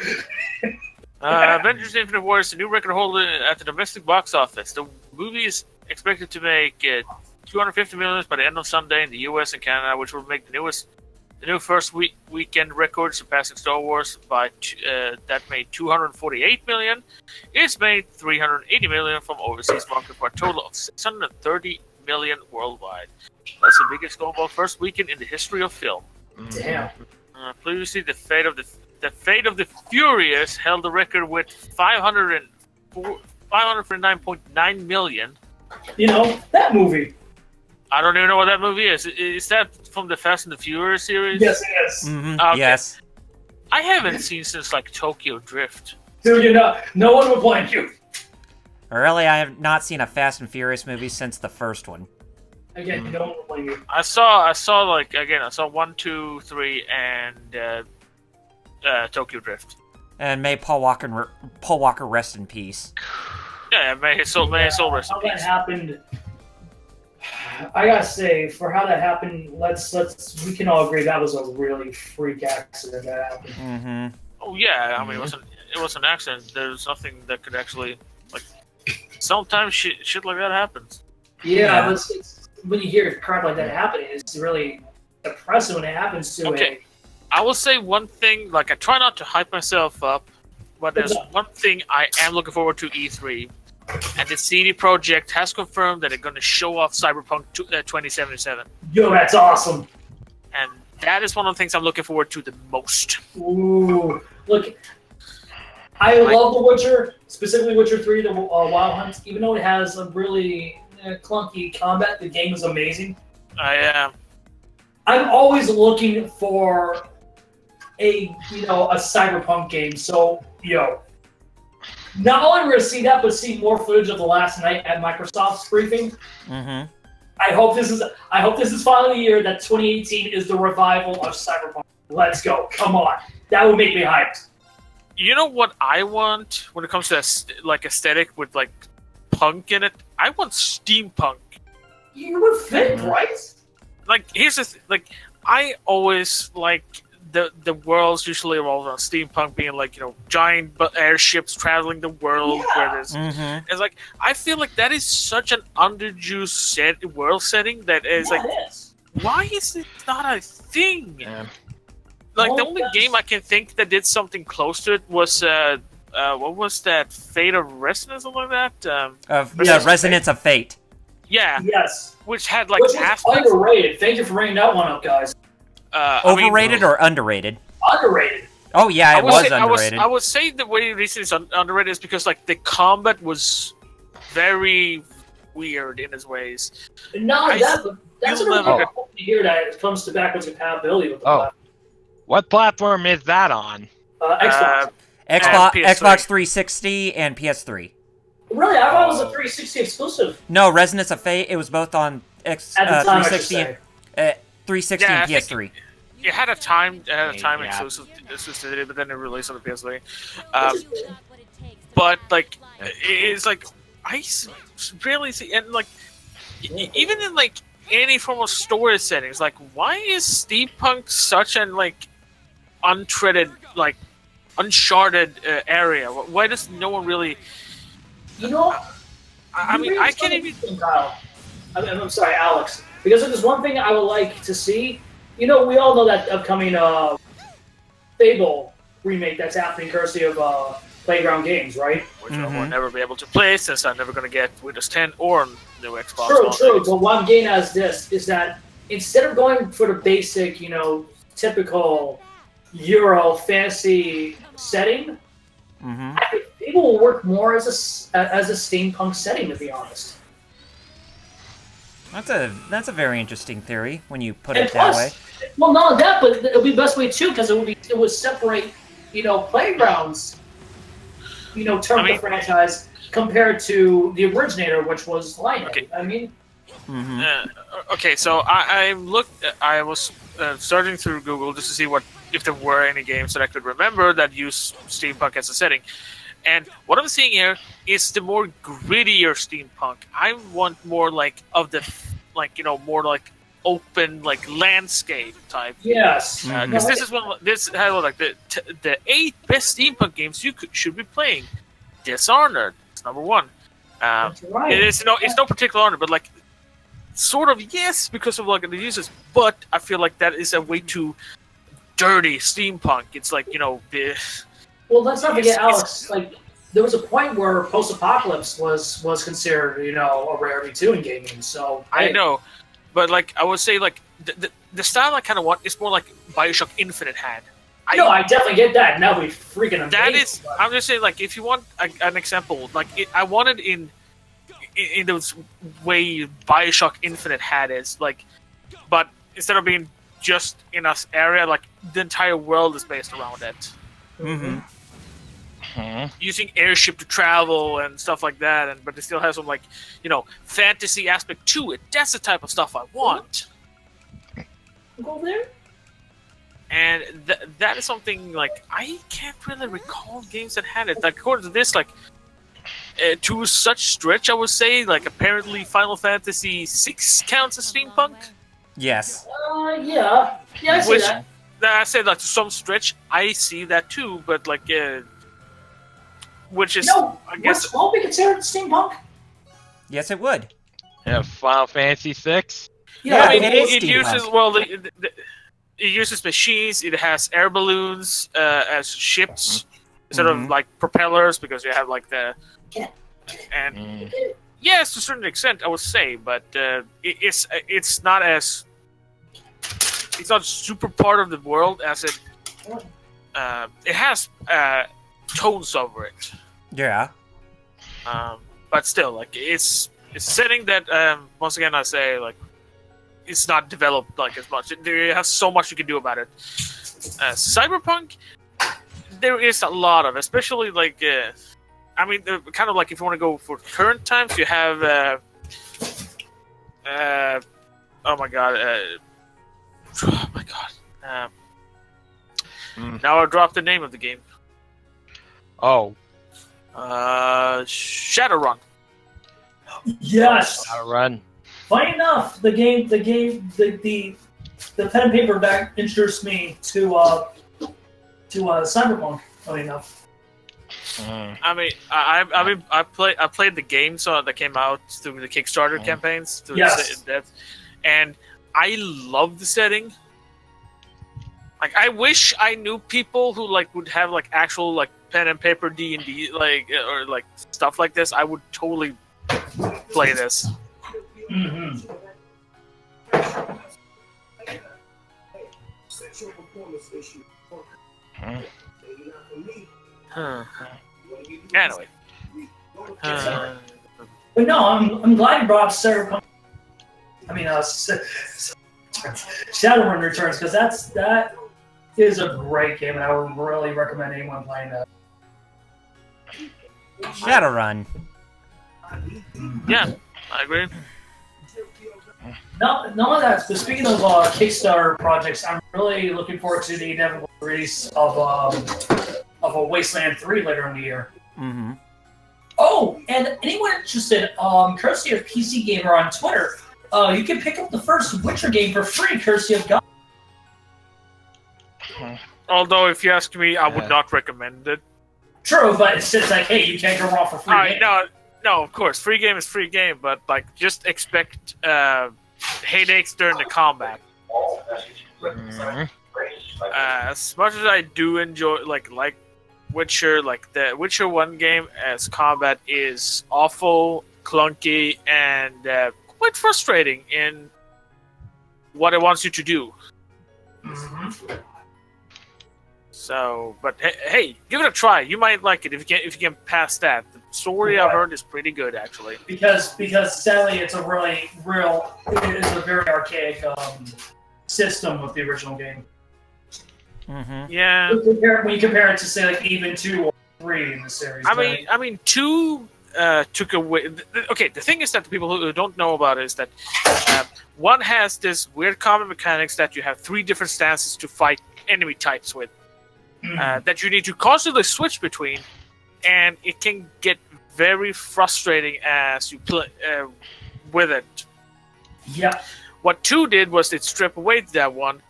Speaker 17: Avengers Infinite War is the new record holder at the domestic box office. The movie is expected to make 250 million by the end of Sunday in the US and Canada, which will make the new first weekend record, surpassing Star Wars by that made 248 million. It's made 380 million from overseas market for a total of 630 million worldwide. That's the biggest global first weekend in the history of film.
Speaker 16: Damn.
Speaker 17: Previously, the Fate of the Furious held the record with 549.9 million.
Speaker 16: That movie.
Speaker 17: I don't even know what that movie is. Is that from the Fast and the Furious series?
Speaker 16: Yes, it is.
Speaker 17: Okay.
Speaker 5: Yes.
Speaker 17: I haven't seen since like Tokyo Drift.
Speaker 16: Dude, no one will blame you.
Speaker 5: Really, I have not seen a Fast and Furious movie since the first one.
Speaker 16: Again, no one will blame you.
Speaker 17: I saw 1, 2, 3, and Tokyo Drift.
Speaker 5: And may Paul Walker rest in peace.
Speaker 17: Yeah, may his soul rest in peace.
Speaker 16: How that happened, I gotta say, for how that happened, we can all agree that was a really freak accident that happened.
Speaker 5: Mm-hmm.
Speaker 17: Oh yeah, I mean it was an accident. There's nothing that could actually sometimes shit like that happens.
Speaker 16: Yeah. But it's, when you hear crap like that happening, it's really depressing when it happens to
Speaker 17: I will say one thing, I try not to hype myself up, but there's one thing I am looking forward to E3. And the CD Projekt has confirmed that they're going to show off Cyberpunk 2077.
Speaker 16: Yo, that's awesome.
Speaker 17: And that is one of the things I'm looking forward to the most.
Speaker 16: Ooh. Look, I love The Witcher, specifically Witcher 3, the Wild Hunt. Even though it has a really clunky combat, the game is amazing.
Speaker 17: I am.
Speaker 16: I'm always looking for a Cyberpunk game. So, not only we're going to see that, but see more footage of the last night at Microsoft's briefing.
Speaker 5: Mm-hmm.
Speaker 16: I hope this is finally the year that 2018 is the revival of Cyberpunk. Let's go. Come on. That would make me hyped.
Speaker 17: You know what I want when it comes to aesthetic with punk in it? I want steampunk.
Speaker 16: You would think, right?
Speaker 17: Here's the I always the worlds usually revolve around steampunk being like, you know, giant airships traveling the world. Where there's, it's like, I feel like that is such an underused world setting that is like, why is it not a thing? Like the only game I can think that did something close to it was what was that? Fate of Resonance, something like that.
Speaker 5: Resonance of Fate.
Speaker 17: Yeah.
Speaker 16: Yes.
Speaker 17: Which had like aspects.
Speaker 16: Underrated. Thank you for bringing that one up, guys.
Speaker 5: Overrated or underrated?
Speaker 16: Underrated.
Speaker 5: Oh yeah, it was underrated.
Speaker 17: I would say the way this is underrated is because like the combat was very weird in its ways.
Speaker 16: No, that's a really good to hear that it comes to backwards compatibility with the platform.
Speaker 2: What platform is that on?
Speaker 16: Xbox.
Speaker 5: Xbox 360 and PS3.
Speaker 16: Really? I thought it was a 360 exclusive.
Speaker 5: No, Resonance of Fate, it was both on
Speaker 16: At the time,
Speaker 5: 360 and PS3.
Speaker 17: It had a time exclusivity, but then it released on the PS3. But like, it's like I really see, and like even in like any form of story settings, like why is steampunk such an like untreaded, like uncharted area? Why does no one really?
Speaker 16: You know,
Speaker 17: I mean, I can't even.
Speaker 16: Kyle. I'm sorry, Alex. Because if there's one thing I would like to see, you know, we all know that upcoming Fable remake that's happening courtesy of Playground Games, right?
Speaker 17: Which I will never be able to play since I'm never going to get Windows 10 or new Xbox.
Speaker 16: True. But what I'm getting at is that instead of going for the basic, you know, typical Euro fantasy setting, I think Fable will work more as a steampunk setting, to be honest.
Speaker 5: That's a very interesting theory when you put it that way.
Speaker 16: Well, not only that, but it'll be the best way too, because it would separate, you know, Playground's, you know, term of the franchise compared to the originator, which was Lion.
Speaker 17: Okay.
Speaker 16: I mean,
Speaker 17: okay, so I was searching through Google just to see if there were any games that I could remember that use steampunk as a setting. And what I'm seeing here is the more grittier steampunk. I want more like of the, like, you know, more like open, like landscape type.
Speaker 16: Yes.
Speaker 17: Because this is one. This has like the 8 best steampunk games you should be playing. Dishonored. It's number 1.
Speaker 16: That's right.
Speaker 17: It's no particular honor, but like sort of yes because of like the uses. But I feel like that is a way too dirty steampunk. It's like, you know,
Speaker 16: well, let's not forget, Alex. Like, there was a point where post-apocalypse was considered, you know, a rarity too in gaming. So
Speaker 17: I know, but like I would say, like the style I kind of want is more like BioShock Infinite had.
Speaker 16: I definitely get that. Now we freaking amazing.
Speaker 17: That is, I'm just saying, like if you want an example, like I wanted in those way BioShock Infinite had is like, but instead of being just in us area, like the entire world is based around it. Using airship to travel and stuff like that, but it still has some, like, you know, fantasy aspect to it. That's the type of stuff I want.
Speaker 16: Go there.
Speaker 17: And that is something like I can't really recall games that had it. Like, according to this, like to such stretch, I would say, like apparently Final Fantasy VI counts as steampunk.
Speaker 5: Yes.
Speaker 16: Yeah, I see that.
Speaker 17: I said, like, to some stretch, I see that too, but like, which is, I guess,
Speaker 16: would Small be considered steampunk?
Speaker 5: Yes, it would.
Speaker 2: Yeah, Final Fantasy VI.
Speaker 16: Yeah,
Speaker 17: I mean, it uses it uses machines. It has air balloons as ships instead of like propellers, because you have like the yes, to a certain extent, I would say, but it's not as. It's not super part of the world as it. It has tones over it.
Speaker 5: Yeah.
Speaker 17: But still, like it's a setting that once again I say, like, it's not developed like as much. There has so much you can do about it. Cyberpunk, there is a lot of, especially like I mean, kind of like if you want to go for current times, you have oh my god. Now I dropped the name of the game.
Speaker 2: Oh.
Speaker 17: Shadowrun.
Speaker 16: Yes.
Speaker 2: Shadowrun.
Speaker 16: Funny enough, the the pen and paper that introduced me to Cyberpunk. Funny enough.
Speaker 17: I mean, I played the game that came out through the Kickstarter campaigns.
Speaker 16: Yes.
Speaker 17: And I love the setting. Like, I wish I knew people who like would have like actual like pen and paper D&D or like stuff like this. I would totally play this.
Speaker 16: Mm-hmm.
Speaker 17: Anyway.
Speaker 16: But no, I'm glad you brought up Cyberpunk. I mean, Shadowrun Returns, because that is a great game, and I would really recommend anyone playing that.
Speaker 5: Shadowrun.
Speaker 17: Yeah, I agree.
Speaker 16: Not only that, but speaking of Kickstarter projects, I'm really looking forward to the inevitable release of a Wasteland 3 later in the year.
Speaker 5: Mm-hmm.
Speaker 16: Oh, and anyone interested, courtesy of PC Gamer on Twitter, you can pick up the first Witcher game for free, courtesy of God.
Speaker 17: Although, if you ask me, I would not recommend it.
Speaker 16: True, but it's just like, hey, you can't go wrong for free game.
Speaker 17: No, of course, free game is free game, but like, just expect headaches during the combat. As much as I do enjoy, like Witcher, like the Witcher 1 game, as combat is awful, clunky, and quite frustrating in what it wants you to do.
Speaker 16: Mm-hmm.
Speaker 17: So, but hey, give it a try. You might like it if you can pass that. The story I've heard is pretty good, actually.
Speaker 16: Because sadly, it's a very archaic system with the original game.
Speaker 5: Mm-hmm.
Speaker 17: Yeah.
Speaker 16: When you compare it to say like even 2 or 3 in the series.
Speaker 17: I mean 2 took away. Okay, the thing is that the people who don't know about it is that 1 has this weird combat mechanics that you have 3 different stances to fight enemy types with. That you need to constantly switch between, and it can get very frustrating as you play with it.
Speaker 16: Yeah.
Speaker 17: What 2 did was it stripped away that one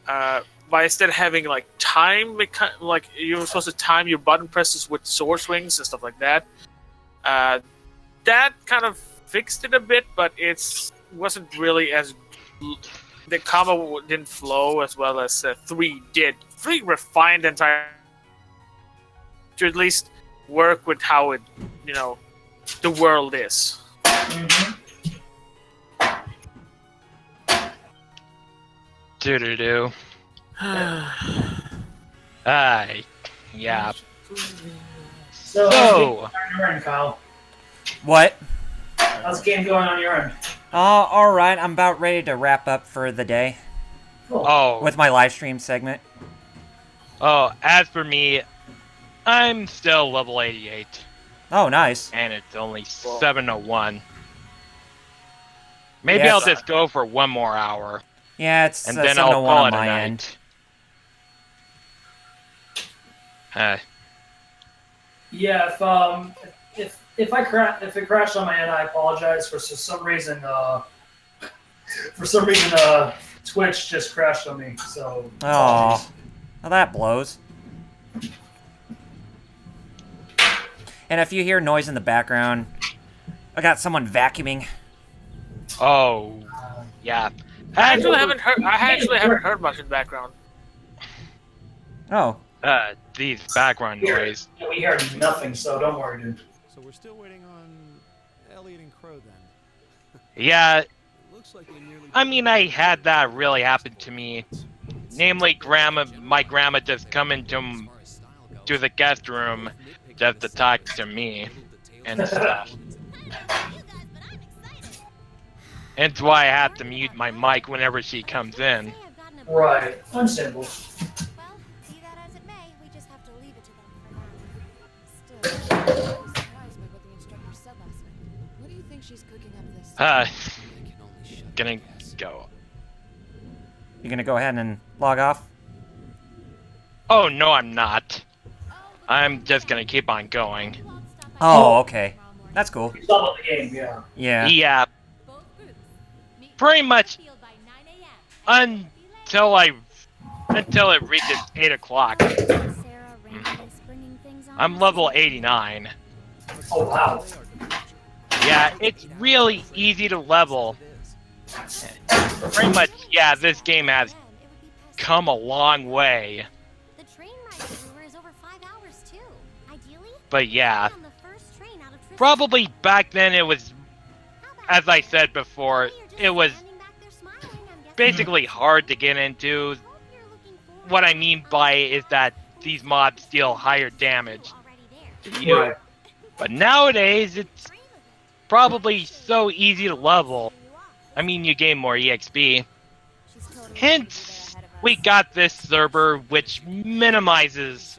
Speaker 17: by instead of having like time, like you were supposed to time your button presses with sword swings and stuff like that. That kind of fixed it a bit, but it wasn't really as the combo didn't flow as well as 3 did. 3 refined the entire to at least work with how it, the world is.
Speaker 16: Mm-hmm.
Speaker 2: Do. Yeah.
Speaker 16: So, how's the game going on your end, Kyle?
Speaker 5: What?
Speaker 16: How's the game going on your end?
Speaker 5: Alright, I'm about ready to wrap up for the day.
Speaker 16: Cool.
Speaker 2: Oh.
Speaker 5: With my live stream segment.
Speaker 2: Oh, as for me, I'm still level 88.
Speaker 5: Oh, nice.
Speaker 2: And it's only 7:01. Maybe I'll just go for 1 more hour.
Speaker 5: Yeah, it's
Speaker 2: and then I'll call it a night.
Speaker 16: Yeah, if it crashed on my end, I apologize. For some reason, Twitch just crashed on me. So.
Speaker 5: Oh, well, that blows. And if you hear noise in the background, I got someone vacuuming.
Speaker 2: Oh, yeah.
Speaker 17: I actually haven't heard much in the background.
Speaker 5: Oh.
Speaker 2: These background noise.
Speaker 16: Yeah, we heard nothing, so don't worry, dude.
Speaker 8: So we're still waiting on Elliot and Crow then.
Speaker 2: Yeah.
Speaker 8: Looks like they nearly
Speaker 2: I mean, I had that really happen to me. Namely, my grandma just come into the guest room just to talk to me and stuff. And that's why I have to mute my mic whenever she comes in.
Speaker 16: Right. Understandable.
Speaker 7: Well, be that as it may, we just have to leave it to them for now.
Speaker 13: Still, I'm surprised by what the instructor said last night. What do you think she's cooking up this time?
Speaker 2: Gonna go.
Speaker 5: You gonna go ahead and log off?
Speaker 2: Oh, no, I'm not. I'm just gonna keep on going.
Speaker 5: Oh, okay. That's cool.
Speaker 16: You saw the game, yeah.
Speaker 5: Yeah.
Speaker 2: Yeah. Pretty much until it reaches 8 o'clock. I'm level 89.
Speaker 16: Oh wow.
Speaker 2: Yeah, it's really easy to level. Pretty much, yeah, this game has come a long way. But yeah, probably back then it was, as I said before, it was basically hard to get into. What I mean by is that these mobs deal higher damage to you.
Speaker 16: Right.
Speaker 2: But nowadays, it's probably so easy to level. I mean, you gain more EXP. Hence, we got this server which minimizes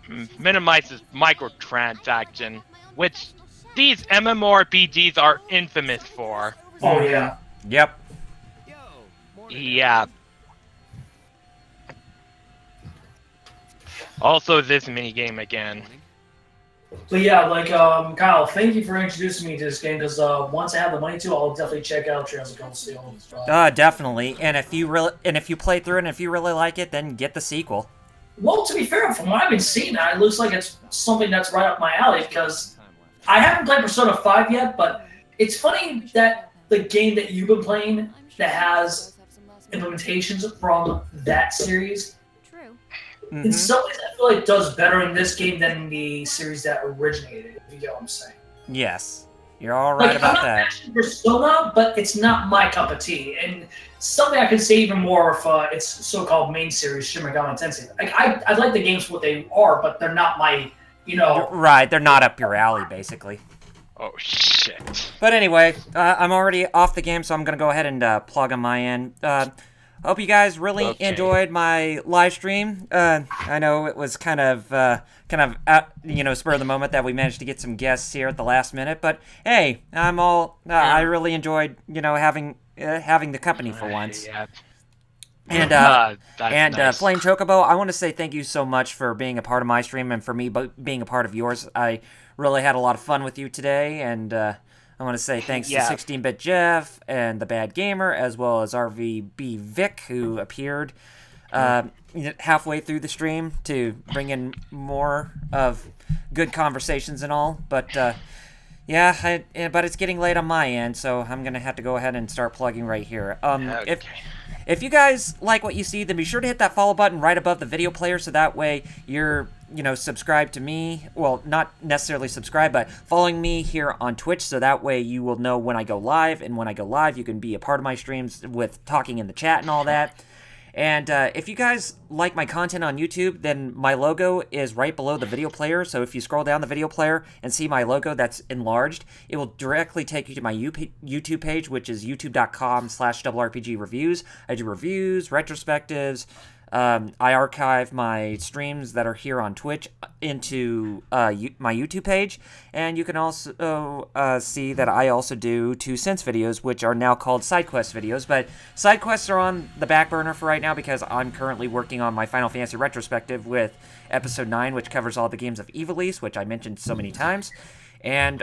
Speaker 2: microtransaction, which these MMORPGs are infamous for.
Speaker 16: Oh yeah.
Speaker 5: Yep.
Speaker 2: Yeah. Also, this minigame again.
Speaker 16: But yeah, like Kyle, thank you for introducing me to this game. Because once I have the money to, I'll definitely check out Trails of Cold Steel.
Speaker 5: Definitely. And if you play through it and if you really like it, then get the sequel.
Speaker 16: Well, to be fair, from what I've been seeing, it looks like it's something that's right up my alley. Because I haven't played Persona 5 yet, but it's funny that the game that you've been playing that has implementations from that series. In some ways, I feel like it does better in this game than the series that originated, if you get what I'm saying.
Speaker 5: Yes. You're all right about
Speaker 16: I'm not
Speaker 5: that.
Speaker 16: bashing Persona, but it's not my cup of tea. And something I could say even more if its so-called main series, Shin Megami Tensei. Like, I like the games for what they are, but they're not my, you know...
Speaker 5: Right, they're not up your alley, basically.
Speaker 2: Oh, shit.
Speaker 5: But anyway, I'm already off the game, so I'm going to go ahead and plug on my end. Hope you guys really enjoyed my live stream. I know it was kind of spur of the moment that we managed to get some guests here at the last minute, but hey, I really enjoyed, having the company for once.
Speaker 2: Yeah.
Speaker 5: And
Speaker 2: nice.
Speaker 5: FlameChocobo, I want to say thank you so much for being a part of my stream and for me being a part of yours. I really had a lot of fun with you today, and I want to say thanks to 16-Bit Jeff and TheBadGamer, as well as RvBVic, who appeared halfway through the stream to bring in more of good conversations and all. But but it's getting late on my end, so I'm going to have to go ahead and start plugging right here. If you guys like what you see, then be sure to hit that follow button right above the video player, so that way you're subscribed to me. Well, not necessarily subscribe, but following me here on Twitch, so that way you will know when I go live, and when I go live, you can be a part of my streams with talking in the chat and all that. And if you guys like my content on YouTube, then my logo is right below the video player. So if you scroll down the video player and see my logo that's enlarged, it will directly take you to my YouTube page, which is youtube.com/RRPGReviews. I do reviews, retrospectives. I archive my streams that are here on Twitch into my YouTube page, and you can also see that I also do 2 cents videos, which are now called side quest videos. But side quests are on the back burner for right now because I'm currently working on my Final Fantasy retrospective with Episode 9, which covers all the games of Ivalice, which I mentioned so many times. And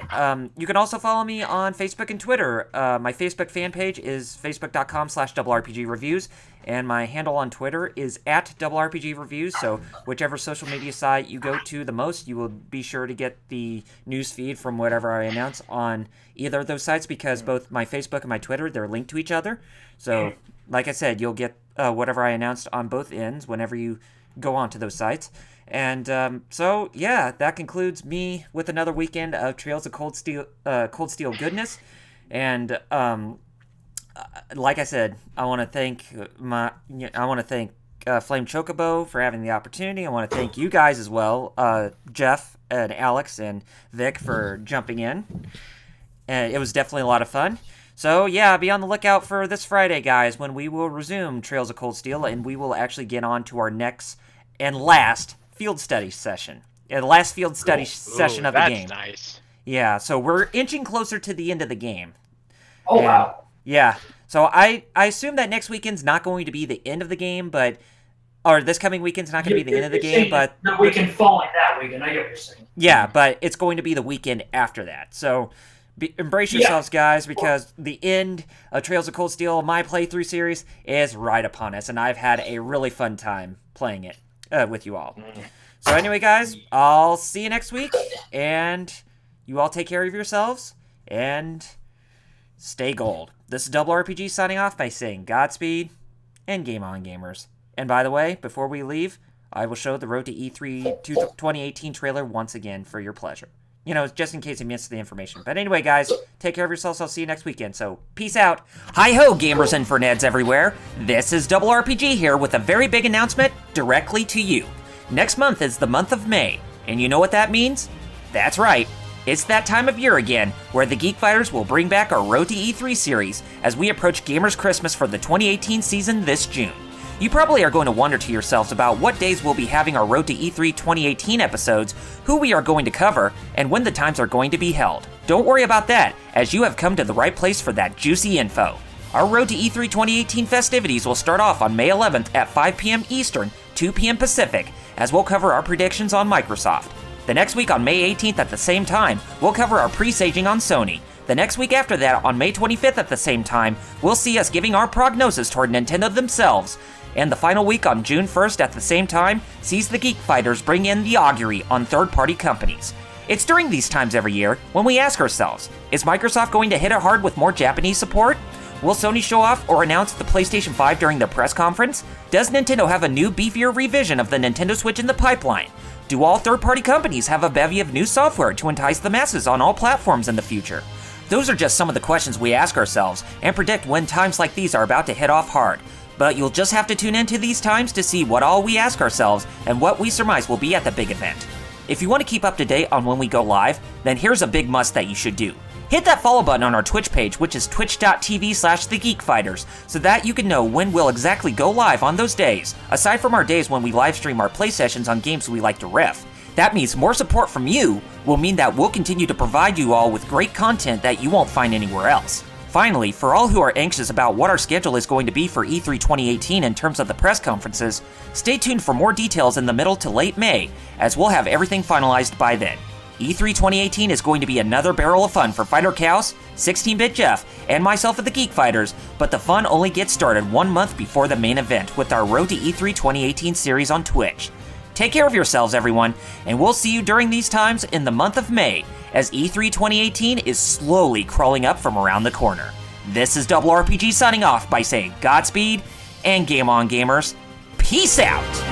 Speaker 5: you can also follow me on Facebook and Twitter. My Facebook fan page is facebook.com/RRPGReviews, and my handle on Twitter is @RRPGReviews. So whichever social media site you go to the most, you will be sure to get the news feed from whatever I announce on either of those sites, because both my Facebook and my Twitter, they're linked to each other. So like I said, you'll get whatever I announced on both ends whenever you go on to those sites. And so yeah, that concludes me with another weekend of Trails of Cold Steel goodness. And like I said, I want to thank FlameChocobo for having the opportunity. I want to thank you guys as well, Jeff and Alex and Vic, for jumping in. And it was definitely a lot of fun. So yeah, be on the lookout for this Friday, guys, when we will resume Trails of Cold Steel, and we will actually get on to our next and last field study session. The last field study session of the game.
Speaker 2: That's nice.
Speaker 5: Yeah, so we're inching closer to the end of the game.
Speaker 16: Oh, wow.
Speaker 5: Yeah, so I assume that next weekend's not going to be the end of the game, or this coming weekend's not going to be the end of the game, but...
Speaker 16: The weekend following that weekend, I get what you're saying.
Speaker 5: Yeah, but it's going to be the weekend after that. So Embrace yourselves, guys, because the end of Trails of Cold Steel, my playthrough series, is right upon us, and I've had a really fun time playing it with you all. So anyway, guys, I'll see you next week, and you all take care of yourselves, and stay gold. This is RPG signing off by saying Godspeed and game on, gamers. And by the way, before we leave, I will show the Road to E3 2018 trailer once again for your pleasure. You know, just in case you missed the information. But anyway, guys, take care of yourselves. I'll see you next weekend. So, peace out. Hi-ho, gamers and Ferneds everywhere. This is RPG here with a very big announcement directly to you. Next month is the month of May. And you know what that means? That's right. It's that time of year again, where the Geek Fighters will bring back our Road to E3 series as we approach Gamers Christmas for the 2018 season this June. You probably are going to wonder to yourselves about what days we'll be having our Road to E3 2018 episodes, who we are going to cover, and when the times are going to be held. Don't worry about that, as you have come to the right place for that juicy info. Our Road to E3 2018 festivities will start off on May 11th at 5 p.m. Eastern, 2 p.m. Pacific, as we'll cover our predictions on Microsoft. The next week on May 18th at the same time, we'll cover our presaging on Sony. The next week after that, on May 25th at the same time, we'll see us giving our prognosis toward Nintendo themselves. And the final week on June 1st at the same time sees the Geek Fighters bring in the augury on third-party companies. It's during these times every year when we ask ourselves, is Microsoft going to hit it hard with more Japanese support? Will Sony show off or announce the PlayStation 5 during their press conference? Does Nintendo have a new beefier revision of the Nintendo Switch in the pipeline? Do all third-party companies have a bevy of new software to entice the masses on all platforms in the future? Those are just some of the questions we ask ourselves and predict when times like these are about to hit off hard. But you'll just have to tune into these times to see what all we ask ourselves and what we surmise will be at the big event. If you want to keep up to date on when we go live, then here's a big must that you should do. Hit that follow button on our Twitch page, which is twitch.tv/thegeekfighters, so that you can know when we'll exactly go live on those days, aside from our days when we live stream our play sessions on games we like to riff. That means more support from you will mean that we'll continue to provide you all with great content that you won't find anywhere else. Finally, for all who are anxious about what our schedule is going to be for E3 2018 in terms of the press conferences, stay tuned for more details in the middle to late May, as we'll have everything finalized by then. E3 2018 is going to be another barrel of fun for Fighter Chaos, 16-Bit Jeff, and myself at the Geek Fighters, but the fun only gets started 1 month before the main event with our Road to E3 2018 series on Twitch. Take care of yourselves, everyone, and we'll see you during these times in the month of May, as E3 2018 is slowly crawling up from around the corner. This is RPG signing off by saying Godspeed and game on, gamers. Peace out!